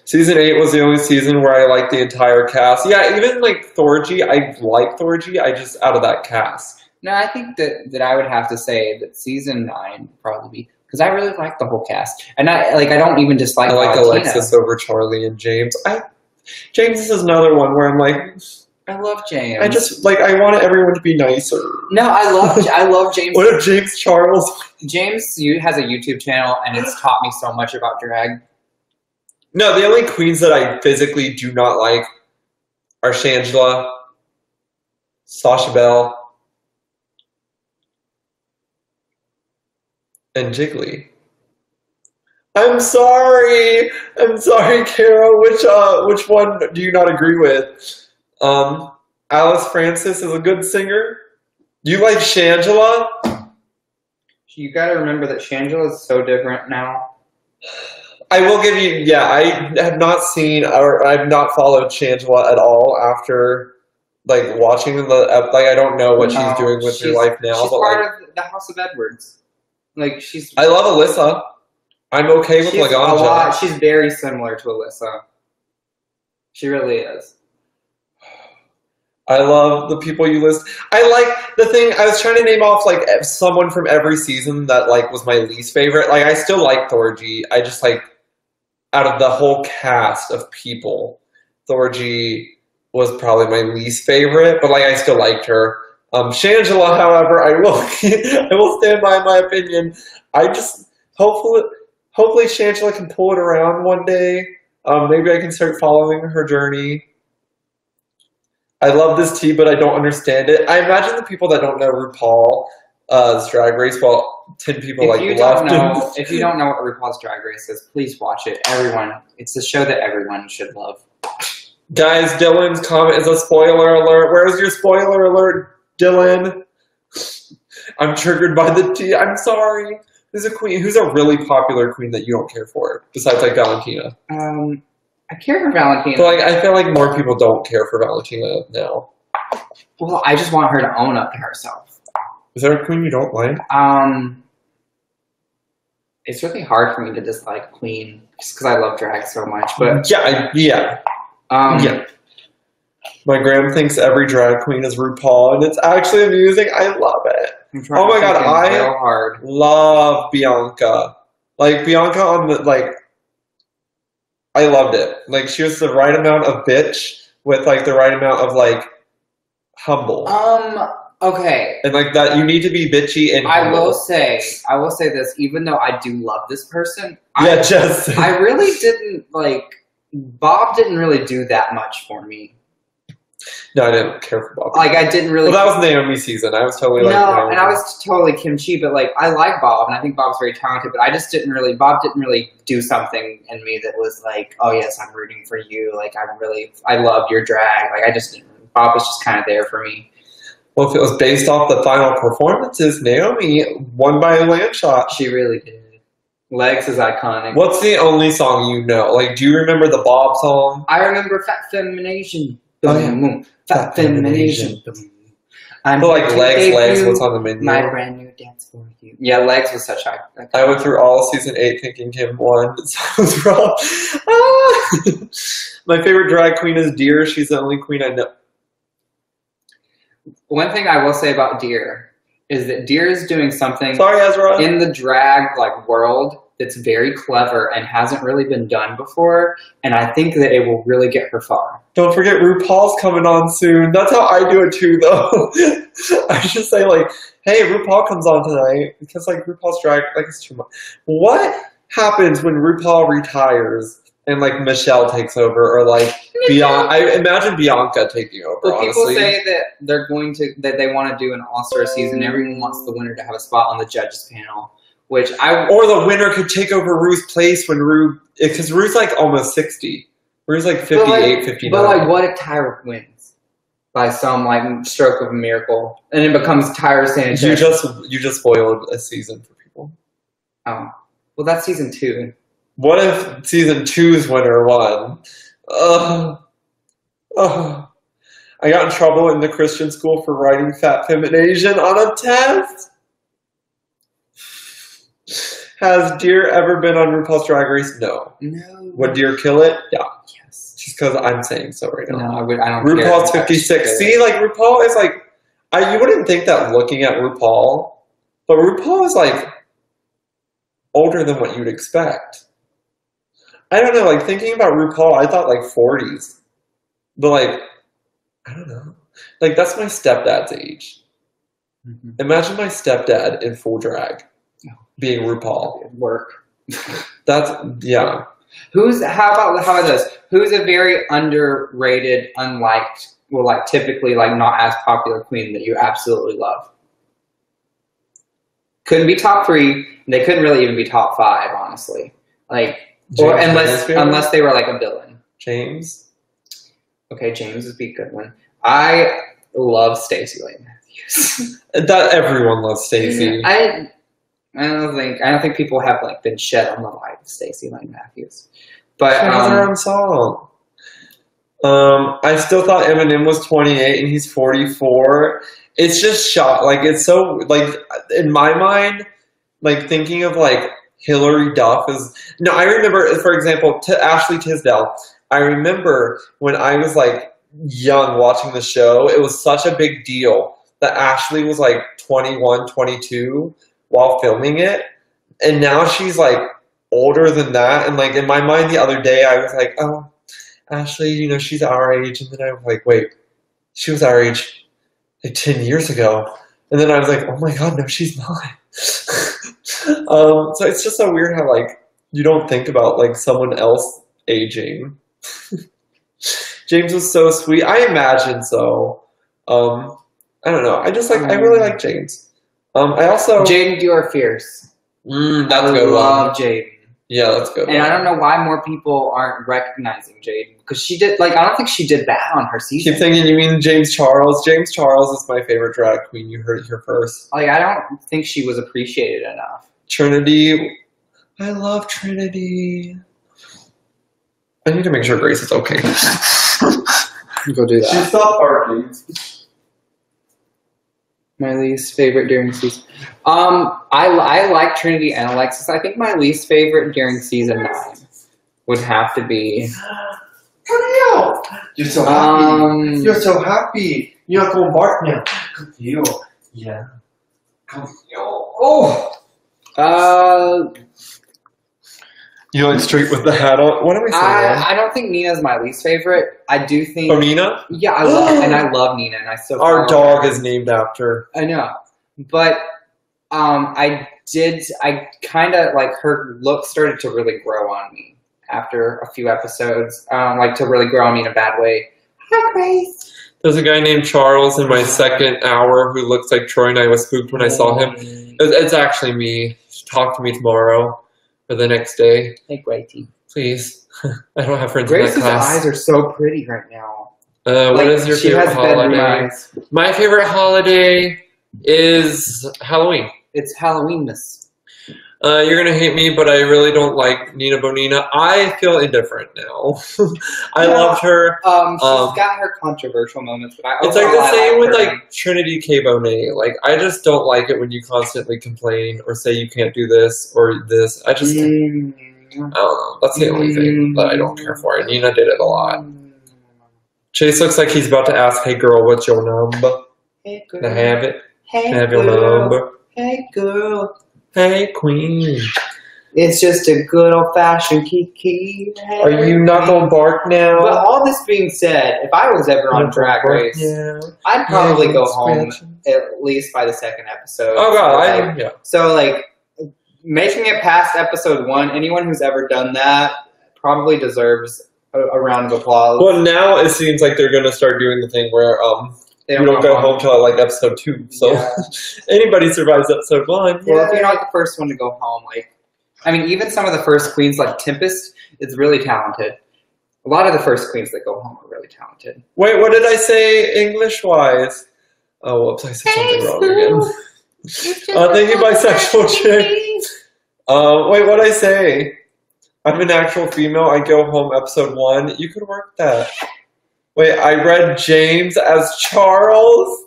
Season 8 was the only season where I liked the entire cast. Yeah, even like Thorgy, I like Thorgy. I just out of that cast. No, I think that I would have to say that season 9 would probably be because I really like the whole cast, and I don't even dislike. I like Valentina. Alexis over Charlie and James. James is another one where I'm like. I love James. I just like I want everyone to be nicer. No, I love James. What if James Charles? James has a YouTube channel and it's taught me so much about drag. No, the only queens that I physically do not like are Shangela, Sasha Bell, and Jiggly. I'm sorry, Kara. Which one do you not agree with? Alice Francis is a good singer. You like Shangela? You gotta remember that Shangela is so different now. I will give you, yeah, I have not seen, or I've not followed Shangela at all after, like, watching the, like, I don't know what she's doing with her life now. She's but part of the House of Edwards. Like, she's... I love Alyssa. I'm okay with Laganja. She's very similar to Alyssa. She really is. I love the people you list. I like the thing. I was trying to name off like someone from every season that like was my least favorite. Like I still like Thorgy. I just like out of the whole cast of people, Thorgy was probably my least favorite. But like I still liked her. Shangela, however, I will stand by my opinion. I just hopefully Shangela can pull it around one day. Maybe I can start following her journey. I love this tea, but I don't understand it. I imagine the people that don't know RuPaul's Drag Race, well, 10 people left. If you don't know what RuPaul's Drag Race is, please watch it. Everyone, it's a show that everyone should love. Guys, Dylan's comment is a spoiler alert. Where's your spoiler alert, Dylan? I'm triggered by the tea. I'm sorry. Who's a queen? Who's a really popular queen that you don't care for, besides like Valentina? I care for Valentina. But like, I feel like more people don't care for Valentina now. Well, I just want her to own up to herself. Is there a queen you don't like? It's really hard for me to dislike a queen just because I love drag so much. But yeah. My gram thinks every drag queen is RuPaul, and it's actually amusing. I love it. Oh my god, I love Bianca. Like Bianca on the like. I loved it. Like, she was the right amount of bitch with, like, the right amount of, like, humble. Okay. And, like, that you need to be bitchy and humble. I will say this, even though I do love this person. Jess. I really didn't, like, Bob didn't really do that much for me. No, I didn't care for Bob. Like, I didn't really... Well, that was Naomi's season. I was totally like... No, and I was totally kimchi, but, like, I like Bob, and I think Bob's very talented, but I just didn't really... Bob didn't really do something in me that was like, oh, yes, I'm rooting for you. Like, I love your drag. Like, I just didn't... Bob was just kind of there for me. Well, if it was based off the final performances, Naomi won by a land shot. She really did. Legs is iconic. What's the only song you know? Like, do you remember the Bob song? I remember Fat Femination. Oh, yeah. Fat Femination. I'm But like legs, what's on the menu? My brand new dance for you. Yeah, Legs was such a. I went through all season 8 thinking Kim won. So it was rough. Ah! My favorite drag queen is Deer. She's the only queen I know. One thing I will say about Deer is that Deer is doing something Sorry, Ezra. in the drag world that's very clever and hasn't really been done before, and I think that it will really get her far. Don't forget RuPaul's coming on soon. That's how I do it too, though. I just say like, "Hey, RuPaul comes on tonight," because like RuPaul's drag it's too much. What happens when RuPaul retires and like Michelle takes over, or like Bianca? I imagine Bianca taking over. Well, people honestly, say that that they want to do an all-star season. Everyone wants the winner to have a spot on the judges panel. Or the winner could take over Rue's place when because Rue's like almost 60. Rue's like 58, 59. But like, what if Tyra wins by some like stroke of a miracle, and it becomes Tyra Sanchez? You just spoiled a season for people. Oh, well, that's season 2. What if season 2's winner won? I got in trouble in the Christian school for writing Fat Femination on a test. Has Deer ever been on RuPaul's Drag Race? No. No. Would Deer kill it? Yeah. Yes. Just because I'm saying so right now. No, I don't. RuPaul's 56. See, like RuPaul is like, you wouldn't think that looking at RuPaul, but RuPaul is like older than what you'd expect. I don't know. Like thinking about RuPaul, I thought like 40s, but like I don't know. Like that's my stepdad's age. Mm-hmm. Imagine my stepdad in full drag. Being RuPaul. Work. That's yeah. How about this? Who's a very underrated, unliked, well, like typically like not as popular queen that you absolutely love? Couldn't be top 3. They couldn't really even be top 5, honestly. Like, or unless they were like a villain. James. Okay, James would be a good one. I love Stacey Lane Matthews. That everyone loves Stacey. I don't think people have like been shed on the light of Stacey Lane Matthews. But she has her own song. I still thought Eminem was 28 and he's 44. It's just shot. Like it's so like in my mind, like thinking of like Hillary Duff is no. I remember, for example, Ashley Tisdale. I remember when I was like young watching the show. It was such a big deal that Ashley was like 21, 22. While filming it, and now she's like older than that, and like in my mind the other day I was like, oh, Ashley, she's our age, and then I was like, wait, she was our age like 10 years ago, and then I was like, oh my god, no, she's not. So it's just so weird how like you don't think about like someone else aging. James was so sweet. I imagine so. I don't know. I just like I really like James. I also Jaden Dior Fierce. That's a good one. I love Jaden. Yeah, that's good. And I don't know why more people aren't recognizing Jaden because she did I don't think she did bad on her season. Keep thinking you mean James Charles. James Charles is my favorite drag queen. You heard it here first. Like I don't think she was appreciated enough. Trinity, I love Trinity. I need to make sure Grace is okay. Go do that. She stopped barking. My least favorite during season. I like Trinity and Alexis. I think my least favorite during season 9 would have to be. You're so happy. You're so happy. You're not going to bark now. Come here. Yeah. Come here. Oh. You like straight with the hat on. What am I saying? I don't think Nina's my least favorite. I do think. Oh, Nina? Yeah, I love Nina, and I still. Our dog is named after. I know, but I kind of like her look started to really grow on me after a few episodes. Like to really grow on me in a bad way. Hi, Grace. There's a guy named Charles in my second hour who looks like Troy, and I was spooked when I saw him. It's actually me. Talk to me tomorrow. For the next day. Hey, Gracie. Please. I don't have friends Grace's in that class. eyes are so pretty right now. What is your she favorite has bedroom holiday? eyes. My favorite holiday is Halloween. It's Halloween-ness. You're gonna hate me, but I really don't like Nina Bonina. I feel indifferent now. I loved her. She's got her controversial moments, but It's like the same with her. like Trinity K. Bonet. Like I just don't like it when you constantly complain or say you can't do this or this. I just I don't know. That's the only thing that I don't care for. And Nina did it a lot. Chase looks like he's about to ask, "Hey girl, what's your number? Hey girl. Can I have it? Hey Have your girl. number? Hey girl. Hey queen. It's just a good old-fashioned kiki. Hey, Are you not gonna bark now?" But all this being said, if I was ever on Drag Race, Yeah. I'd probably go home Scratching. at least by the second episode. Oh god, yeah. So like making it past episode 1, anyone who's ever done that probably deserves a round of applause. Well, now it seems like they're gonna start doing the thing where They you don't go home till like episode 2. So Yeah. anybody survives episode 1. Well, if you're not the first one to go home, like, I mean, even some of the first queens, like Tempest, is really talented. A lot of the first queens that go home are really talented. Wait, what did I say English-wise? Oh, whoops, I said something wrong again. Thank you, bisexual chick. Wait, what did I say? I'm an actual female. I go home episode 1. You could work that. Wait, I read James as Charles.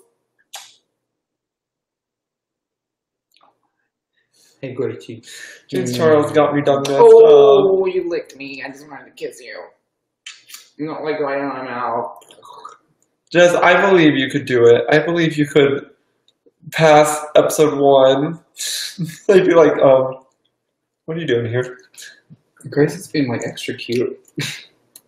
Hey, Gertie. James Charles got me done messed up. Oh, you licked me. I just wanted to kiss you. You don't like right on my mouth. Jess, I believe you could do it. I believe you could pass episode 1. They'd be like, what are you doing here? Grace is being like extra cute.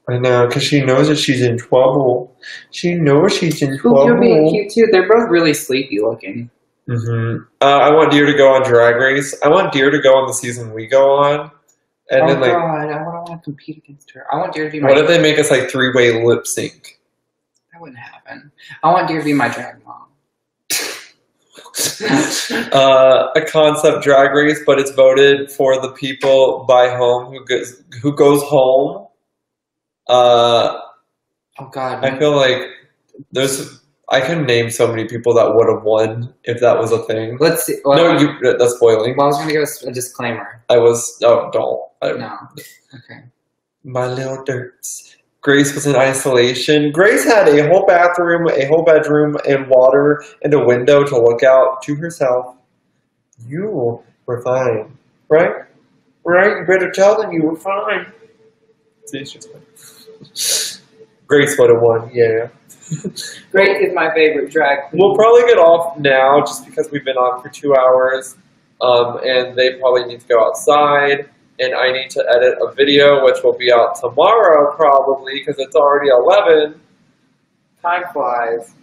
I know, because she knows that she's in trouble. She knows she's in trouble. You're being cute too. They're both really sleepy looking. I want Deer to go on Drag Race. I want Deer to go on the season we go on. And then, like, God, I don't want to compete against her. I want Deer to be my... What if they make us, like, 3-way lip sync? That wouldn't happen. I want Deer to be my drag mom. A concept Drag Race, but it's voted for the people by home who goes home. Oh God! I feel like I can name so many people that would have won if that was a thing. Let's see. Well, no, that's spoiling. Well, I was going to give a disclaimer. Don't. No. Okay. My little dirts. Grace was in isolation. Grace had a whole bathroom, a whole bedroom, and water, and a window to look out to herself. You were fine, right? Right? You better tell them you were fine. See, she's fine. Grace would have won, yeah. Grace is my favorite drag queen. We'll probably get off now just because we've been on for 2 hours, and they probably need to go outside, and I need to edit a video, which will be out tomorrow probably because it's already 11. Time flies.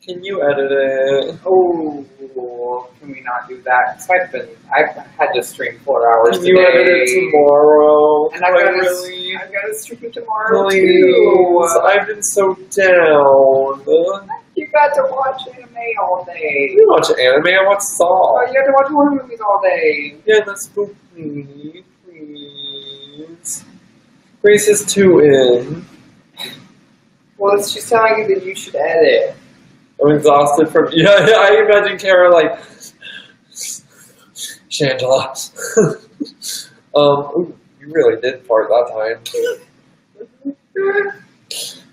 Can you edit it? Oh, can we not do that? So I've had to stream 4 hours Can you today. edit it tomorrow? And I've got to stream tomorrow Please. too. I've been so down. You got to watch anime all day. I don't watch anime, I watch Saw. Oh, you got to watch horror movies all day. Yeah, that's spook me, please. Grace is too in. Well, she's telling you that you should edit. I'm exhausted from. Yeah, I imagine Kara like. Shangela. Ooh, you really did fart that time.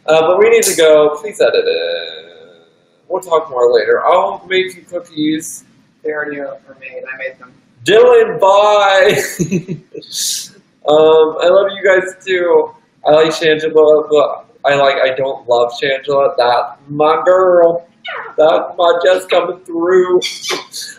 But we need to go. Please edit it. We'll talk more later. I'll make you cookies. They already are made. I made them. Dylan, bye. I love you guys too. I like Shangela, but I don't love Shangela. That's my girl. That's my Jess coming through.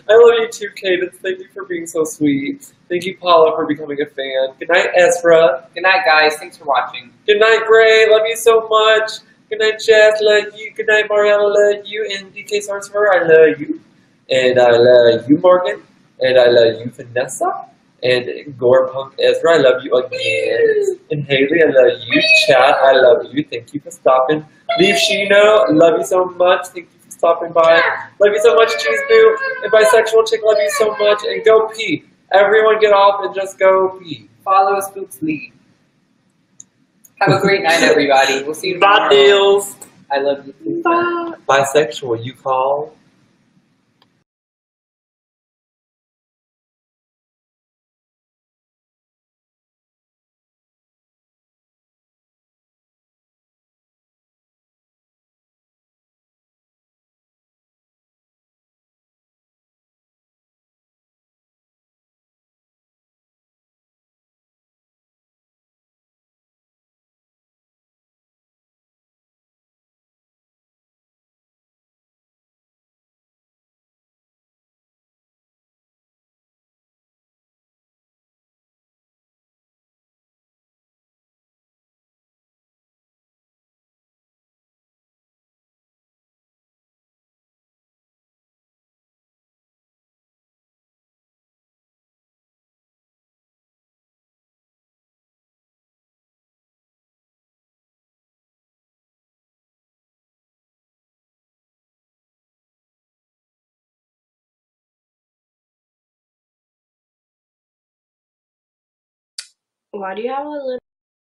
I love you too, Cadence. Thank you for being so sweet. Thank you, Paula, for becoming a fan. Good night, Ezra. Good night, guys. Thanks for watching. Good night, Gray. Love you so much. Good night, Jess. Love you. Good night, Mariella. Love you. And DK Sorcerer, I love you. And I love you, Morgan. And I love you, Vanessa. And Gorepunk Ezra, I love you again. And Haley, I love you. Chat, I love you. Thank you for stopping. Leave Sheena, love you so much. Thank you for stopping by. Love you so much, Cheese Boo. And Bisexual Chick, love you so much. And go pee. Everyone get off and just go pee. Follow Spook's lead. Have a great night, everybody. We'll see you tomorrow. Bye, deals. I love you too. Bye. Bisexual, you call? Why do you have a little